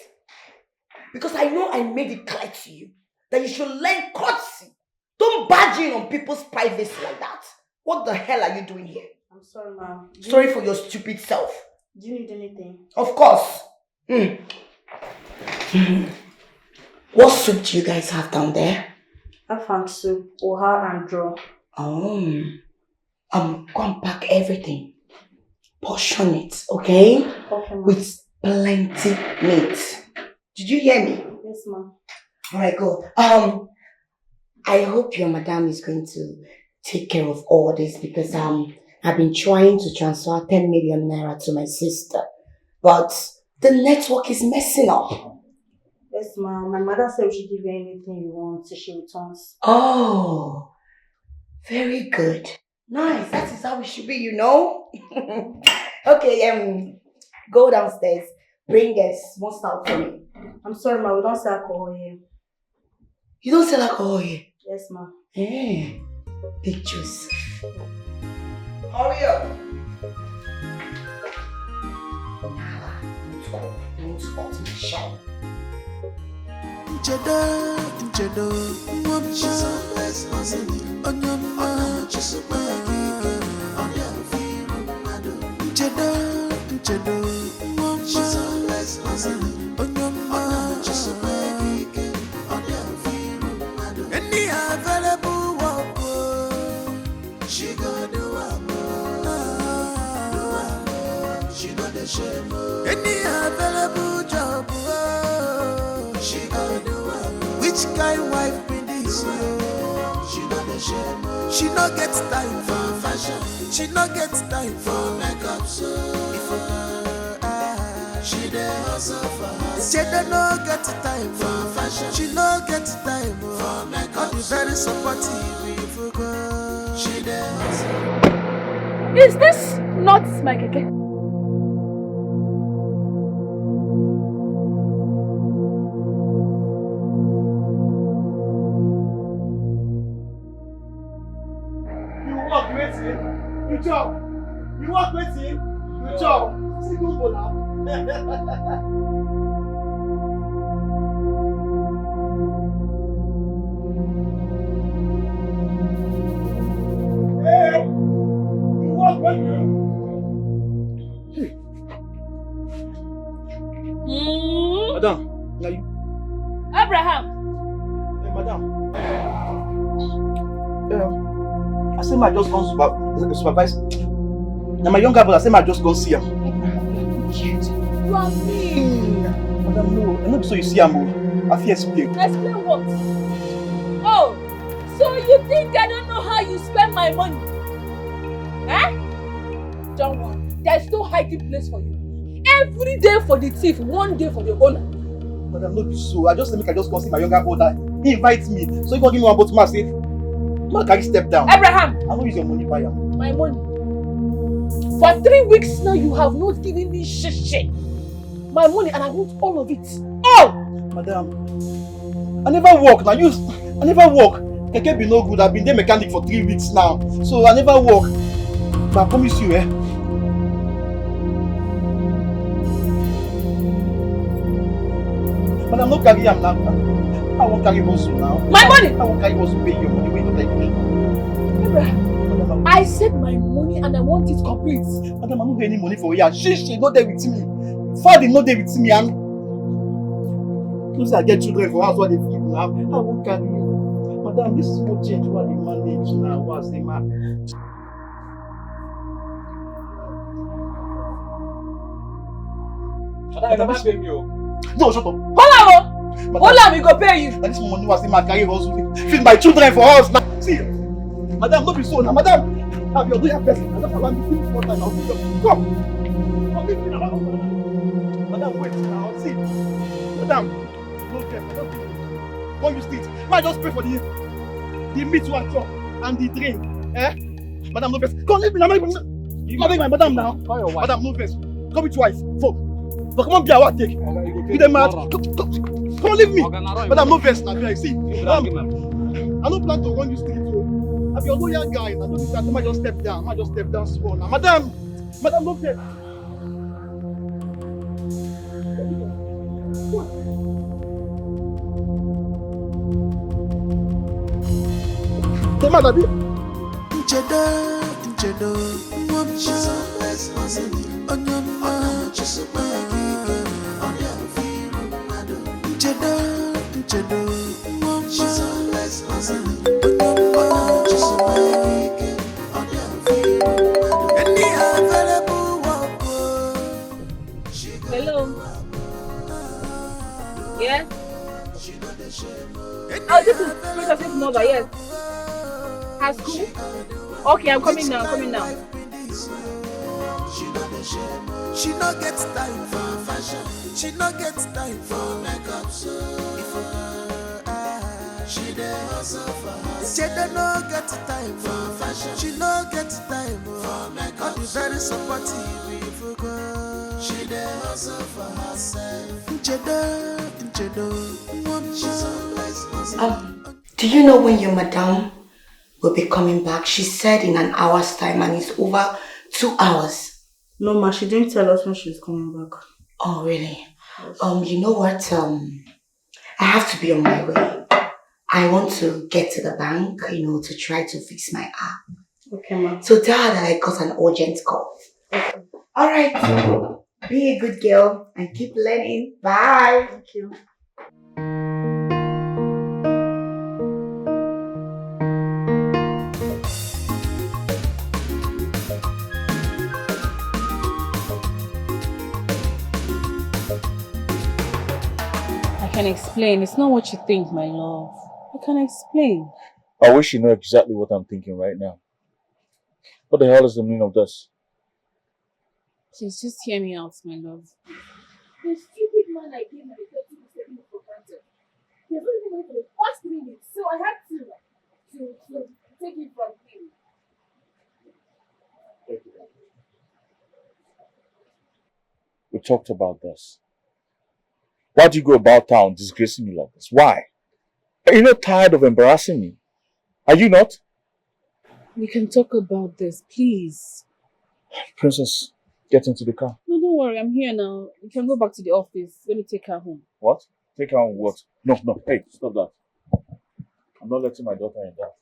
Because I know I made it clear to you that you should learn courtesy. Don't barge in on people's privacy like that. What the hell are you doing here? I'm sorry, ma'am. Sorry for your stupid self. Do you need anything? Of course. What soup do you guys have down there? Afang soup, oha and draw. Oh. Go and pack everything. Portion it, okay? Okay, ma'am. With plenty meat. Did you hear me? Yes, ma'am. Alright, good. I hope your madam is going to take care of all this because I've been trying to transfer 10 million naira to my sister, but the network is messing up. Yes, ma'am. My mother said we should give you anything you want till she returns. Oh, very good. Nice. That is how it should be, you know. Okay, go downstairs. Bring us one stout for me. I'm sorry, ma'am. We don't sell alcohol here. You don't sell alcohol here? Yes, ma'am. Hey, big juice. Hurry up. NCHEDO, she's always listening. On your mind, she's a baby. On your feet, NCHEDO, she's always listening. On your mind, she's a baby. On your feet, any available work, she go do she got the shame. Any available job, she go do which kind wife be this? She got the shame. She no get time for fashion. She no get time for makeup. So she dey hustle for her. She no get time for fashion. She no get time for makeup. All the very supportive if go. She dey hustle. Is this not my keke? You chop. You walk with him. You chop. See good for now. Madam, now you. Abraham! Hey, madam. I say I just gone supervise. Now my younger brother say I just gone see him. You are mean. Madam, no. I know so you see him. I feel explain. Explain what? Oh, so you think I don't know how you spend my money? Eh? Don't worry. There's no hiding place for you. Every day for the thief, one day for the owner. Madam, no be so. I just go see my younger brother. He invites me. So he go give me one bottle of say, man, can you step down? Abraham! I don't use your money buy him. My money. For 3 weeks now, you have not given me shit. My money, and I want all of it. All! Madam, I never work. I never work. Keke be no good. I've been there mechanic for 3 weeks now. So I never work. But I promise you, Madam, no carry him now. I won't carry also now. My money! I won't carry also pay your money when you take me. Abraham, I said my money and I want it complete. Madam, I don't get any money for you. She not there with me. Father not there with me. And I get children for house what they feed now. I won't carry you. Madam, this is what change what they manage now. What's the man? Madam, you never pay me. No, shut up. Hold on, we go pay you. And this money was in my carry hustle. Feed my children for us now. See, madam, don't be so now. Madam, have your doing best. Madam, allow me to one time. I'll be come. Come with me now. Madam, wait now. See, madam, no care. Don't use it. Man, just pay for the meat to chop and the drink. Madam, no best. Come leave me now. Madam now. Madam, no best. Come with wife. But come on, be our take. You them mad? Come leave me. Madam, no best now. See, I don't plan to run you street. I'm your loyal guy. I don't think that I might just step down. Small now. Madam, no best. Hey, madam. NCHEDO, she's always hustling on your mind. She's a NCHEDO, she's always hustling on your mind. She's a any available work. Hello. Yes? Oh, this is Princess's mother, yes. At school? Okay, I'm coming now. She no gets time for fashion. She no gets time for makeup. So she dey hustle for her. She no get time for fashion. She no get time for makeup. All the very supportive people go. She dey hustle for herself. NCHEDO, she's always hustling. Do you know when your madam will be coming back? She said in an hour's time, and it's over 2 hours. No, ma, she didn't tell us when she's coming back. Oh, really? Yes. You know what? I have to be on my way. I want to get to the bank, to try to fix my app. Okay, ma. So tell her that I got an urgent call. Okay. All right. Be a good girl and keep learning. Bye. Thank you. I can explain. It's not what you think, my love. I can explain. I wish you know exactly what I'm thinking right now. What the hell is the meaning of this? Please, just hear me out, my love. The stupid man I gave my 30 is taking it for granted. He has not even went for the past 3 weeks, so I had to take it from him. We talked about this. Why do you go about town disgracing me like this? Why? Are you not tired of embarrassing me? Are you not? We can talk about this, please. Princess, get into the car. No, don't worry. I'm here now. You can go back to the office. Let me take her home. What? Take her home what? No. Hey, stop that. I'm not letting my daughter in that.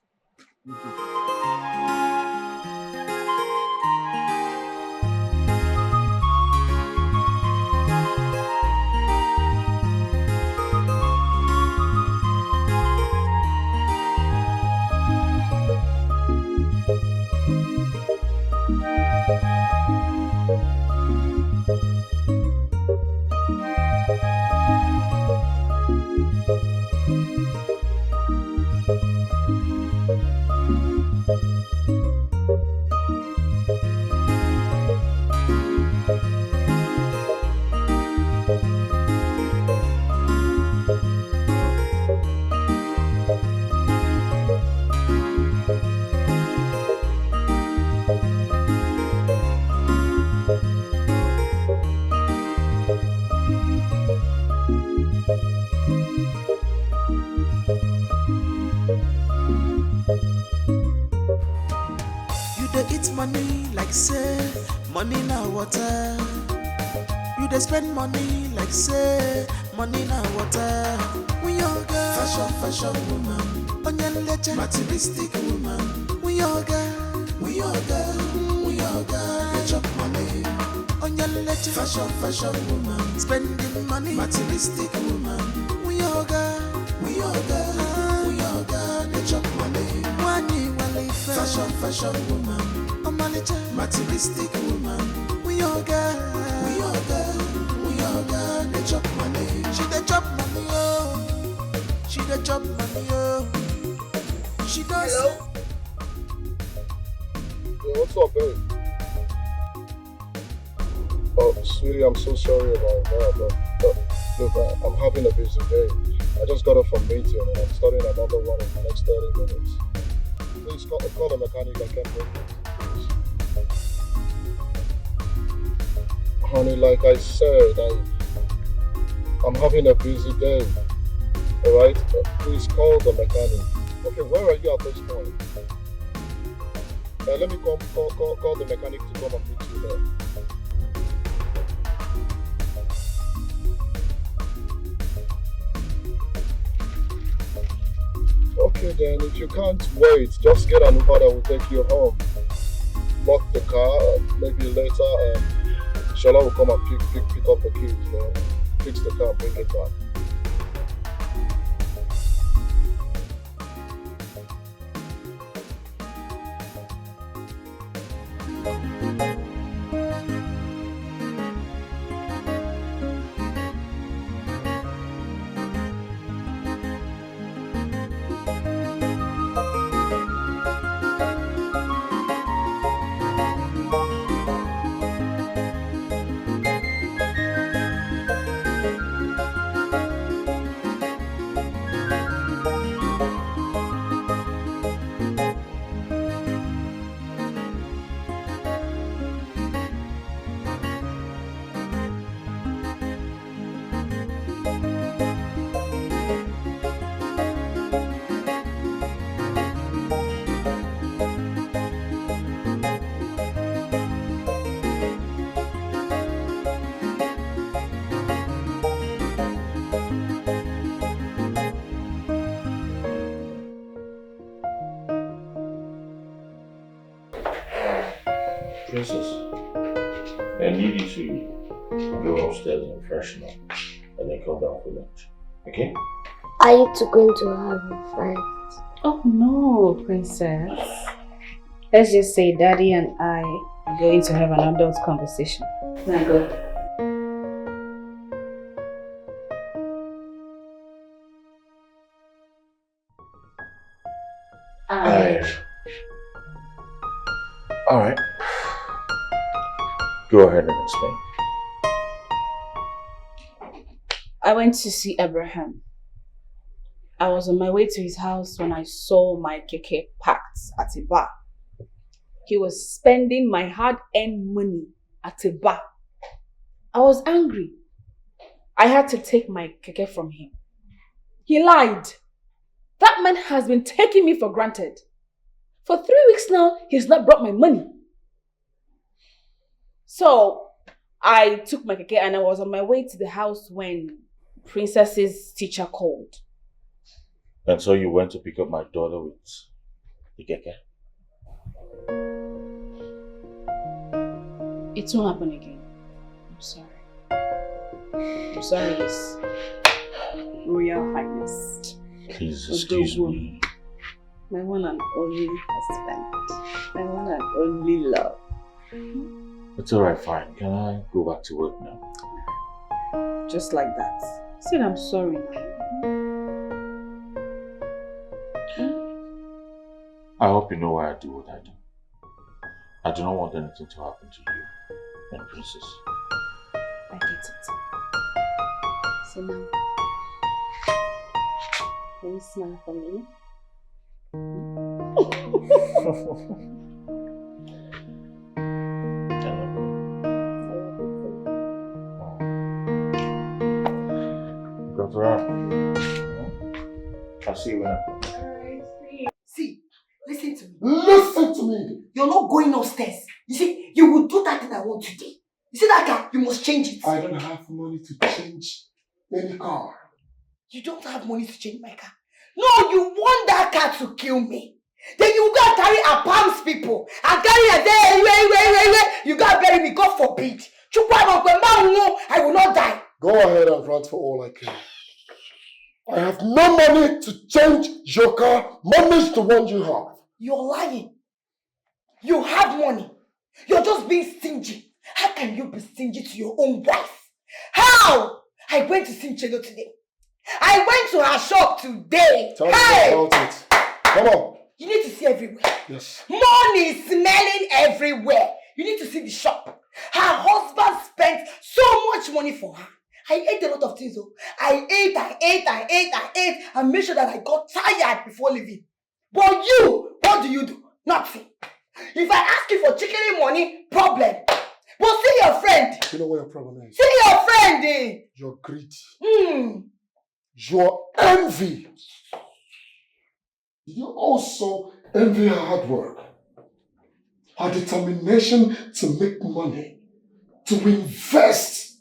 water. You dey spend money like say money na water. We your girl, fashion woman. Onion leche, materialistic woman. We your girl, we your girl, we your girl. They chop money. Onion leche, fashion woman. Spending money, materialistic woman. We your girl, we your girl, we your girl. They chop money. Money wale fashion woman. Omalicha, materialistic woman. We your girl, we your girl, we your girl. They chop money. She dey chop money, oh. She dey chop money, oh. She does. Hello? Yeah, what's up, babe? Oh, sweetie, I'm so sorry about that, but look, I'm having a busy day. I just got off from meeting and I'm starting another one in the next 30 minutes. Please call the mechanic, I can't wait. Honey, like I said, I'm having a busy day. Alright? Please call the mechanic. Okay, where are you at this point? Let me call the mechanic to come and meet you there. Okay then, if you can't wait, just get an Uber that will take you home. Lock the car, maybe later Shola will come and pick up the keys, man. Fix the car, bring it back. Princess, I need you to go upstairs and freshen up and then come down for lunch. Okay? Are you two going to have a fight? Oh no, princess. Let's just say Daddy and I are going to have an adult conversation. Now go. Alright. Go ahead and explain. I went to see Abraham. I was on my way to his house when I saw my keke parked at a bar. He was spending my hard-earned money at a bar. I was angry. I had to take my keke from him. He lied. That man has been taking me for granted. For 3 weeks now, he's not brought my money. So, I took my keke and I was on my way to the house when Princess's teacher called. And so you went to pick up my daughter with the keke? It won't happen again. I'm sorry. I'm sorry, His Royal Highness. Please excuse me. My one and only husband. My one and only love. It's alright, fine. Can I go back to work now? Just like that. I said I'm sorry now. I hope you know why I do what I do. I do not want anything to happen to you and Princess. I get it. So now, can you smile for me? Got around. I'll see you when I come. See, listen to me. Listen to me! You're not going upstairs. You see, you will do that thing I want today. You see that car? You must change it. I don't have money to change any car. You don't have money to change my car? No, you want that car to kill me. Then you go and carry a palms people and carry a day. You go and bury me, God forbid. I will not die. Go ahead and rant for all I can. I have no money to change your car. Money's the one you have. You're lying. You have money. You're just being stingy. How can you be stingy to your own wife? How? I went to see NCHEDO today. I went to her shop today. Tell me about it. Come on. You need to see everywhere. Yes. Money is smelling everywhere. You need to see the shop. Her husband spent so much money for her. I ate a lot of things though. I ate and made sure that I got tired before leaving. But you, what do? Nothing. If I ask you for chicken money, problem. But see your friend. You know what your problem is? See your friend, eh? Your greed. Your envy. You also envy her hard work. Her determination to make money. To invest.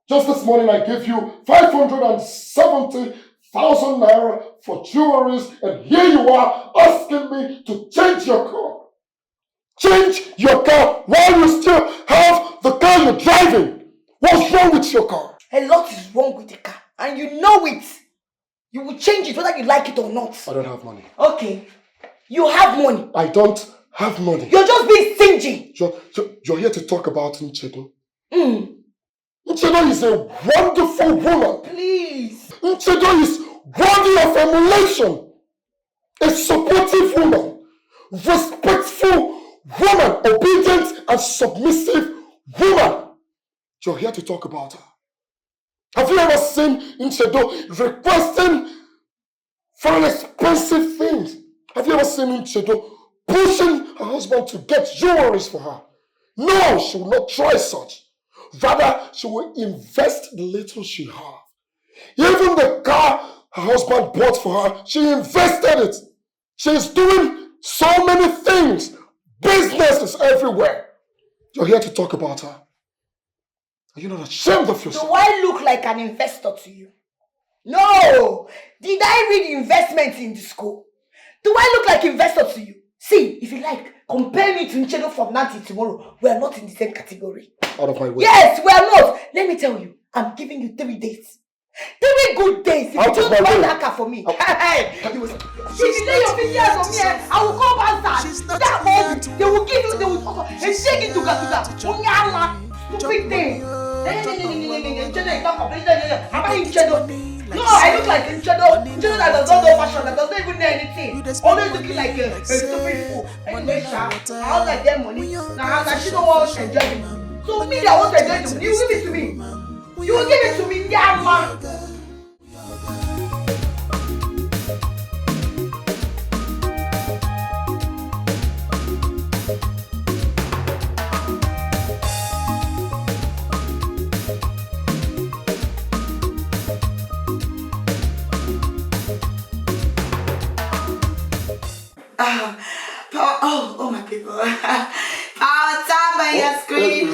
Just this morning I gave you 570,000 naira for jewelries, and here you are asking me to change your car. Change your car while you still have the car you're driving. What's wrong with your car? A lot is wrong with the car, and you know it. You will change it whether you like it or not. I don't have money. Okay. You have money. I don't have money. You're just being stingy. You're here to talk about NCHEDO. NCHEDO is a wonderful woman. Please. NCHEDO is worthy of emulation. A supportive woman. Respectful woman. Obedient and submissive woman. You're here to talk about her. Have you ever seen NCHEDO requesting very expensive things? Have you ever seen NCHEDO pushing her husband to get jewelries for her? No, she will not try such. Rather, she will invest the little she has. Even the car her husband bought for her, she invested it. She is doing so many things. Businesses everywhere. You're here to talk about her. Are you not ashamed of yourself? Do I look like an investor to you? No! Did I read investment in the school? Do I look like investor to you? See, if you like, compare me to NCHEDO from now till tomorrow. We are not in the same category. Out of my way. Yes, we are not. Let me tell you, I'm giving you 3 days. 3 good days. If you don't buy that car for me, if you lay your fingers on me, I will call bastard. That money, they will give you, they will talk and shake it to Gatuga. Stupid thing. No, I look like NCHEDO. NCHEDO that does not know fashion, that does not even know anything. Always looking like a stupid fool. Anyway, I was like them money. Now she don't want to enjoy it. So me that want to enjoy it, you will give it to me. You will give it to me, yeah, man. Oh my people. Power time by your screen.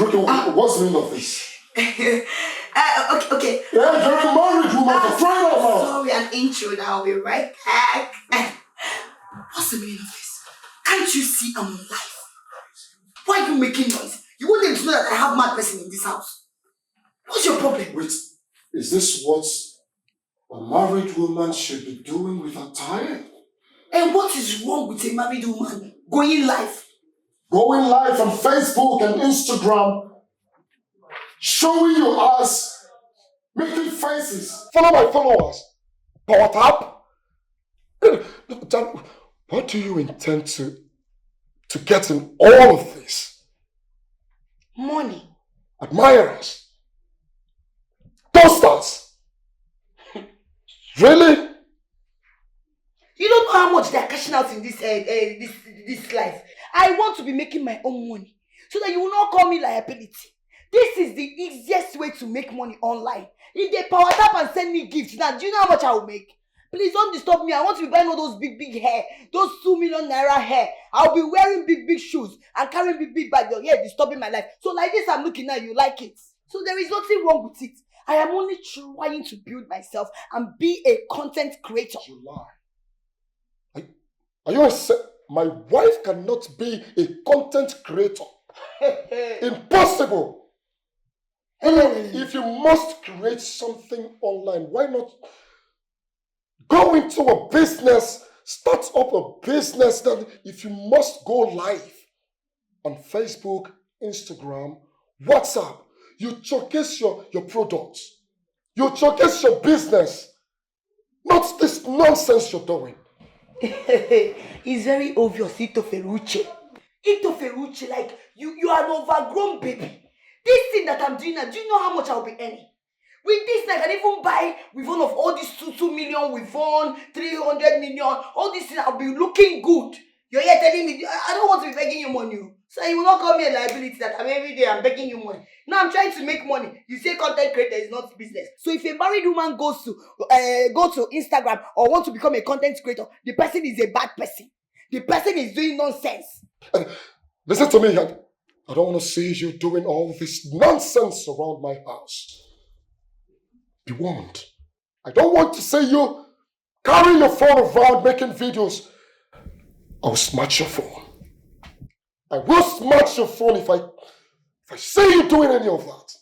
What's the meaning of this? Okay. Yeah, you're a married woman for crying out loud. Sorry, an intro now. I'll be right back. What's the meaning of this? Can't you see I'm alive? Why are you making noise? You want them to know that I have mad person in this house. What's your problem? Wait, is this what a married woman should be doing with her time? And what is wrong with a married woman going live? Going live on Facebook and Instagram, showing your ass, making faces. Follow my followers. Power tap. What do you intend to get in all of this? Money. Admirers. Toasters. Really? You don't know how much they are cashing out in this life. I want to be making my own money so that you will not call me liability. This is the easiest way to make money online. If they power tap and send me gifts, now do you know how much I will make? Please don't disturb me. I want to be buying all those big hair. Those 2 million naira hair. I'll be wearing big shoes and carrying big bags. Your hair disturbing my life. So like this, I'm looking at you like it. So there is nothing wrong with it. I am only trying to build myself and be a content creator. You lie. Are you my wife cannot be a content creator. Impossible. If you must create something online, why not go into a business, start up a business that if you must go live on Facebook, Instagram, WhatsApp, you showcase your products. You showcase your business. Not this nonsense you're doing. It's very obvious, Ito Ferrucci, like you are an overgrown baby. This thing that I'm doing now, do you know how much I'll be earning? With this, I can even buy with one of all these 2 million, with 300 million, all these things, I'll be looking good. You're here telling me, I don't want to be begging you money. So you will not call me a liability that every day I'm begging you money. Now I'm trying to make money. You say content creator is not business. So if a married woman goes to go to Instagram or want to become a content creator, the person is a bad person. The person is doing nonsense. Listen to me, I don't want to see you doing all this nonsense around my house. Be warned. I don't want to see you carrying your phone around making videos. I'll smash your phone. I will smash your phone if I see you doing any of that.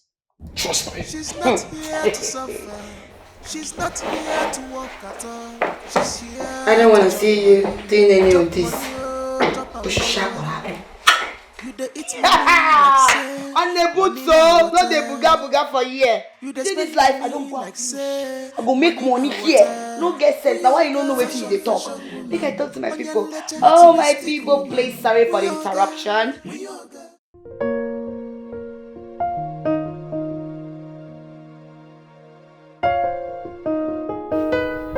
Trust me. She's not here to suffer. She's not here to work at all. She's here. I don't want to see you doing any of this. You should shut up. On the boot, so not the buga for here. See this life, I don't want. I go make money here. No get sense. Now why you don't know what you talk? Think I talk to my people. Oh my people, please sorry for the interruption.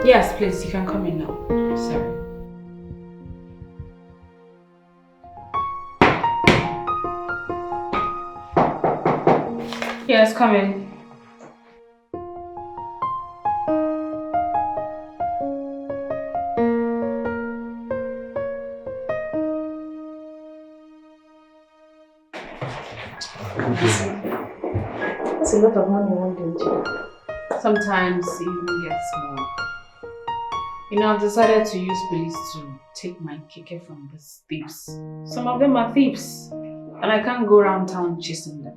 Yes, please, you can come in now. Sorry. Yes, come in. That's a lot of money, why don't you? Sometimes it even gets more. You know, I've decided to use police to take my keke from these thieves. Some of them are thieves, and I can't go around town chasing them.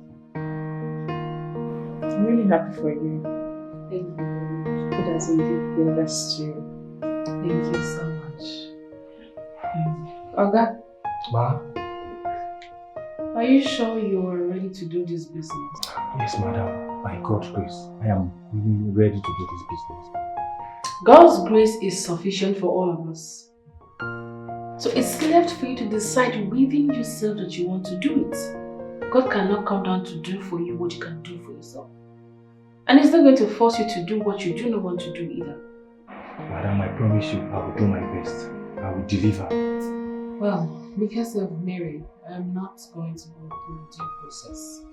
I'm really happy for you. Thank you. It has indeed been best to you. Thank you so much. Oga? Ma? Are you sure you are ready to do this business? Yes, madam. By God's grace, I am really ready to do this business. God's grace is sufficient for all of us. So it's left for you to decide within yourself that you want to do it. God cannot come down to do for you what you can do for yourself. And He's not going to force you to do what you do not want to do either. Madam, I promise you, I will do my best. I will deliver. Well, because of Mary, I'm not going to go through the due process.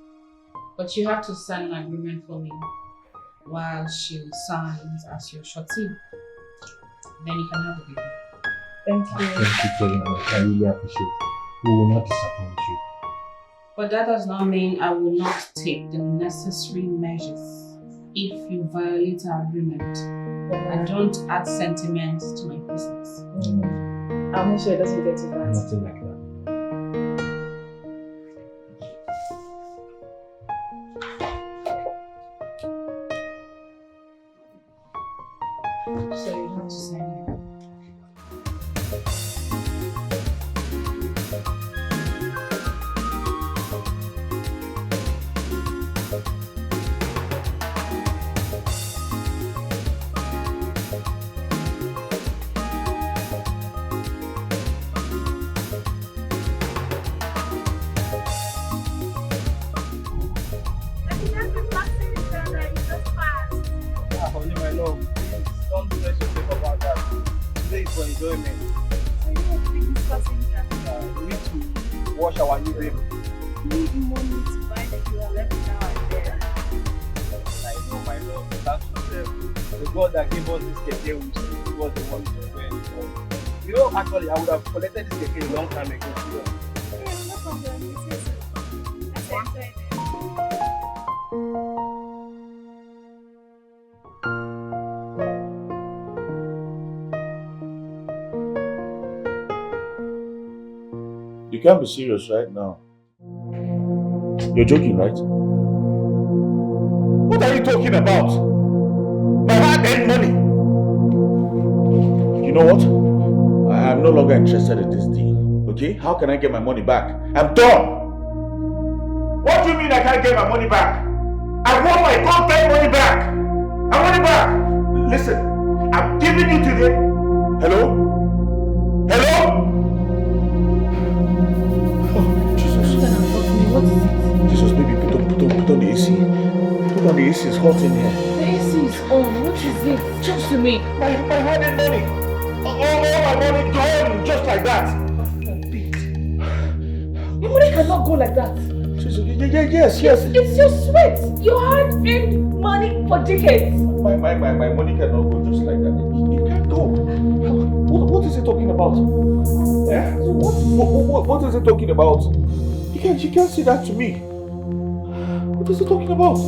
But you have to sign an agreement for me while she signs as your shorty. Then you can have the baby. Thank you. Thank you very much. I really appreciate it. We will not disappoint you. But that does not mean I will not take the necessary measures if you violate our agreement and don't add sentiment to my business. I'll make sure it doesn't get too bad. Nothing like that. So you have to sign it. Honey, my love, please don't stress yourself about that. Today is for enjoyment. We need to wash our new baby. We need money to buy the fuel every now and then. I know, my love, that's the God that gave us this keke will see. was the one you know, actually, I would have collected this Dikeh a long time ago. No problem. You say so. Let's enjoy it. You can't be serious right now. You're joking, right? What are you talking about? My hard-earned money. You know what? I'm no longer interested in this deal. Okay? How can I get my money back? I'm done! What do you mean I can't get my money back? I want my goddamn money back! I want it back! Listen, I'm giving you today. Hello? Hello? Jesus, baby, put on the AC. Put on the AC, it's hot in here. The AC is on. What is it? Talk to me. My hard-earned money. All my money gone just like that. Your money cannot go like that. Yes. It's your sweat. Your hard-earned money for decades. My money cannot go just like that. It can't go. What is he talking about? Yeah? What is he talking about? You can't say that to me. What is he talking about?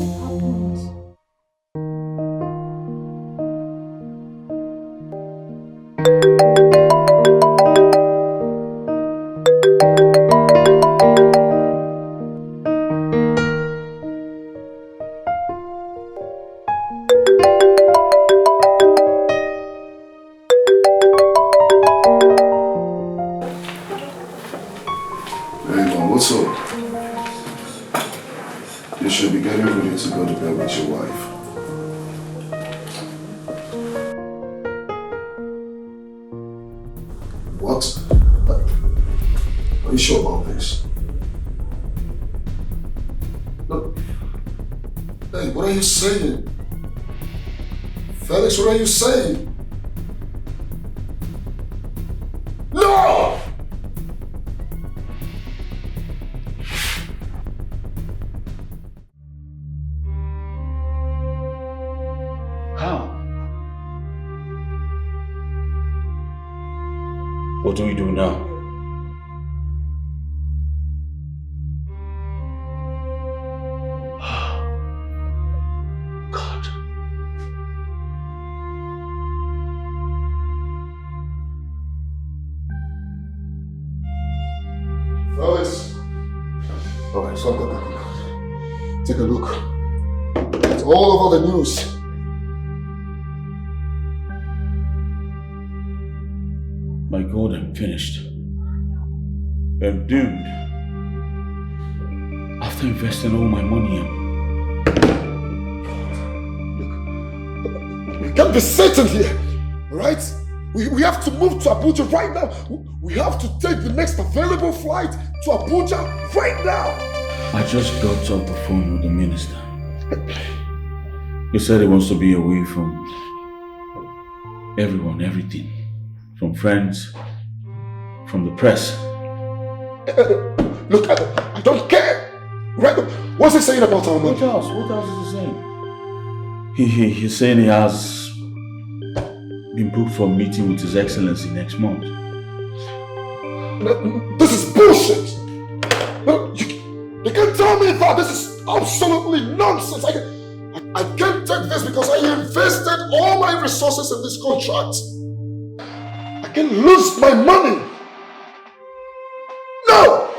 What's up? You should be getting ready to go to bed with your wife. What? Are you sure about this? Look. Hey, what are you saying? Felix, what are you saying? No! What do we do now? God. Fellas. Alright, so go. Take a look. It's all over the news. My God, I'm finished. I'm doomed. After investing all my money in. We can't be sitting here, alright? We have to move to Abuja right now. We have to take the next available flight to Abuja right now. I just got off the phone with the minister. He said he wants to be away from everyone, everything. From friends, from the press. Look, I don't care. Right? What's he saying about our money? What else is he saying? He's saying he has been booked for a meeting with His Excellency next month. This is bullshit. You can't tell me that. This is absolutely nonsense. I can't take this because I invested all my resources in this contract. I can lose my money. No!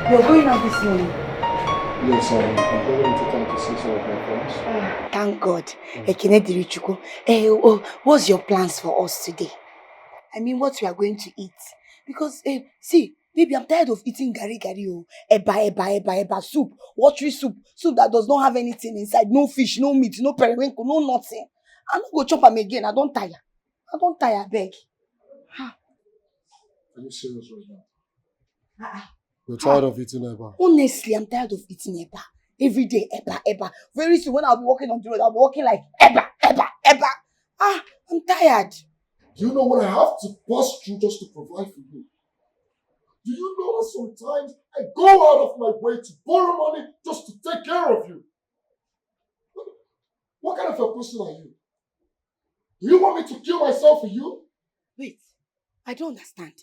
You're going out this morning? Yes, I'm going to town to see some of my friends. Thank God. What's your plans for us today? I mean, what we are going to eat? Because, see, baby, I'm tired of eating gari, eba, soup, watery soup that does not have anything inside, no fish, no meat, no periwinkle, no nothing. I'm not going to chop them again. I don't tire, beg. Are you serious right now? You're tired of eating eba? Honestly, I'm tired of eating eba. Every day, eba. Very soon, when I'll be walking on the road, I'll be walking like eba. I'm tired. Do you know what I have to pass through just to provide for you? Do you know that sometimes I go out of my way to borrow money just to take care of you? What kind of a person are you? Do you want me to kill myself for you? Wait, I don't understand.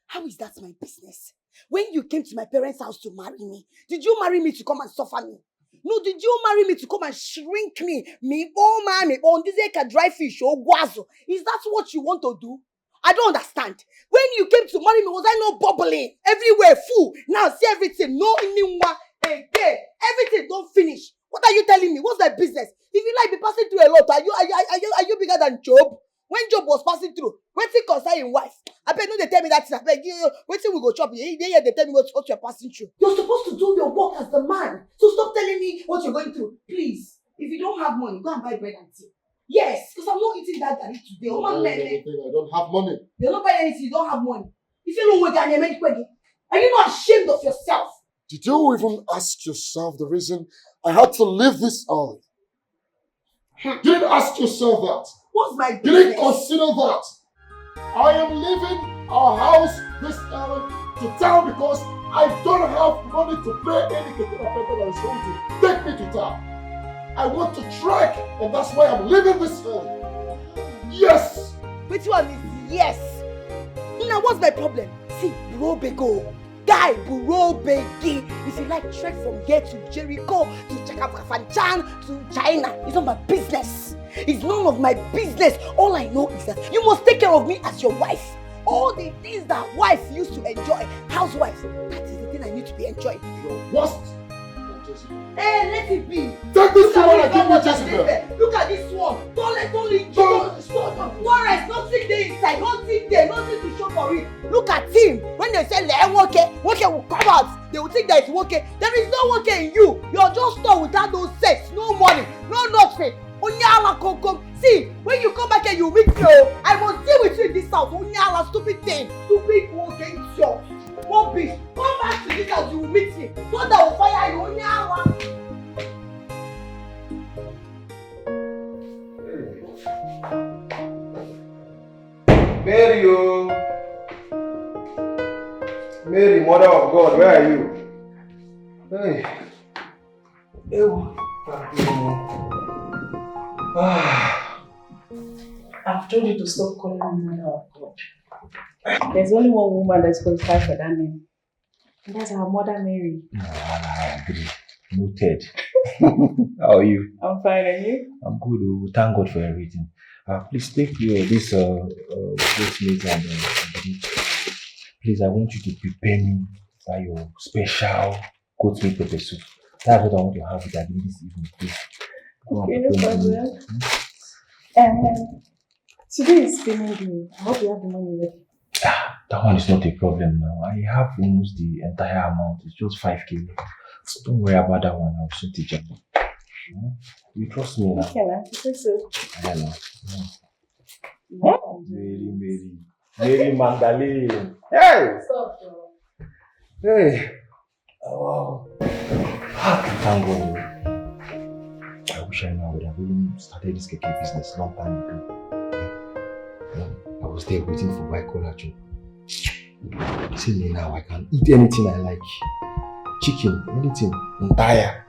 How is that my business? When you came to my parents' house to marry me, did you marry me to come and suffer me? No, did you marry me to come and shrink me? Me, oh man, me, on this can dry fish or guazo. Is that what you want to do? I don't understand. When you came to marry me, was I not bubbling? Everywhere, full. Now see everything. No anyone again. Everything don't finish. What are you telling me? What's my business? If you like be passing through a lot, are you bigger than Job? When Job was passing through, waiting concern his wife. I bet no they tell me that. I bet waiting we go chop. They tell me what you're passing through. You're supposed to do your work as the man. So stop telling me what you're going through. Please. If you don't have money, go and buy bread and tea. Yes, because I'm not eating that garlic today. I don't have money. You're not buying anything, you don't have money. If you don't want to are you not ashamed of yourself? Did you even ask yourself the reason I had to leave this early? You didn't ask yourself that. What's my business? You didn't consider that. I am leaving our house this early to town because I don't have money to pay any people that is going to take me to town. I want to trek, and that's why I'm leaving this early. Yes! Which one is yes? Now what's my problem? See, bro bego. Guy, bro begi. If you like trek from here to Jericho, to Chakafanchan, to China, it's not my business. It's none of my business. All I know is that you must take care of me as your wife. All the things that wife used to enjoy, housewives, that is the thing I need to be enjoying. Your worst. Hey, let it be. Take this one and give me Jezebel. Look at this one. Don't rest. Nothing there inside. Nothing there. Nothing to show for it. Look at him. When they say woke will come out, they will think that it's woke. There is no woke in you. You're just stuck without no sex, no money, no nothing. See, when you come back here, you meet me. I must deal with you in this house. Onyala, stupid thing. Stupid woke idiot. Rubbish. Come back to this house, you will meet me. So that will fire you. Onyala. Mary, Mary, Mother of God, where are you? Hey. I've told you to stop calling me Mother of God. There's only one woman that's qualified for that name. And that's our Mother Mary. I agree. Noted. How are you? I'm fine, and you? I'm good. Thank God for everything. Please take this meat and please, I want you to prepare me your special goat meat pepper soup. That's what I want to have with you this evening, please. Okay, no problem. Today is Philmond Day. I hope you have the money ready. That one is not a problem now. I have almost the entire amount. It's just 5k. So don't worry about that one. I'll sort it out. You trust me now? Okay, man. You think so? I know. Mary Magdalene. Hey! Stop, Hey! Oh, wow. Thank God. I wish I would have even started this cake business long time ago. I was there waiting for white collar job. See me now, I can eat anything I like. Chicken, anything, entire.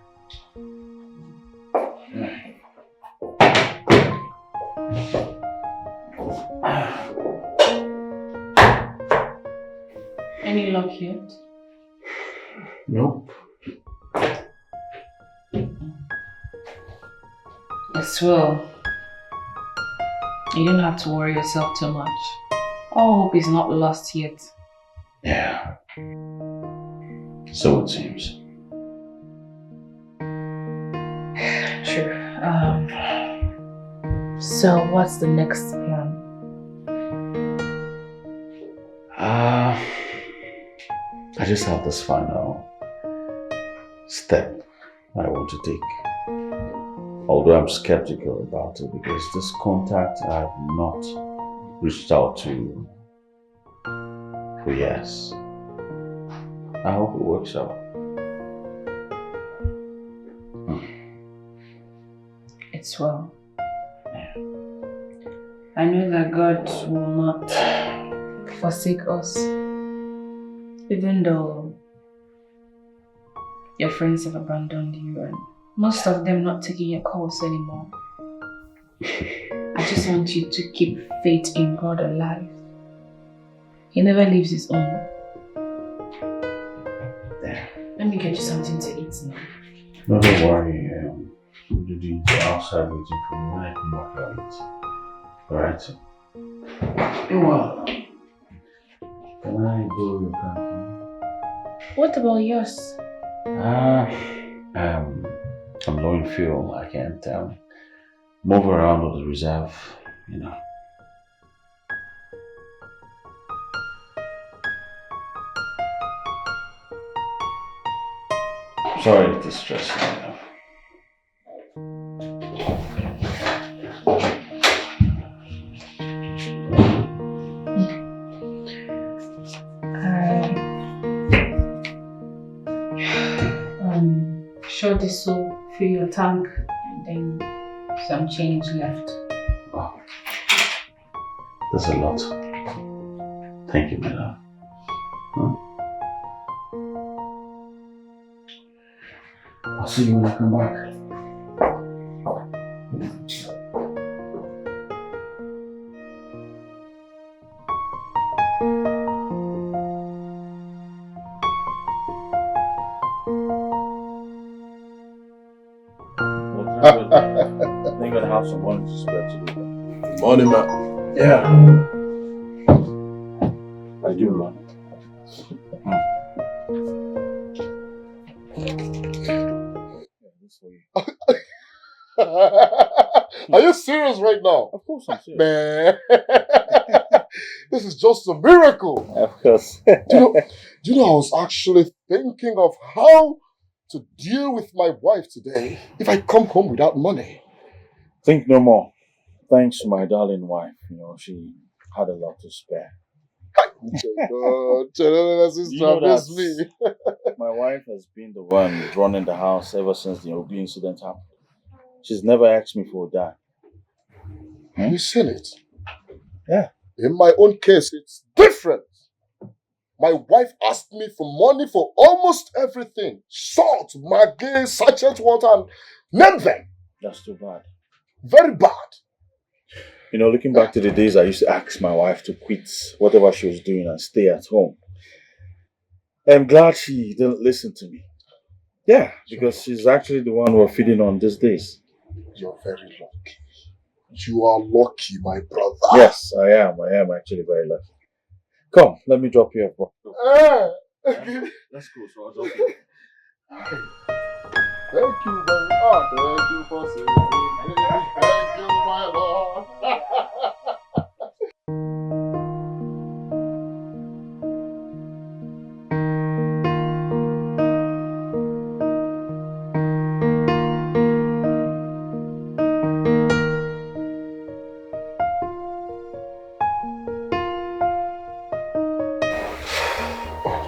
Any luck yet? Nope. It's well. You don't have to worry yourself too much. All hope is not lost yet. Yeah. So it seems. True. So what's the next plan? I just have this final step I want to take. Although I'm skeptical about it because this contact I have not reached out to for years. I hope it works out. It's well. I know that God will not forsake us. Even though your friends have abandoned you and most of them not taking your calls anymore, I just want you to keep faith in God alive. He never leaves his own. There, let me get you something to eat now. No, don't worry. Judy, outside waiting for me. When I come back, I'll eat. Alright? Well, can I borrow your canteen? What about yours? I'm low in fuel. I can't move around on the reserve, you know. Sorry to distress you, you know. Sure, this will fill your tank and then some change left. Wow. That's a lot. Thank you, my love. Huh? I'll see you when I come back. They're gonna have some money to spare today. Morning, man. Yeah. I do, man. Are you serious right now? Of course I'm serious. Man, this is just a miracle. Of course. do you know, I was actually thinking of how to deal with my wife today if I come home without money. Think no more. Thanks to my darling wife, you know, she had a lot to spare. My wife has been the one running the house ever since the Obi incident happened. She's never asked me for a dime. You seen it? Yeah. In my own case, it's different. My wife asked me for money for almost everything. Salt, maggi, sachet water, and name them. That's too bad. Very bad. You know, looking back to the days I used to ask my wife to quit whatever she was doing and stay at home. I'm glad she didn't listen to me. Yeah, because she's actually the one we're feeding on these days. You're very lucky. You are lucky, my brother. Yes, I am. I am actually very lucky. Come, let me drop you off, bro. Let's go, so I'll drop you. Thank you very much. Thank you for saving me. Thank you, my Lord.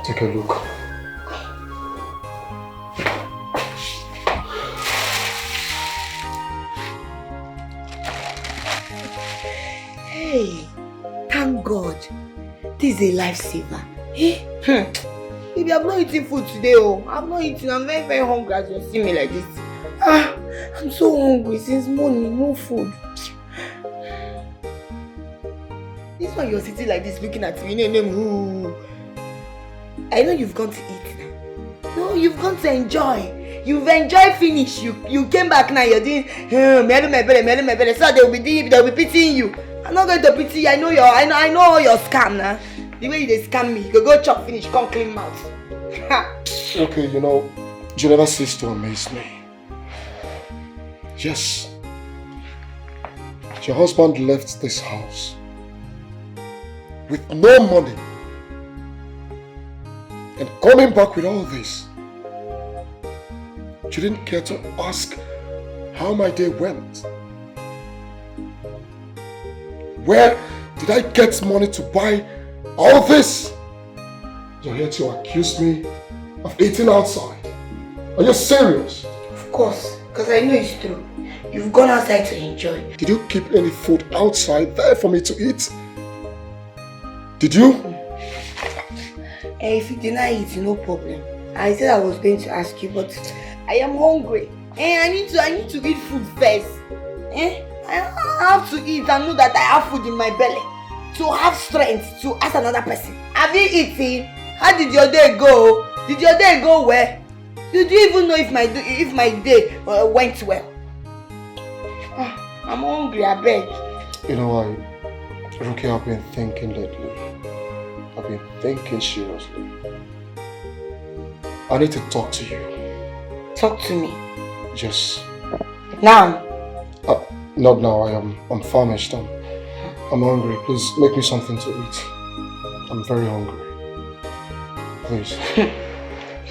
Take a look. Hey, thank God. This is a lifesaver. Hey, Baby, I'm not eating food today. I'm not eating. I'm very, very hungry as you see me like this. I'm so hungry since morning. No food. This one you're sitting like this looking at me. I know you've gone to eat now. No, you've gone to enjoy. You've enjoyed finish. You came back now. You're doing my belly. So they'll be pitying you. I'm not going to pity you. I know all your scam now. The way they scam me, you go chop finish, come clean mouth. Okay, you know, you never cease to amaze me. Yes, your husband left this house with no money and coming back with all this. You didn't care to ask how my day went. Where did I get money to buy all this? You're here to accuse me of eating outside. Are you serious? Of course, because I know it's true. You've gone outside to enjoy. Did you keep any food outside there for me to eat? Did you? If you deny it, no problem. I said I was going to ask you, but I am hungry. I need to eat food first. I have to eat and know that I have food in my belly to have strength to ask another person. Have you eaten? How did your day go? Did your day go well? Did you even know if my day went well? I'm hungry, I beg. You know what, Ruki, I've been thinking lately. I've been thinking seriously. I need to talk to you. Talk to me. Yes. Now? Not now. I'm famished. I'm hungry. Please make me something to eat. I'm very hungry. Please.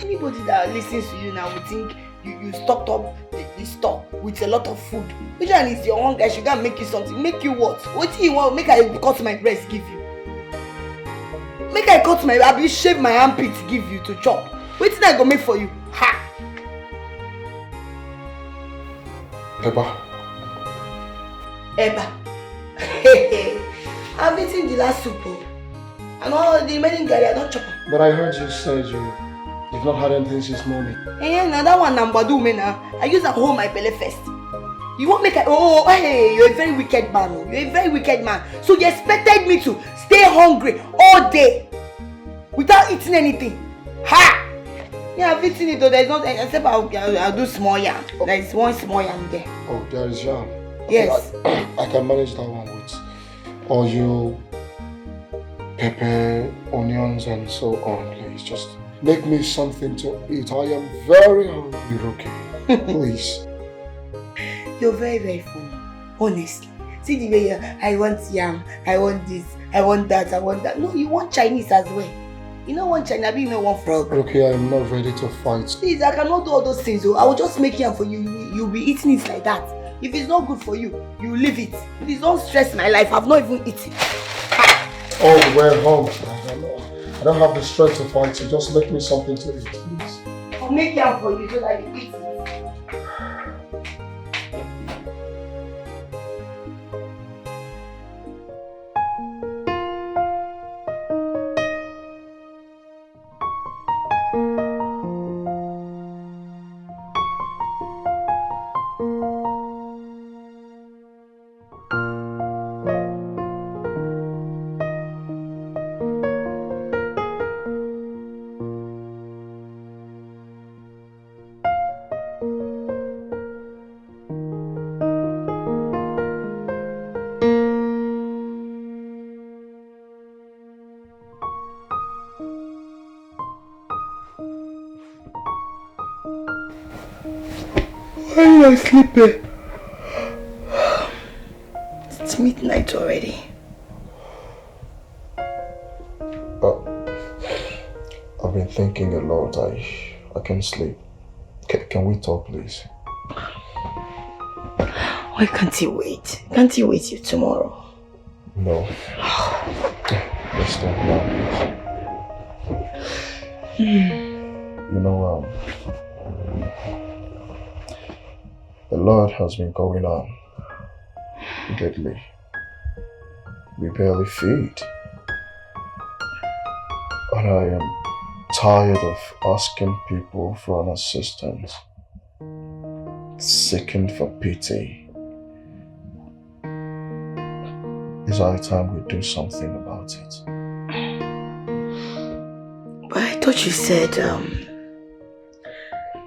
Anybody that listens to you now would think you stocked up the store with a lot of food. Which one is your hunger? I should go and make you something. Make you what? What do you want? Make I cut my breast give you. Make I cut my, I shave my armpit give you to chop. What did I go make for you? Ha! Eba. I've eaten the last soup. And all the remaining garri, I don't chop. But I heard you said you've not had anything since morning. Now that one number do me now. I use and hold my belly first. You won't make hey, you're a very wicked man. You're a very wicked man. So you expected me to stay hungry all day without eating anything. Ha! Yeah, I've eaten it though. There's not, except I'll do small yam. There is one small yam there. Oh, there is yam. Yes. I can manage that one with oil, pepper, onions, and so on. Please, just make me something to eat. I am very hungry, okay? Please. You're very, very funny. Honestly. See the way I want yam, I want this, I want that, I want that. No, you want Chinese as well. You don't want China, but you don't want frog. Okay, I'm not ready to fight. Please, I cannot do all those things. I will just make yam for you. You'll be eating it like that. If it's not good for you, you leave it. Please don't stress my life. I've not even eaten. Oh, we're home. I don't have the strength to fight, so just make me something to eat, please. I'll make yam for you so that you eat it. Why am I sleeping? It's midnight already. I've been thinking a lot. I can't sleep. Can we talk, please? Why can't you wait? Can't you wait till tomorrow? No. Let's talk now, please. You know, a lot has been going on lately. We barely feed. And I am tired of asking people for an assistance, seeking for pity. It's high time we do something about it. But I thought you said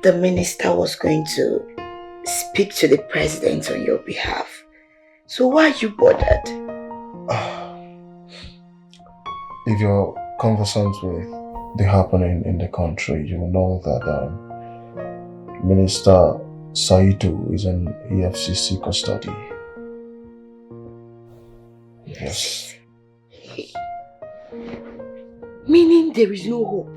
the minister was going to speak to the president on your behalf. So why are you bothered? If you're conversant with the happening in the country, you will know that Minister Saidu is in EFCC custody. Yes. Meaning there is no hope?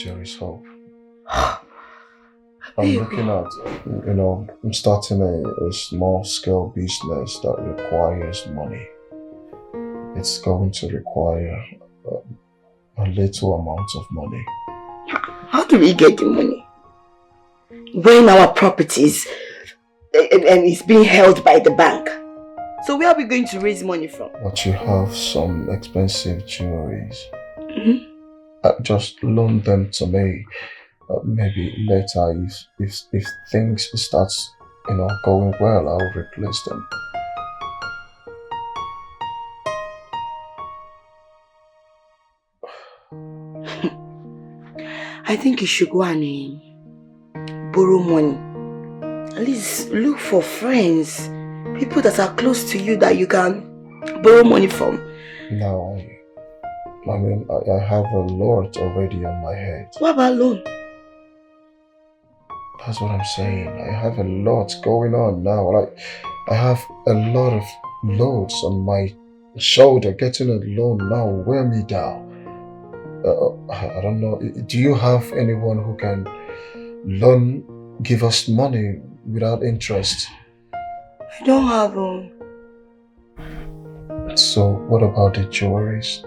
There is hope. I'm looking at, I'm starting a small scale business that requires money. It's going to require a little amount of money. How do we get the money? When our properties is being held by the bank? So where are we going to raise money from? But you have some expensive jewelries. Mm-hmm. Just loan them to me. Maybe later, if things starts, going well, I'll replace them. I think you should go and borrow money. At least look for friends, people that are close to you that you can borrow money from. No, I have a lot already on my head. What about loan? That's what I'm saying. I have a lot going on now. Like, I have a lot of loads on my shoulder. Getting a loan now will wear me down. I don't know. Do you have anyone who can give us money without interest? I don't have So what about the jewelries?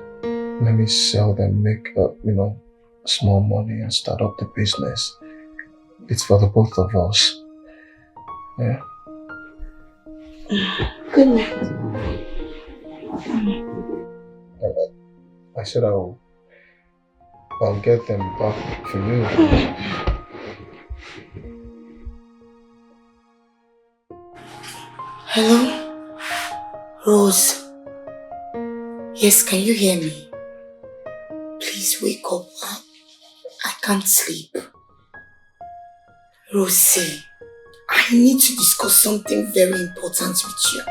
Let me sell them, make small money and start up the business. It's for the both of us. Yeah. Good night. I said I'll get them back for you. Hello? Rose. Yes, can you hear me? Please wake up. I can't sleep. Rosie, I need to discuss something very important with you.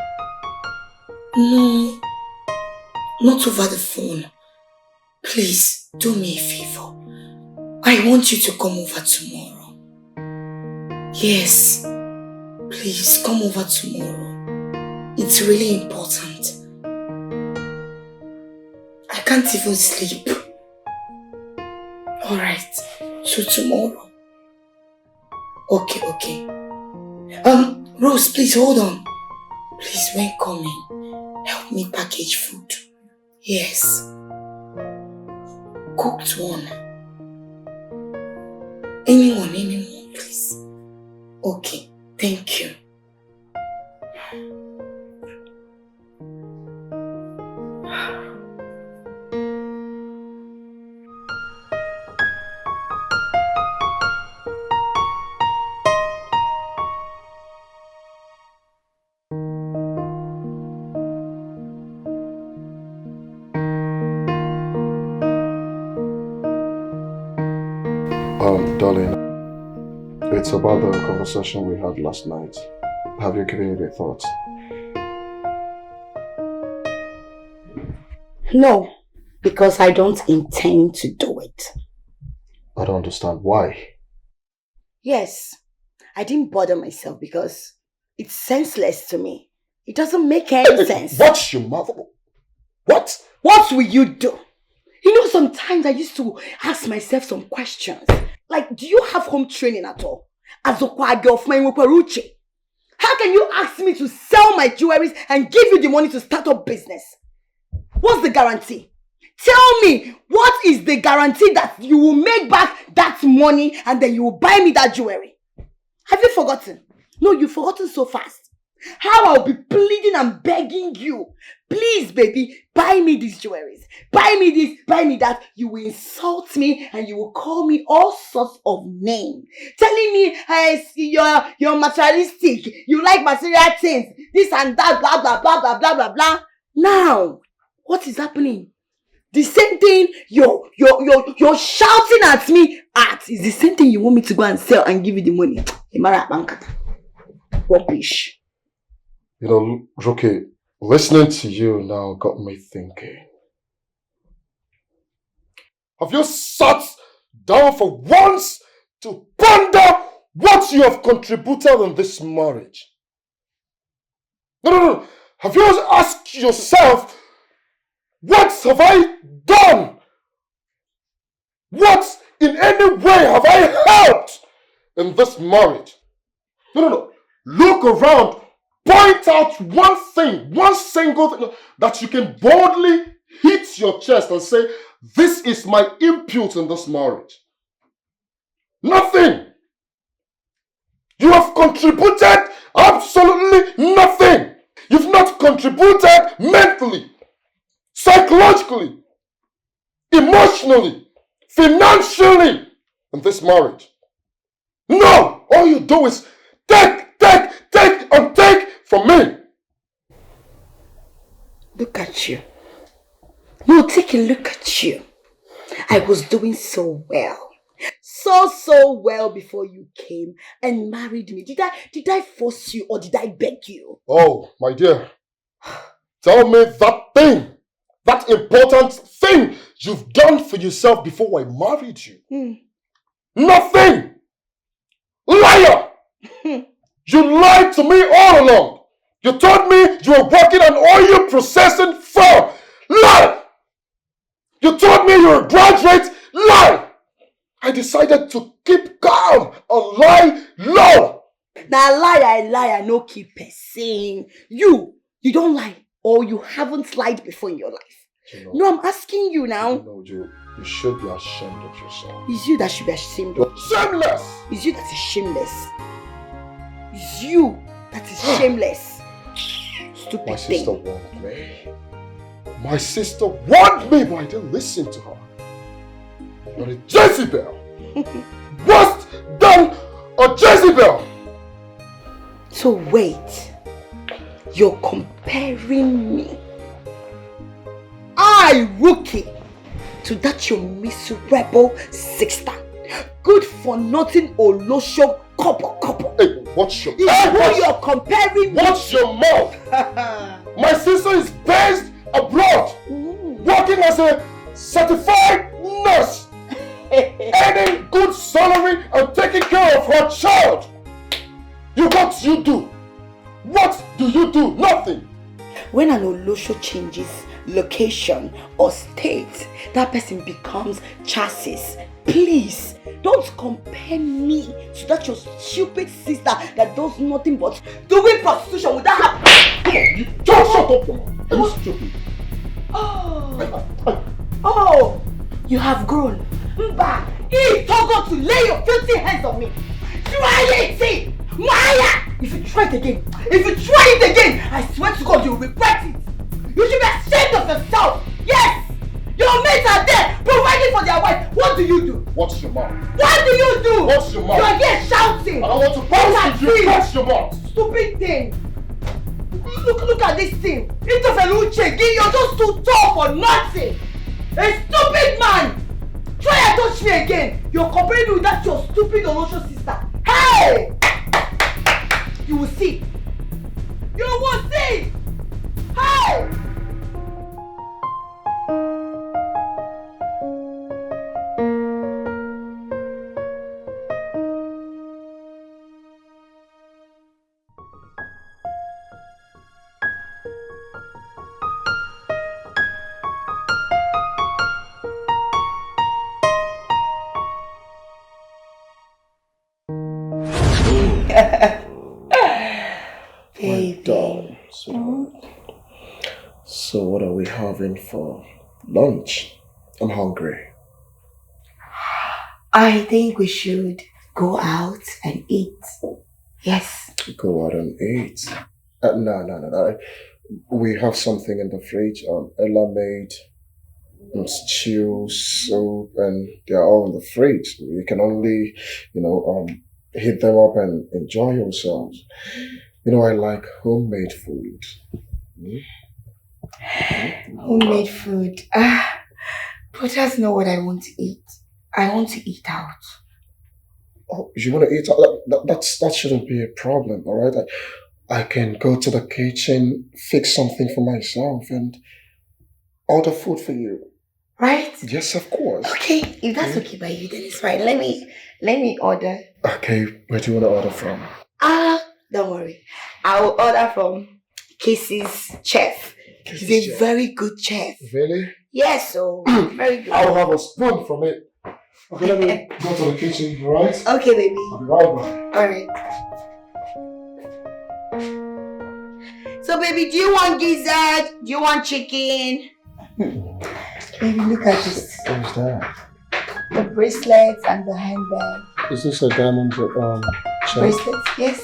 No, not over the phone. Please, do me a favor. I want you to come over tomorrow. Yes, please come over tomorrow. It's really important. I can't even sleep. Alright, so tomorrow. Okay. Rose, please hold on. Please, when coming, help me package food. Yes. Cooked one. Anyone, please. Okay, thank you. Darling, it's about the conversation we had last night. Have you given it a thought? No, because I don't intend to do it. I don't understand why. Yes, I didn't bother myself because it's senseless to me. It doesn't make any sense. Watch your mouth. What? What will you do? You know, sometimes I used to ask myself some questions. Like, do you have home training at all? As a choir girl of mine, how can you ask me to sell my jewelries and give you the money to start up business? What's the guarantee? Tell me, what is the guarantee that you will make back that money and then you will buy me that jewelry? Have you forgotten? No, you've forgotten so fast. How I'll be pleading and begging you. Please, baby, buy me these jewelries. Buy me this, buy me that. You will insult me and you will call me all sorts of names. Telling me, hey, you're materialistic. You like material things. This and that, blah, blah, blah, blah, blah, blah, blah. Now, what is happening? The same thing you're shouting at me at is the same thing you want me to go and sell and give you the money. Rubbish. You know, Rocky, listening to you now got me thinking. Have you sat down for once to ponder what you have contributed in this marriage? No. Have you asked yourself, what have I done? What in any way have I helped in this marriage? No. Look around. Point out one thing, one single thing that you can boldly hit your chest and say, this is my input in this marriage. Nothing. You have contributed absolutely nothing. You've not contributed mentally, psychologically, emotionally, financially in this marriage. No! All you do is take and take from me. Look at you. No, take a look at you. I was doing so well. So well before you came and married me. Did I force you or did I beg you? Oh, my dear. Tell me that important thing you've done for yourself before I married you. Nothing! Liar! You lied to me all along. You told me you were working an oil processing firm. Lie! You told me you're a graduate. Lie! I decided to keep calm and lie low. Now liar, no keep saying. You don't lie or you haven't lied before in your life. No, I'm asking you now. No, Joe, you should be ashamed of yourself. It's you that should be ashamed of yourself. Shameless! It's you that is shameless. It's you that is shameless. Stupid My thing. sister warned me. My sister warned me, but I didn't listen to her. You're a Jezebel. Worse than a Jezebel. So wait. You're comparing me, rookie, to that your miserable sister. Good for nothing Olosho couple. Hey, watch your mouth. You're comparing me. Watch your mouth. My sister is based abroad, working as a certified nurse, earning good salary and taking care of her child. What you do? What do you do? Nothing. When an Olosho changes location or state, that person becomes chassis. Please, don't compare me to that your stupid sister that does nothing but doing prostitution without her. Come on, you just shut up your mouth. Are you stupid? Oh, you have grown. Mba, it's Togo to lay your filthy hands on me. Try it, Maya! If you try it again, I swear to God, you'll regret it. You should be ashamed of yourself. Yes! Your mates are there, providing for their wife. What do you do? Watch your mouth. What do you do? Watch your mouth. You are here shouting. I don't want to bounce with you. Watch your mouth. Stupid thing. Look at this thing. It's a Feluche. You're just too tall for nothing. A stupid man. Try and touch me again. You're comparing me with that your stupid Olosho sister. Hey! You will see. You will see. Hey! Baby. So what are we having for lunch? I'm hungry. I think we should go out and eat. Yes. Go out and eat? No. We have something in the fridge. Ella made stew, soup, and they're all in the fridge. You can only, heat them up and enjoy yourselves. I like homemade food. Homemade food. But that's not what I want to eat. I want to eat out. Oh, you want to eat out? That shouldn't be a problem, all right? I can go to the kitchen, fix something for myself, and order food for you. Right? Yes, of course. Okay, if that's okay by you, then it's fine. Let me order. Okay, where do you want to order from? Don't worry. I will order from Casey's chef. He's a very good chef. Really? Yes, so very good. I'll have a spoon from it. Okay, let me go to the kitchen, right? Okay, baby. I'll be right back. Alright. So, baby, do you want gizzard? Do you want chicken? Baby, look at this. What's that? The bracelets and the handbag. Is this a diamond chain? Bracelets? Yes.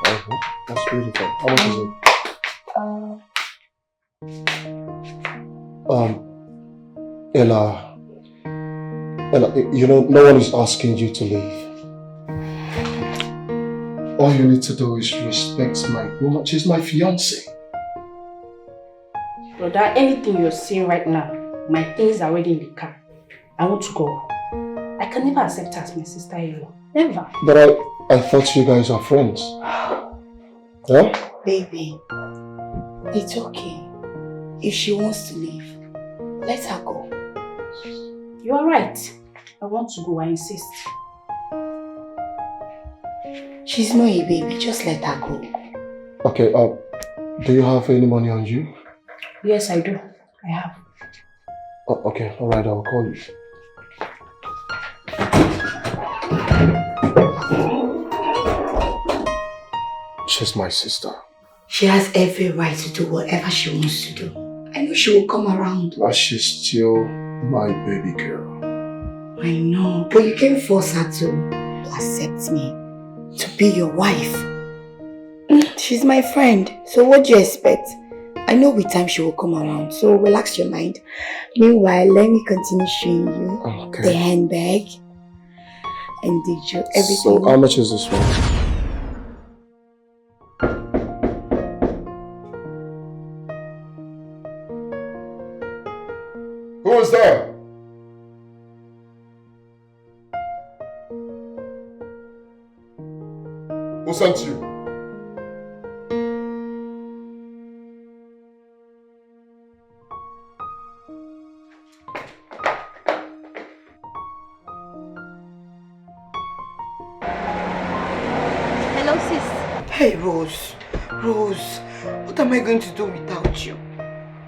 Oh, that's beautiful. How much is it? Ella, you know, no one is asking you to leave. All you need to do is respect my woman. She's my fiancée. Brother, anything you're saying right now, my things are already in the car. I want to go. I can never accept her as my sister-in-law. Never. But I thought you guys are friends. Huh? Baby, it's okay. If she wants to leave, let her go. You are right. I want to go, I insist. She's not a baby, just let her go. Okay, do you have any money on you? Yes, I do. I have. Oh, okay, alright, I'll call you. She's my sister. She has every right to do whatever she wants to do. I know she will come around. But she's still my baby girl. I know, but you can't force her to accept me, to be your wife. She's my friend, so what do you expect? I know with time she will come around, so relax your mind. Meanwhile, let me continue showing you the handbag and the everything. So how much is this one? Who is there? Who sent you? Hello, sis. Hey, Rose. Rose, what am I going to do without you?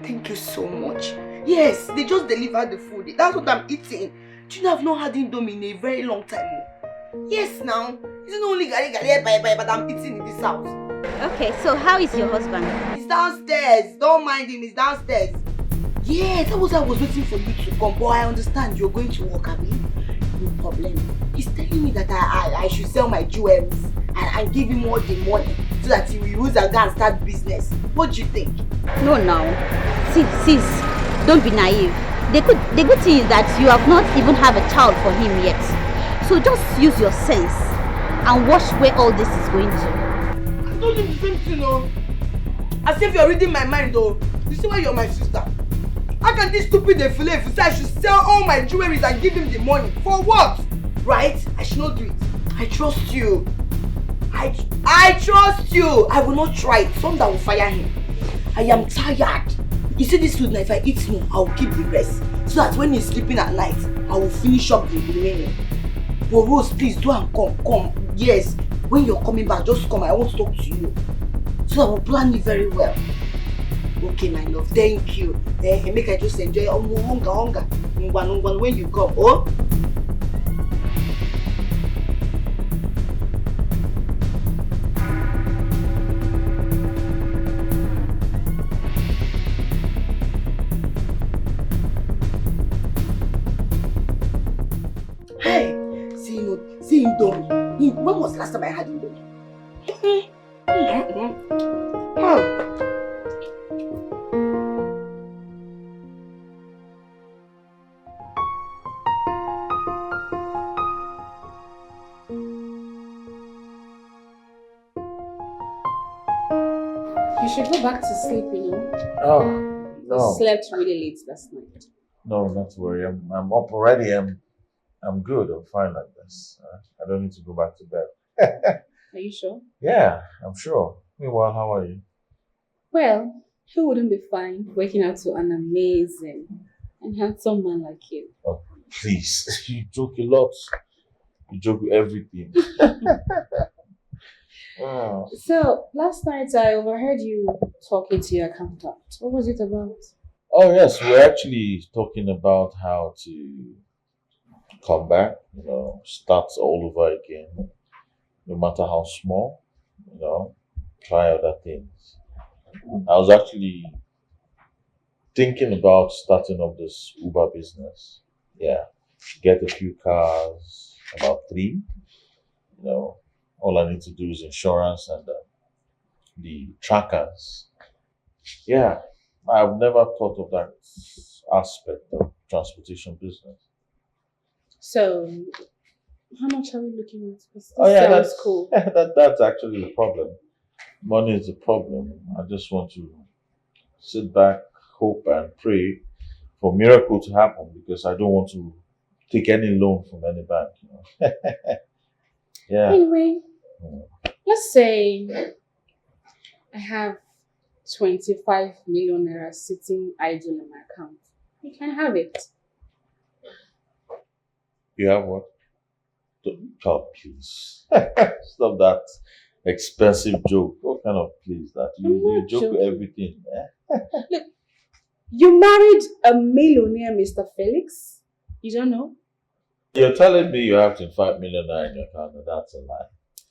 Thank you so much. Yes, they just delivered the food. That's what I'm eating. Do you know I've not had Indomie in a very long time? Yes, now. It's not only gari but I'm eating in this house. Okay, so how is your husband? He's downstairs. Don't mind him, he's downstairs. Yeah, that was why I was waiting for you to come. But I understand you're going to work, Abby. No problem. He's telling me that I should sell my jewelries and give him all the money so that he will use and go and start business. What do you think? No, now. Sis, don't be naive. The good thing is that you have not even have a child for him yet. So just use your sense and watch where all this is going to. I told you the same thing, though. As if you're reading my mind, though. You see why you're my sister? How can this stupid Philmond say I should sell all my jewelry and give him the money? For what? Right? I should not do it. I trust you. I trust you. I will not try it. Someone will fire him. I am tired. You see this food now, if I eat more, I will keep the rest. So that when he's sleeping at night, I will finish up the remaining. But Rose, please do and come. Yes. When you're coming back, just come. I want to talk to you. So I will plan it very well. Okay, my love. Thank you. Make I just enjoy hunger. When you come, oh? Hey, see Indomie. When was the last time I had Indomie? Oh. You should go back to sleep, you know. Oh, no. You slept really late last night. No, not to worry. I'm up already. I'm good. I'm fine like this. I don't need to go back to bed. Are you sure? Yeah, I'm sure. Meanwhile, how are you? Well, who wouldn't be fine waking up to an amazing and handsome man like you? Oh, please. You joke a lot. You joke with everything. Oh. So, last night I overheard you talking to your accountant. What was it about? Oh, yes. We're actually talking about how to come back, start all over again, no matter how small, try other things. I was actually thinking about starting up this Uber business. Yeah, get a few cars, about 3. All I need to do is insurance and the trackers. Yeah, I've never thought of that aspect of transportation business. So, how much are we looking at? This Oh yeah, sounds that's cool. that's actually the problem. Money is the problem. I just want to sit back, hope, and pray for a miracle to happen because I don't want to take any loan from any bank. You know? Yeah. Anyway, let's say I have 25 million naira sitting idle in my account. You can have it. You have what? Oh, please. Stop that expensive joke. What kind of please that? You joke with everything. Look, you married a millionaire, Mr. Felix. You don't know? You're telling me you have 25 million naira in your account, and that's a lie.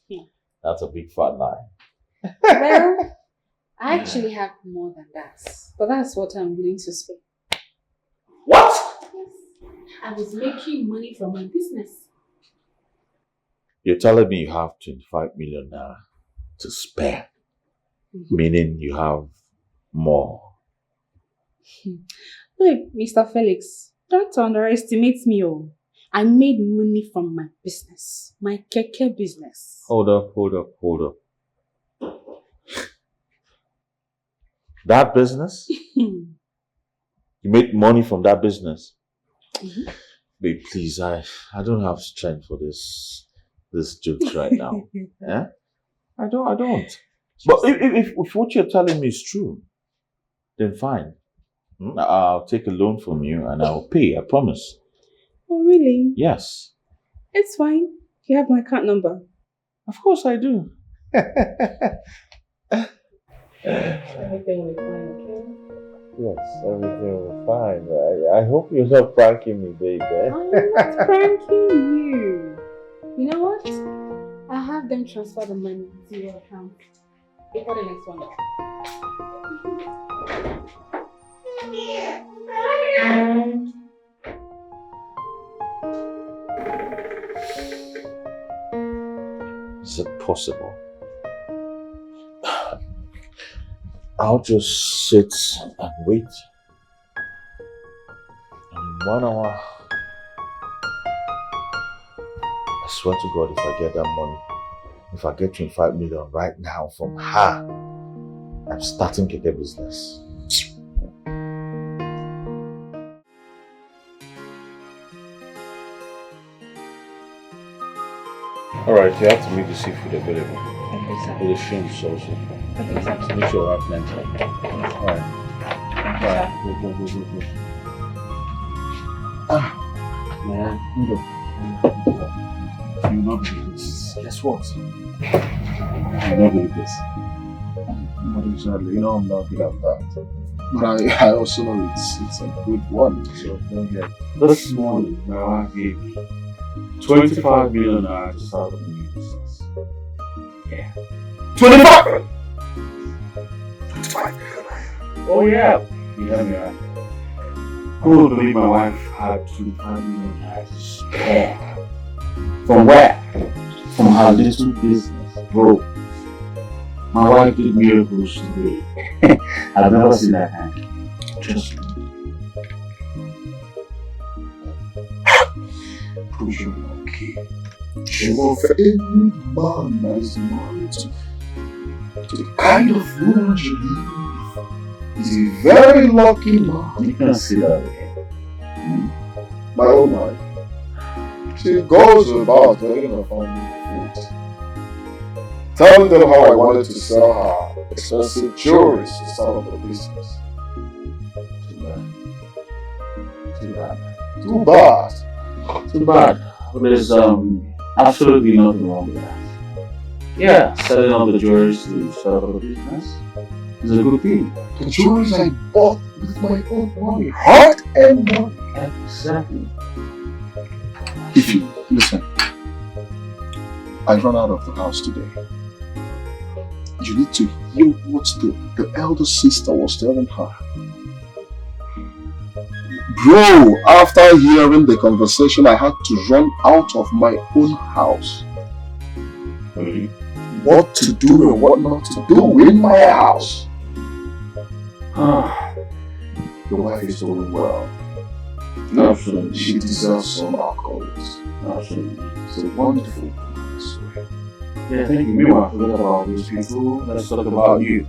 Yeah. That's a big fat lie. Well, I actually have more than that. But that's what I'm willing to spend. What? Yes. I was making money from my business. You're telling me you have 25 million naira to spare, meaning you have more. Look, Mr. Felix, don't underestimate me. Oh, I made money from my business, my keke business. Hold up. That business? You made money from that business? Babe, please, I don't have strength for this jokes right now. Yeah? I don't. But if what you're telling me is true, then fine. I'll take a loan from you and I'll pay, I promise. Oh, really? Yes. It's fine. You have my account number. Of course I do. Everything will be fine, okay? Yes, everything will be fine. I hope you're not pranking me, babe. I'm not pranking you. You know what? I'll have them transfer the money to your account before the next one. Is it possible? I'll just sit and wait. And in 1 hour, I swear to God, if I get that money, if I get 25 million right now from her, I'm starting Keke business. Alright, you have to make the seafood available. Okay, sir. For the shrimps also. Okay, sir. Make sure I have plenty. Alright. Alright, go. Man, you will not believe this. Guess what? You will not believe this. But exactly, I'm not good at that. But I also know it's a good one. So don't get. This morning, my wife gave me 25 million to start a new business. Yeah. 25! 25 million. Oh yeah. You hear me right? Who would believe my wife had 25 million to spare? From where? From her little business, bro. My wife did miracles today. I've never seen that kind. Trust me. Prove you okay. Sure, for any man that is married to the kind of woman you live is a very lucky man. You can see that again. My own wife. She goes about making a family food. Telling them how I wanted to sell her expensive jewelry to start up a business. Too bad. Too bad. There's absolutely nothing wrong with that. Yeah, selling up the jewelry to start up a business is a good thing. The jewelry I bought with my own money, heart and money. Exactly. If you listen, I ran out of the house today. You need to hear what the elder sister was telling her. Bro, after hearing the conversation, I had to run out of my own house. What to do and what not to do in my house. Your wife is doing well. Absolutely, she deserves some accolades. Absolutely, it's a wonderful woman, I swear. Yeah, thank you. Meanwhile, forget about those people. Let's talk about you.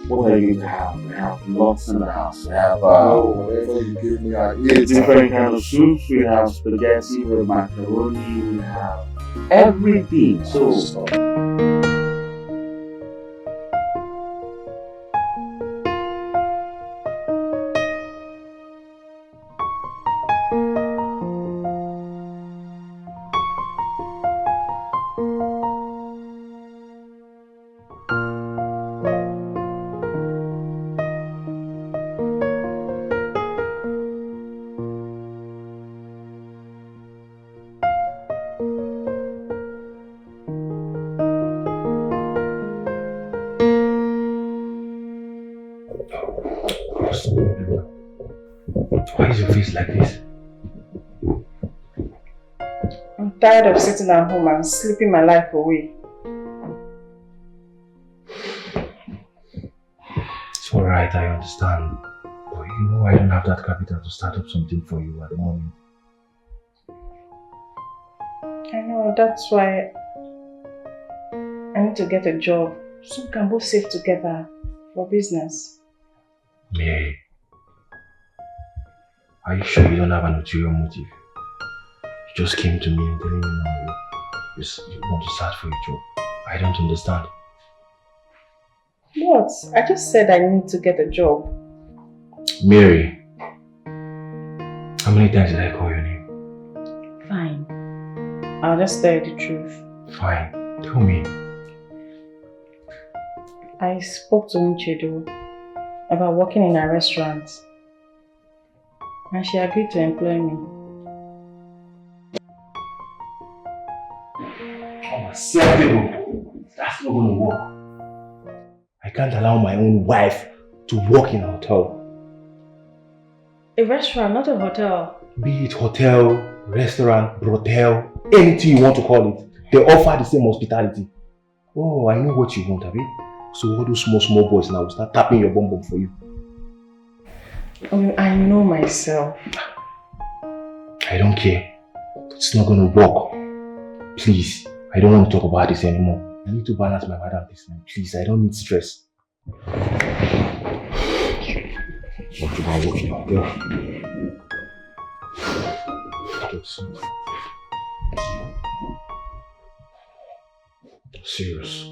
What are you going to have? We have lots in the house. We have whatever you give me, I eat. different kind of soups. We have spaghetti, we have macaroni, we have everything. So Why is your face like this? I'm tired of sitting at home and sleeping my life away. It's alright, I understand. But you know I don't have that capital to start up something for you at the moment. I know, that's why I need to get a job so we can both save together for business. Mary, are you sure you don't have an ulterior motive? You just came to me and telling me now you want to start for a job. I don't understand. What? I just said I need to get a job. Mary, how many times did I call your name? Fine. I'll just tell you the truth. Fine, tell me. I spoke to NCHEDO about working in a restaurant and she agreed to employ me. Unacceptable. That's not going to work. I can't allow my own wife to work in a hotel. A restaurant, not a hotel. Be it hotel, restaurant, brothel, anything you want to call it. They offer the same hospitality. Oh, I know what you want, Abi. So all those small boys now will start tapping your bum bum for you. I know myself. I don't care. It's not going to work. Please, I don't want to talk about this anymore. I need to balance my madam this time. Please, I don't need stress. What about working out there? Serious.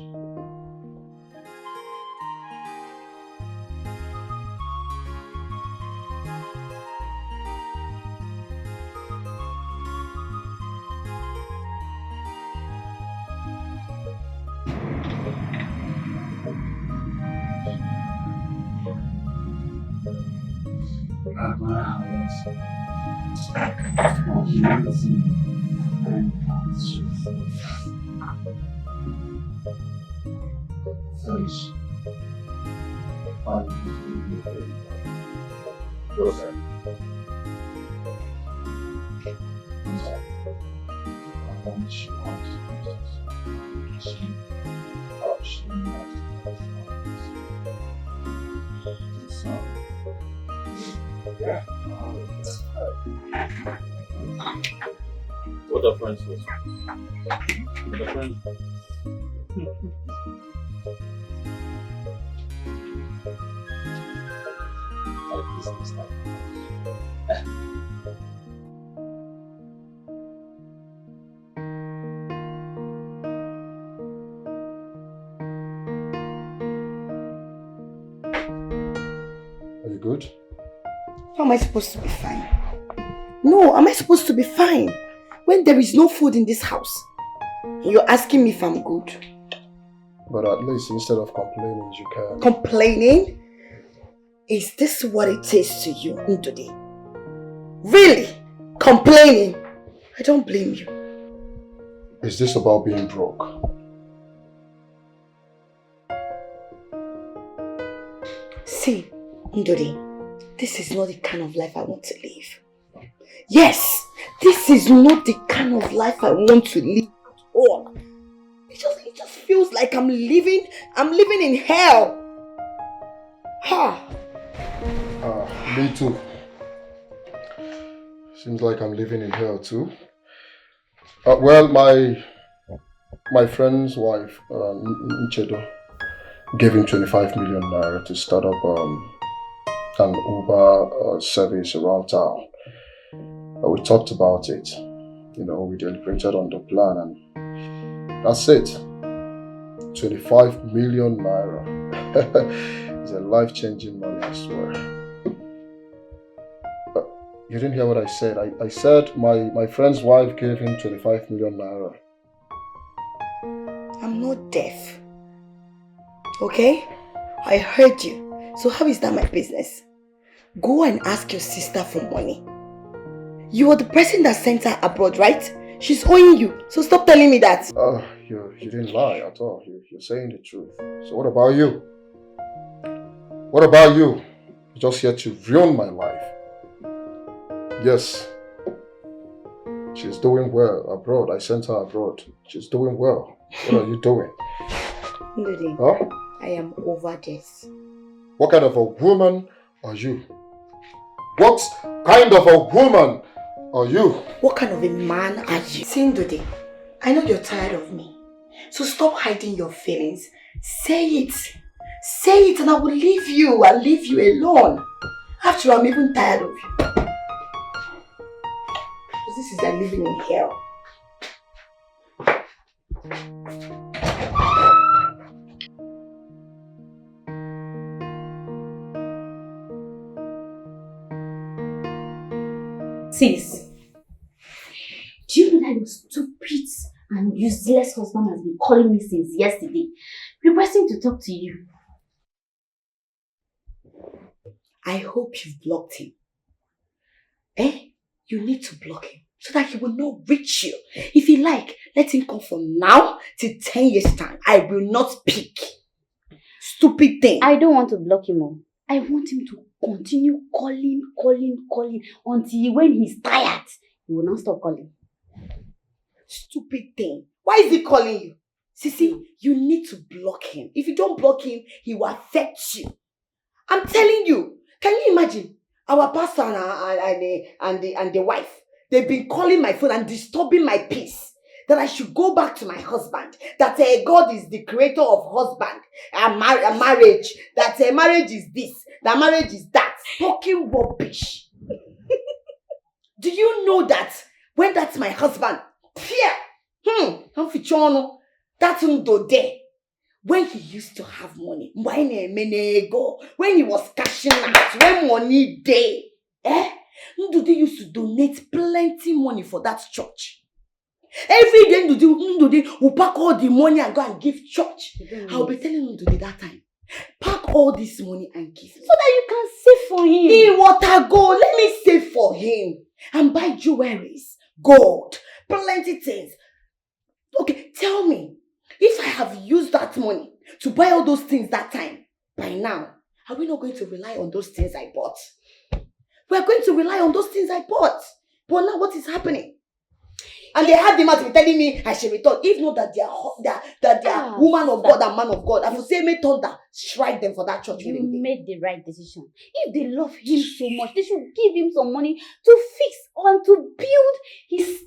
What are friends with? What are friends? Are you good? How am I supposed to be fine? No, am I supposed to be fine when there is no food in this house? You're asking me if I'm good. But at least instead of complaining, you can. Complaining? Is this what it is to you today? Really? Complaining? I don't blame you. Is this about being broke? See, Ndodi, this is not the kind of life I want to live. Yes, this is not the kind of life I want to live at all. It just feels like I'm living in hell. Ha! Me too. Seems like I'm living in hell too. Well, my friend's wife, NCHEDO, gave him 25 million naira to start up an Uber service around town. We talked about it. You know, we deliberated on the plan and that's it. 25 million naira. It's a life-changing money, I swear. You didn't hear what I said. I said my friend's wife gave him 25 million naira. I'm not deaf. Okay? I heard you. So how is that my business? Go and ask your sister for money. You are the person that sent her abroad, right? She's owing you. So stop telling me that. You didn't lie at all. You're saying the truth. So what about you? What about you? You're just here to ruin my life. Yes. She's doing well abroad. I sent her abroad. She's doing well. What are you doing? Ndidi, Huh? I am over this. What kind of a woman are you? What kind of a woman are you? What kind of a man are you? Ndidi, I know you're tired of me. So stop hiding your feelings. Say it. Say it and I will leave you. I'll leave you alone. After all, I'm even tired of you. This is like living in hell. Sis, do you know that your stupid and useless husband has been calling me since yesterday, requesting to talk to you? I hope you've blocked him. Eh? You need to block him so that he will not reach you. If you like, let him come from now till 10 years time. I will not speak. Stupid thing. I don't want to block him all. I want him to continue calling until when he's tired, he will not stop calling. Stupid thing. Why is he calling you? Sisi, you need to block him. If you don't block him, he will affect you. I'm telling you. Can you imagine? Our pastor and the wife, they've been calling my phone and disturbing my peace. That I should go back to my husband. That God is the creator of husband and marriage. That marriage is this. That marriage is that. Talking rubbish. Do you know that when that's my husband, that's there. When he used to have money, when he was cashing out, when money day, Ndudi used to donate plenty money for that church. Every day Ndudi will pack all the money and go and give church. I'll be telling Ndudi that time, pack all this money and give me. So that you can save for him. He water go, let me save for him. And buy jewelries, gold, plenty things. Okay, tell me. If I have used that money to buy all those things that time, by now, are we not going to rely on those things I bought? We are going to rely on those things I bought. But now what is happening? And they have the man to be telling me I should return. If not that they are woman of God and man of God, I will say me thunder, strike them for that church. You made the right decision. If they love him so much, they should give him some money to fix and to build his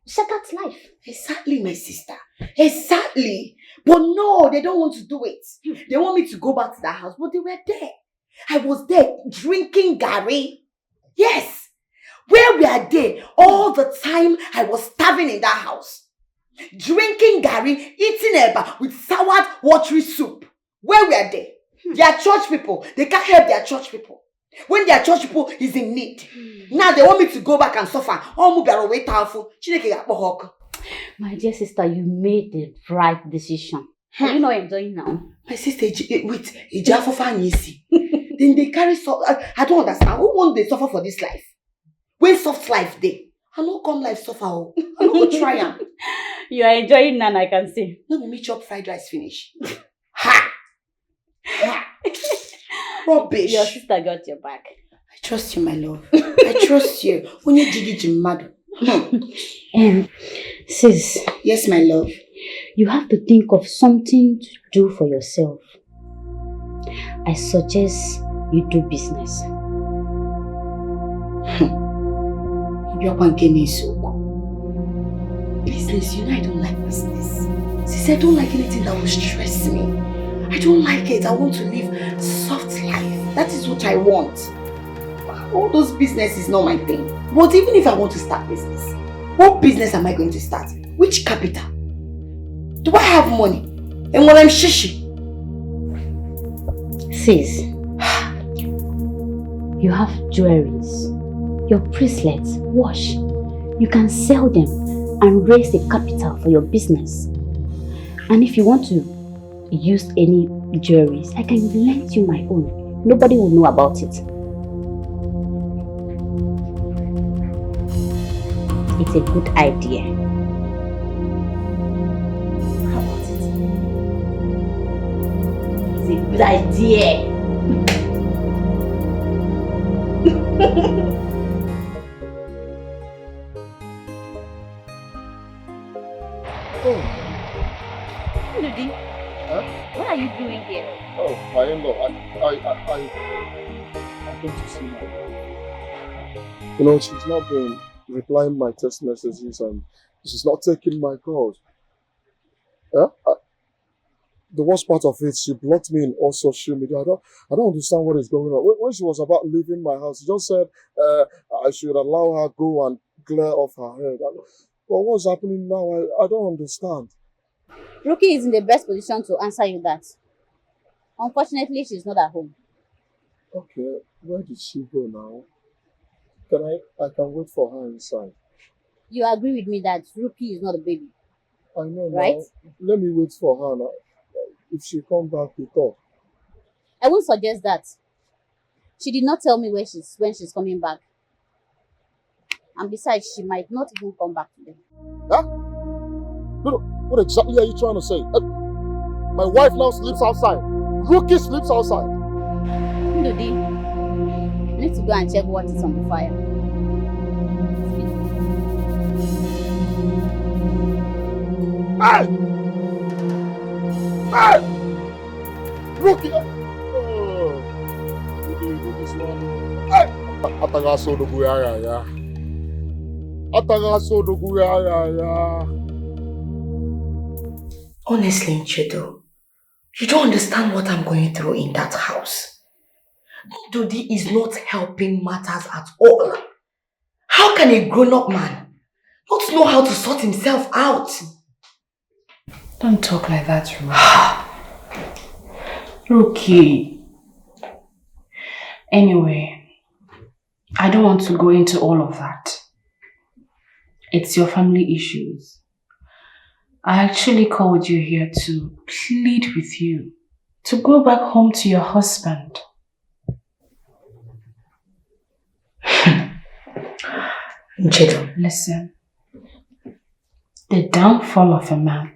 shattered life. Exactly, my sister. Exactly. But no, they don't want to do it. They want me to go back to that house, but they were there. I was there drinking Gary. Yes. Where we are there all the time, I was starving in that house. Drinking Gary, eating eba with soured watery soup. Where we are there. They are church people. They can't help their church people. When their church people is in need. Now they want me to go back and suffer. My dear sister, you made the right decision. You know what I'm doing now? My sister, wait, then they carry I don't understand. Who won't they suffer for this life? When soft life day, I don't come life suffer. I don't go try am. You are enjoying none, I can see. No, me chop fried rice finish. Ha! Rubbish. Your sister got your back. I trust you, my love. I trust you. When you dig it, you mad. Sis. Yes, my love. You have to think of something to do for yourself. I suggest you do business. Business, you know I don't like business. Sis, I don't like anything that will stress me. I don't like it. I want to live a soft life. That is what I want. All those business is not my thing. But even if I want to start business, what business am I going to start? Which capital? Do I have money? And when I'm shishi? Sis, you have jewelries, your bracelets, watch. You can sell them and raise a capital for your business. And if you want to use any jewelries, I can lend you my own. Nobody will know about it. It's a good idea. How about it? It's a good idea. Oh. Ludi, what are you doing here? Oh, my in-law, I came to see her. You know, she's not been replying my text messages and she's not taking my calls. The worst part of it, she blocked me in all social media. I don't understand what is going on. When she was about leaving my house, she just said I should allow her go and clear off her head. But what's happening now? I don't understand. Ruki is in the best position to answer you that. Unfortunately, she's not at home. Okay, where did she go now? I can wait for her inside. You agree with me that Ruki is not a baby? I know, right? Now. Let me wait for her now. If she comes back, we talk. I won't suggest that. She did not tell me when she's coming back. And besides, she might not even come back today. Huh? No, what exactly are you trying to say? My wife now sleeps outside. Rookie sleeps outside. Ndudi, you need to go and check what is on the fire. Hey! Hey! Rookie! Oh, you do this one. Hey! Atagaso do guyaya ya. Atagaso do guyaya ya. Honestly, NCHEDO, you don't understand what I'm going through in that house. Ndudi is not helping matters at all. How can a grown-up man not know how to sort himself out? Don't talk like that, Ruki. Anyway, I don't want to go into all of that. It's your family issues. I actually called you here to plead with you to go back home to your husband. NCHEDO, listen. The downfall of a man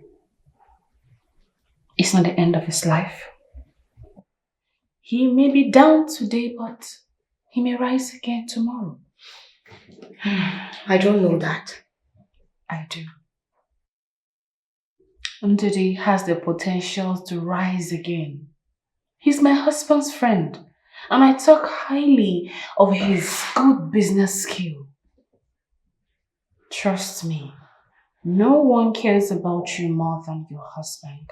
is not the end of his life. He may be down today, but he may rise again tomorrow. I don't know that. I do. Ndudi has the potential to rise again. He's my husband's friend, and I talk highly of his good business skill. Trust me, no one cares about you more than your husband.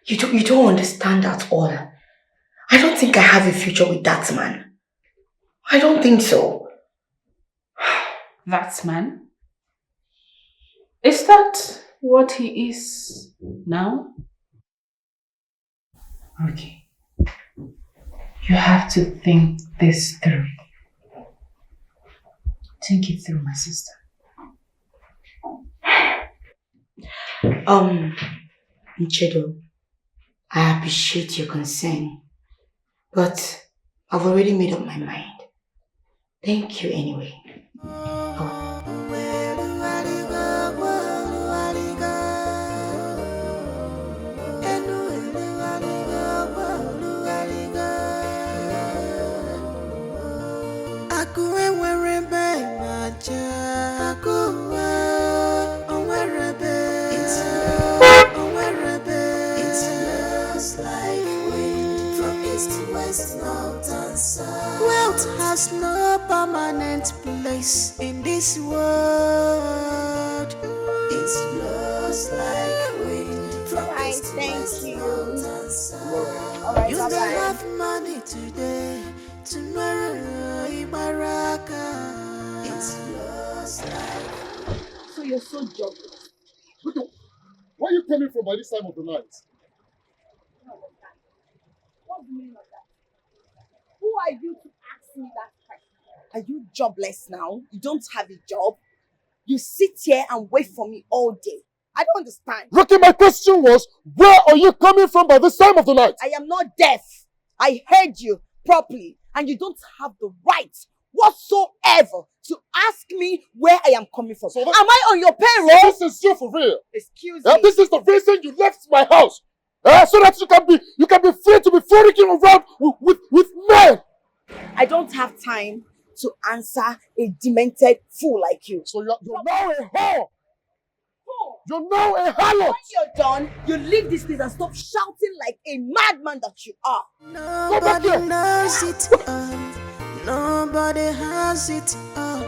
You don't understand at all. I don't think I have a future with that man. I don't think so. That man? Is that what he is now? Okay. You have to think this through. Think it through, my sister. NCHEDO, I appreciate your concern, but I've already made up my mind. Thank you anyway. It's just like wind from east, west, north, and south. Wealth has no permanent place in this world. It blows like wind from east, west, north, and south. You may have money today, tomorrow, Ibaraka. It blows like. So you're so jobless. Where are you coming from by this time of the night? What's the meaning of that? Who are you to ask me that question? Are you jobless now? You don't have a job? You sit here and wait for me all day. I don't understand. Ricky, my question was, where are you coming from by this time of the night? I am not deaf. I heard you properly, and you don't have the right whatsoever to ask me where I am coming from. Am I on your payroll? So this is you for real. Excuse me. This is the reason you left my house. So that you can be free to be frolicking around with men. I don't have time to answer a demented fool like you. So you're now a whore. You're now a harlot. When you're done, you leave this place and stop shouting like a madman that you are. Nobody knows it all. Nobody has it all.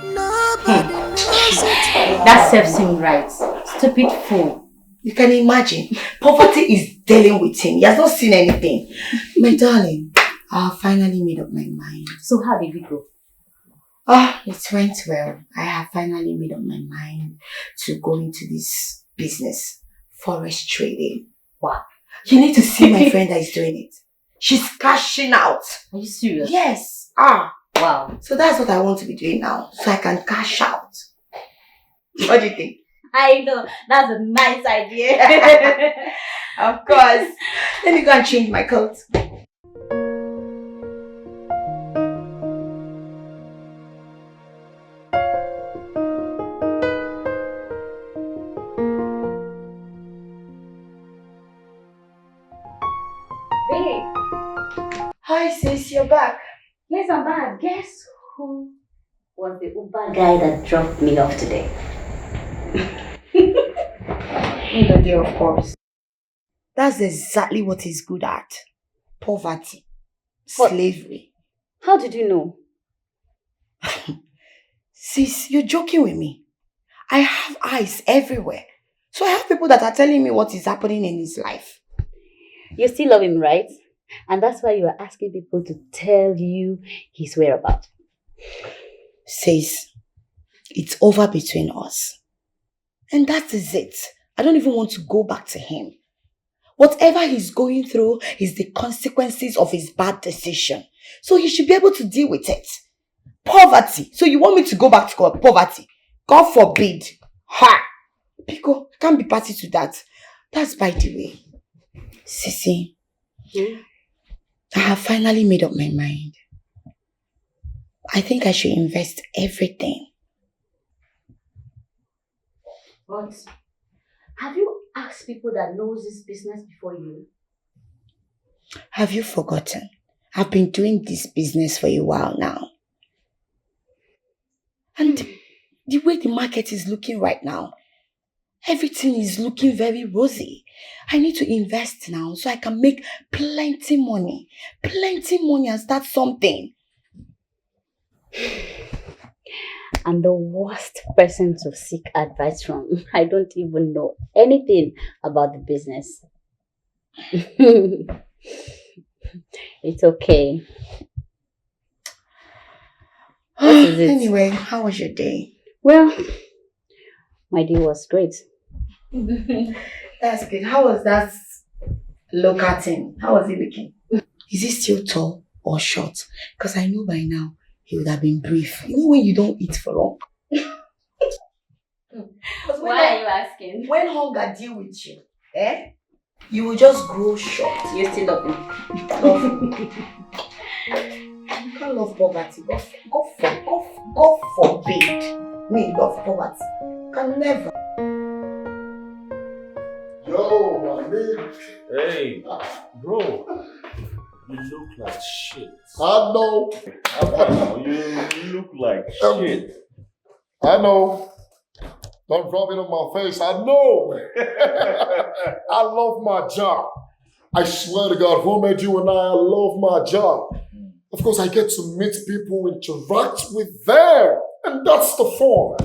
Nobody knows it all. That serves him right. Stupid fool. You can imagine. Poverty is dealing with him. He has not seen anything. My darling, I have finally made up my mind. So how did it go? It went well. I have finally made up my mind to go into this business, forest trading. Wow. You need to see my friend that is doing it. She's cashing out. Are you serious? Yes. Wow. So that's what I want to be doing now, so I can cash out. What do you think? I know. That's a nice idea. Of course. Let me go and change my coat. Hi sis, you're back. Yes, I'm back. Guess who was the Uber guy that dropped me off today? Ndodi, of course. That's exactly what he's good at. Poverty. Slavery. How did you know? Sis, you're joking with me. I have eyes everywhere. So I have people that are telling me what is happening in his life. You still love him, right? And that's why you are asking people to tell you his whereabouts. Sis, it's over between us. And that is it. I don't even want to go back to him. Whatever he's going through is the consequences of his bad decision. So he should be able to deal with it. Poverty. So you want me to go back to poverty? God forbid. Ha! Pico, I can't be party to that. That's by the way. Sissy, I have finally made up my mind. I think I should invest everything. What? Have you asked people that knows this business before you? Have you forgotten? I've been doing this business for a while now. And the way the market is looking right now, everything is looking very rosy. I need to invest now so I can make plenty money and start something. I'm the worst person to seek advice from. I don't even know anything about the business. It's okay. What is it? Anyway, how was your day? Well, my day was great. That's good. How was that local thing? How was he looking? Is he still tall or short? Because I know by now he would have been brief. You know when you don't eat for long? Why are you asking? When hunger deal with you, you will just grow short. You still love him. You can't love poverty. God forbid me love poverty. Can never. Yo, my man. Hey, bro. You look like shit. I know. You look like shit. I know. Don't rub it on my face. I know. I love my job. I swear to God, who made you and I love my job. Of course, I get to meet people, interact with them, and that's the fun.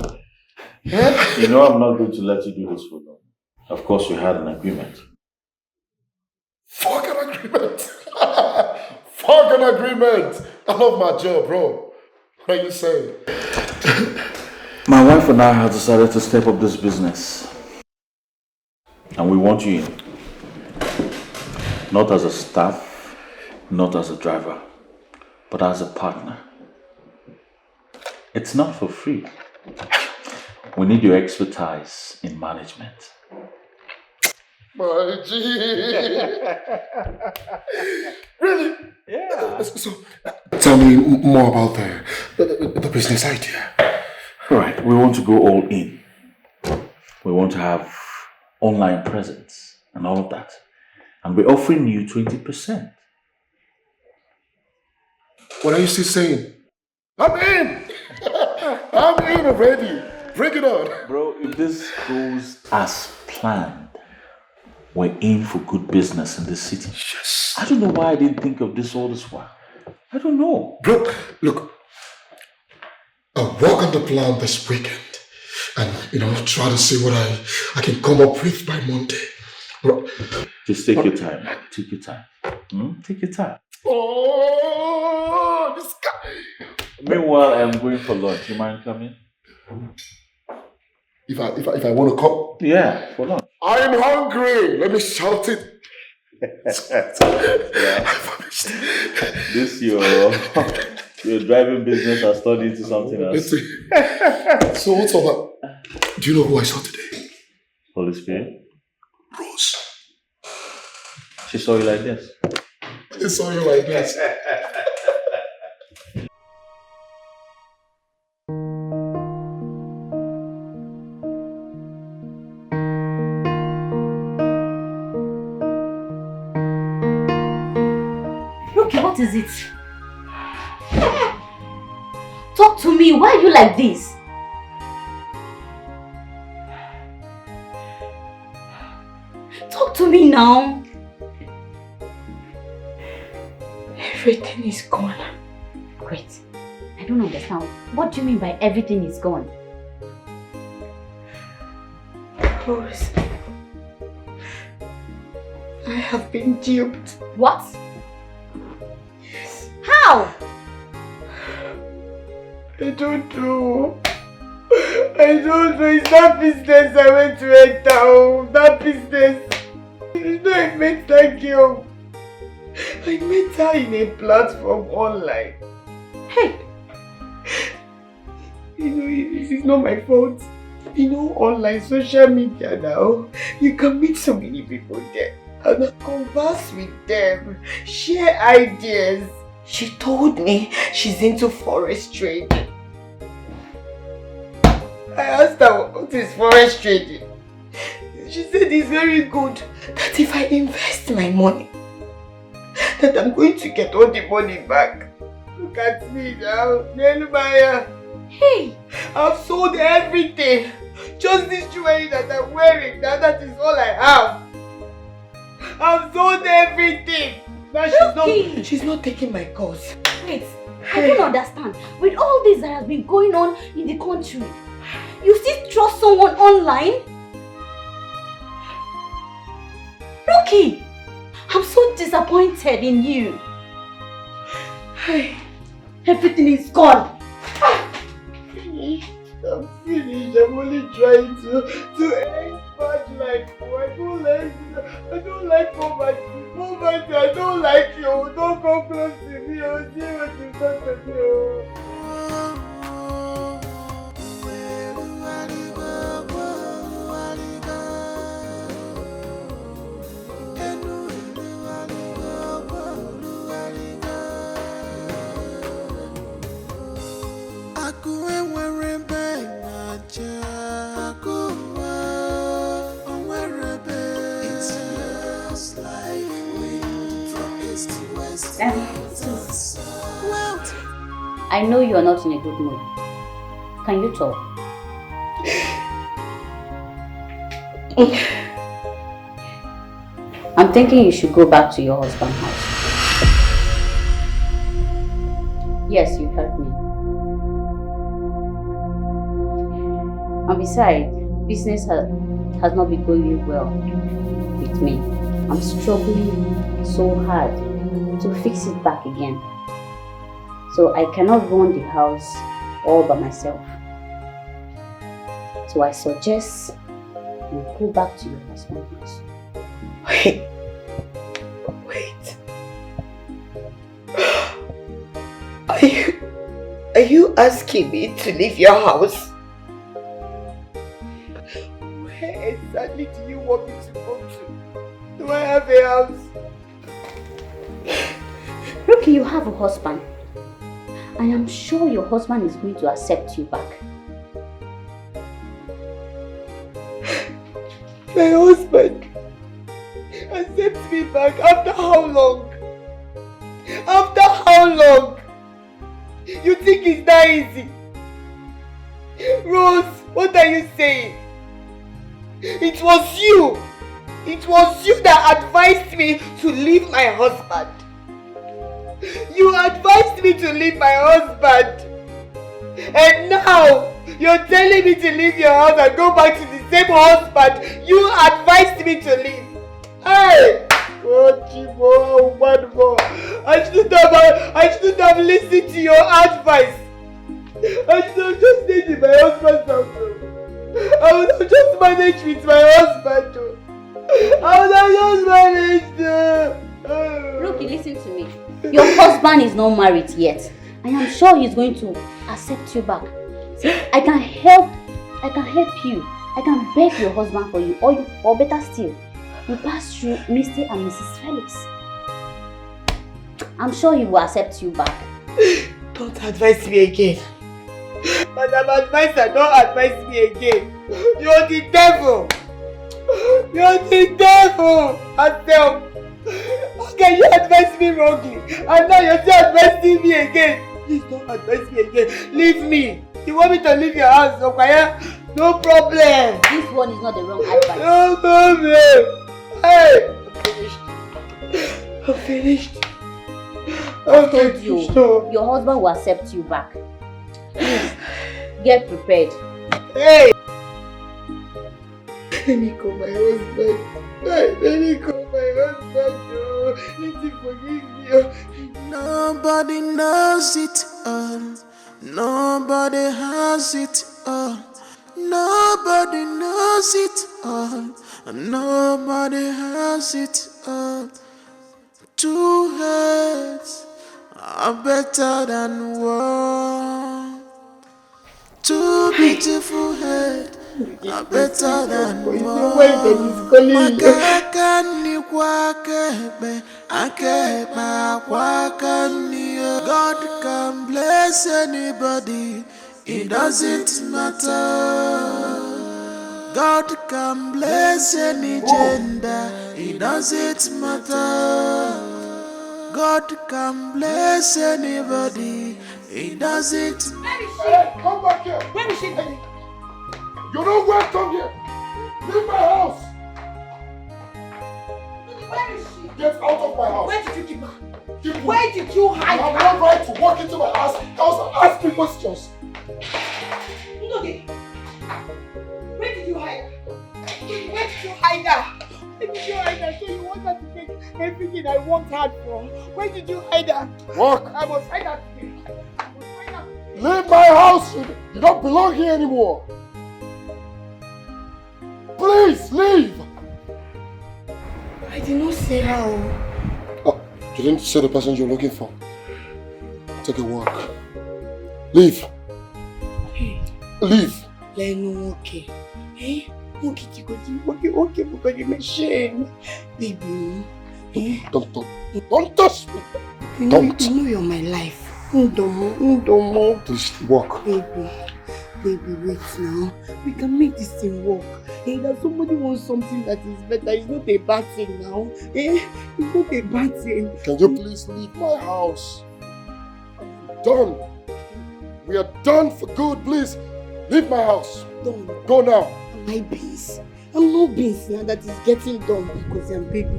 You know I'm not going to let you do this for long. Of course, we had an agreement. Fuck an agreement. Fuck an agreement. I love my job, bro. What are you saying? My wife and I have decided to step up this business. And we want you in. Not as a staff, not as a driver, but as a partner. It's not for free. We need your expertise in management. My G. Really? Yeah. So, tell me more about the business idea. Right, we want to go all in. We want to have online presence and all of that. And we're offering you 20%. What are you still saying? I'm in! I'm in already. Bring it on. Bro, if this goes as planned, we're in for good business in this city. Yes. I don't know why I didn't think of this all this while. I don't know. Bro, look. I'll work on the plan this weekend. And, try to see what I can come up with by Monday. Bro. Just take your time, man. Take your time. Take your time. Oh, this guy. Meanwhile, I'm going for lunch. You mind coming? If I want to come? Yeah, for lunch. I'm hungry. Let me shout it. This your driving business has turned into something else. So what's up? Do you know who I saw today? Holy Spirit. Rose. She saw you like this. She saw you like this. Okay, what is it? Talk to me. Why are you like this? Talk to me now. Everything is gone. Wait, I don't understand. What do you mean by everything is gone? Rose, I have been duped. What? Yes. How? I don't know. It's that business I went to enter. Oh, that business. I met that girl. I met her in a platform online. Hey! This is not my fault. Online social media now, you can meet so many people there and converse with them, share ideas. She told me she's into forest trading. I asked her what is forest trading. She said it's very good, that if I invest my money, that I'm going to get all the money back. Look at me now, Nelmaya. Hey! I've sold everything. Just this jewelry that I'm wearing, that is all I have. I've sold everything. Now she's not taking my calls. Wait, I don't understand. With all this that has been going on in the country, you still trust someone online? Rookie, I'm so disappointed in you. Everything is gone. I'm finished. I'm only trying to expand life. I don't like poverty. I don't like you. Don't come close to me. I'll see what you've done to me. I know you are not in a good mood. Can you talk? I'm thinking you should go back to your husband's house. Yes, you heard me. And besides, business has not been going well with me. I'm struggling so hard to fix it back again. So I cannot run the house all by myself. So I suggest you go back to your husband's house. Wait. Are you asking me to leave your house? Where exactly do you want me to go to? Do I have a house? Look, you have a husband. I am sure your husband is going to accept you back. My husband accepts me back after how long? After how long? You think it's that easy? Rose, what are you saying? It was you. It was you that advised me to leave my husband. You advised me to leave my husband. And now, you're telling me to leave your house and go back to the same husband you advised me to leave. Hey! Oh, Chibo, one more. I shouldn't have listened to your advice. I should have just stayed in my husband's house. I would have just managed with my husband. I would have just managed. Rookie, listen to me. Your husband is not married yet. I am sure he's going to accept you back. See, I can help you. I can beg your husband for you, or better still, you pass through Mr. and Mrs. Felix. I'm sure he will accept you back. Don't advise me again. Madam Advisor, don't advise me again. You're the devil. You're the devil. Adele, how can you advise me wrongly? And now you're still advising me again. Please don't advise me again. Leave me. You want me to leave your house, okay? No problem. This one is not the wrong advice. No problem. Hey, I'm finished. I told you, your husband will accept you back. Please, get prepared. Hey! Let me call my husband. Let me call my husband. Let him forgive me. Nobody knows it all. Nobody has it all. Nobody knows it all. Nobody has it all. Two heads are better than one. Two beautiful heads are better than one. God can bless anybody, it doesn't matter. God can bless any gender, it doesn't matter. God can bless anybody, it doesn't matter. Hey, come back here. Where is she? You're not welcome here. Leave my house. Where is she? Get out of my house. Where did you keep her? Where did you hide her? her? I have no right to walk into my house and ask me questions. Ndoge, where did you hide her? Where did you hide her? Where did you hide her? So you want her to take everything I worked hard for? Where did you hide her? Walk. I must hide her today. Leave my house. You don't belong here anymore. Please, leave. I did not say how. Oh, you didn't say the person you're looking for. Take a walk. Leave. Hey. Leave. Leno, okay. Hey, okay, because you're machine. Baby. Don't touch me. You know you're my life. Don't. Please walk. Baby, wait now. We can make this thing work. Hey, that somebody wants something that is better. It's not a bad thing now. It's not a bad thing. Can you please leave my house? I'm done. We are done for good. Please, leave my house. Don't. Go now. My beans. I'm no beans now that is getting done because I'm baby.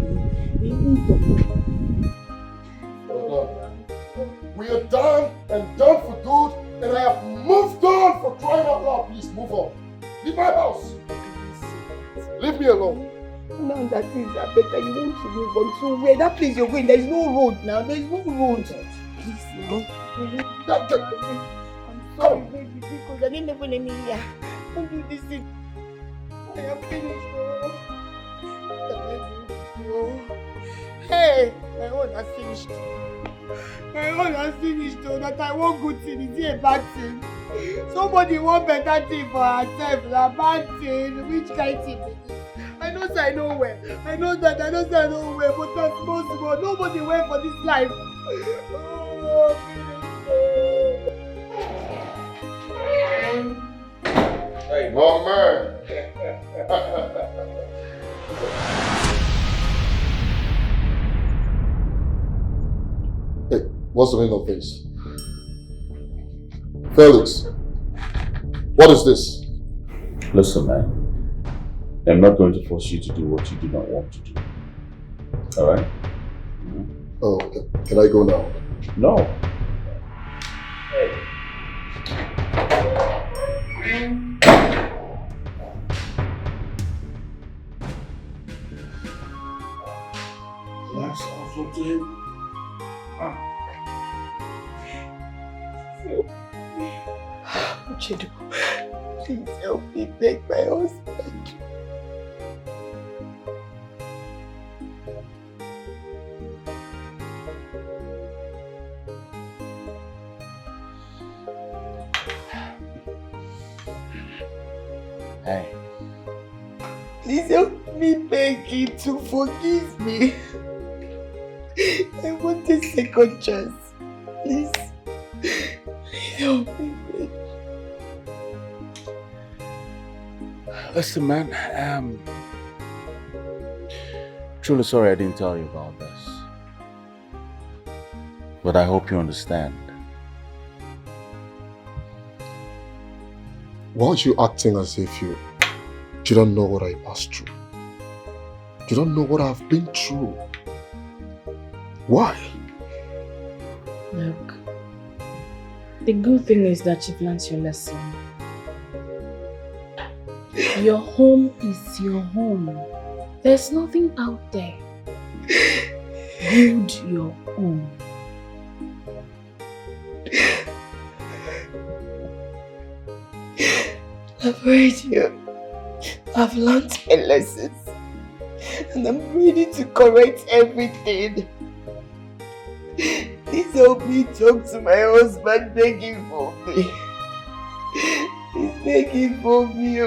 We are done and done for good, and I have moved on for crying out loud. Please move on. Leave my house. Leave me alone. Now that things are better, you want to move on. So where that place you're going, there is no road now. There is no road. Please, no. I'm sorry, baby, because I didn't even any here. Don't do this thing. I am finished. Hey, my own has finished. My own has finished, though. That I want good thing. Is it a bad thing? Somebody want better thing for herself. A bad thing. Which kind of thing? I know I know where. I know that I know I know where, but that's possible. Nobody wait for this life. Oh, hey, wrong man. Hey, what's the meaning of this? Felix, what is this? Listen, man. I'm not going to force you to do what you do not want to do. Alright? Oh, okay. Can I go now? No. Hey. That's awful to him. NCHEDO, please help me beg my husband. Hey. Please help me beg him to forgive me. I want a second chance. Please. Please help me beg. Listen, man. Truly sorry I didn't tell you about this. But I hope you understand. Why are you acting as if you don't know what I passed through? You don't know what I've been through. Why? Look, the good thing is that you've learned your lesson. Your home is your home. There's nothing out there. Build your own. I've heard you. I've learned my lessons. And I'm ready to correct everything. Please help me talk to my husband, begging for me. He's begging for me.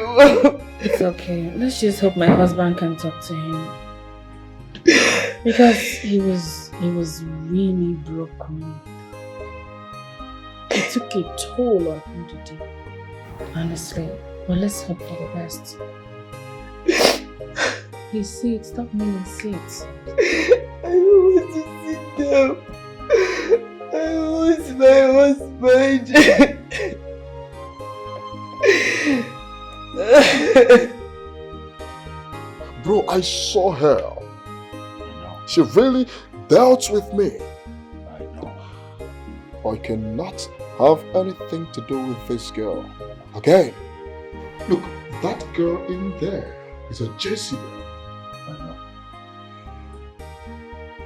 It's okay. Let's just hope my husband can talk to him. Because he was really broken. It took a toll on him today. Honestly. But let's hope for the best. Please sit. Stop kneeling. Sit. I don't want to sit down. I want my husband. Bro, I saw her. She really dealt with me. I know. I cannot have anything to do with this girl. Okay? Look, that girl in there is a Jezebel.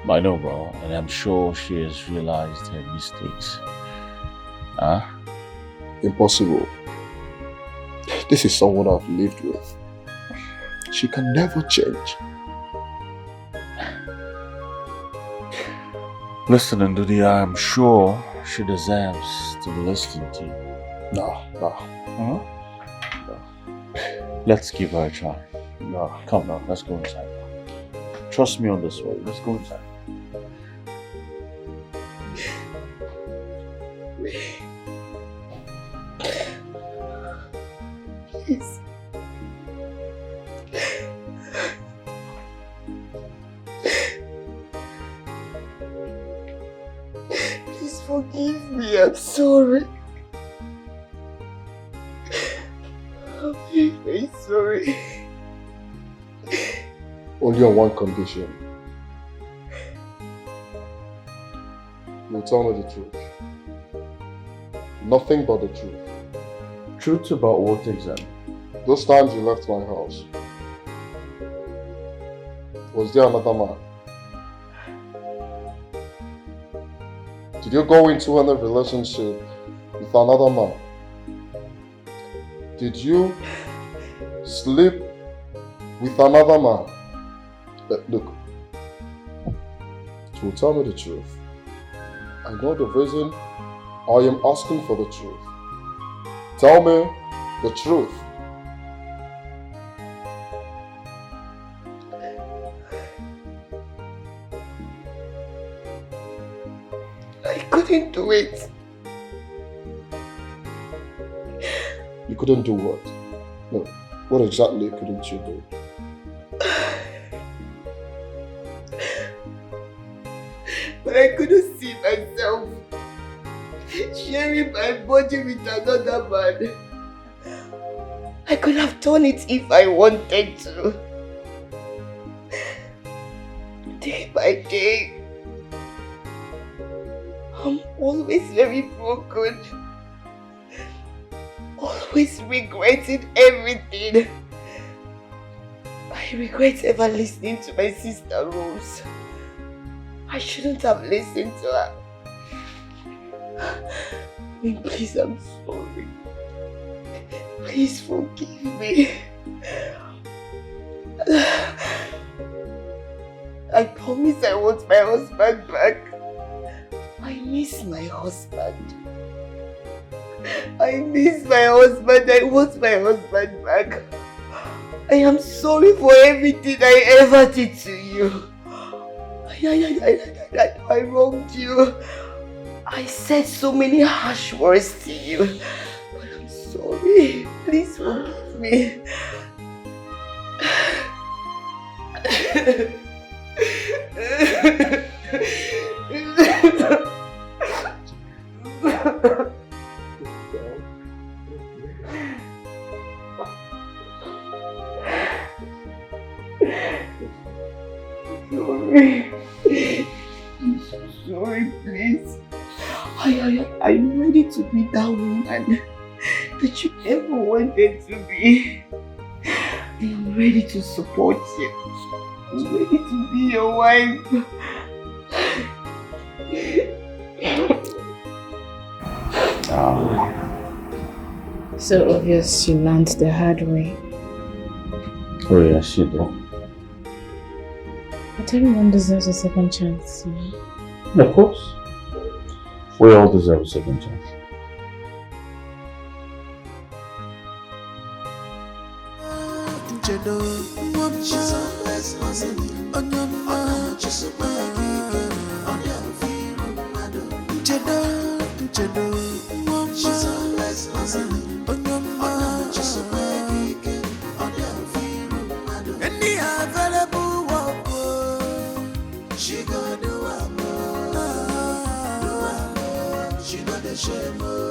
I know, bro, and I'm sure she has realized her mistakes. Huh? Impossible. This is someone I've lived with. She can never change. Listen, Ndudi, I'm sure she deserves to be listened to. No. Huh? No. Let's give her a try. No. Come on, let's go inside. Trust me on this one. Let's go inside. Please. Please forgive me. I'm sorry. I'm very, very sorry. Only on one condition. You'll tell me the truth. Nothing but the truth. Truth about what exactly? Those times you left my house, was there another man? Did you go into any relationship with another man? Did you sleep with another man? But look, to tell me the truth. I know the reason I am asking for the truth. Tell me the truth. I couldn't do it. You couldn't do what? No, what exactly couldn't you do? But I couldn't see myself sharing my body with another man. I could have done it if I wanted to. Day by day, I'm always very broken. Always regretting everything. I regret ever listening to my sister Rose. I shouldn't have listened to her. Please, I'm sorry. Please forgive me. I promise I want my husband back. I miss my husband. I miss my husband. I want my husband back. I am sorry for everything I ever did to you. I wronged you. I said so many harsh words to you. But I'm sorry. Please forgive me. Sorry. I'm so sorry, please. I'm ready to be that woman that you ever wanted to be. I'm ready to support you. I'm ready to be your wife. So obvious you learned the hard way. Oh yeah, she did. But everyone deserves a second chance, you know? Of course. We all deserve a second chance.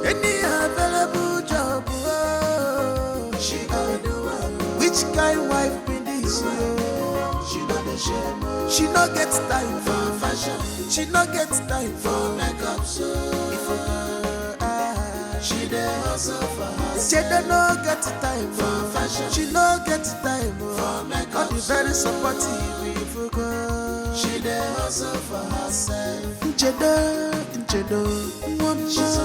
Any available job, she gonna do it. Which kind wife be this? She know the shame. She no get time for fashion. She no get time for makeup. So she dey hustle for her. She no get time for fashion. She no get time for makeup. All the very supportive people go. She dey hustle for herself. NCHEDO, NCHEDO, she's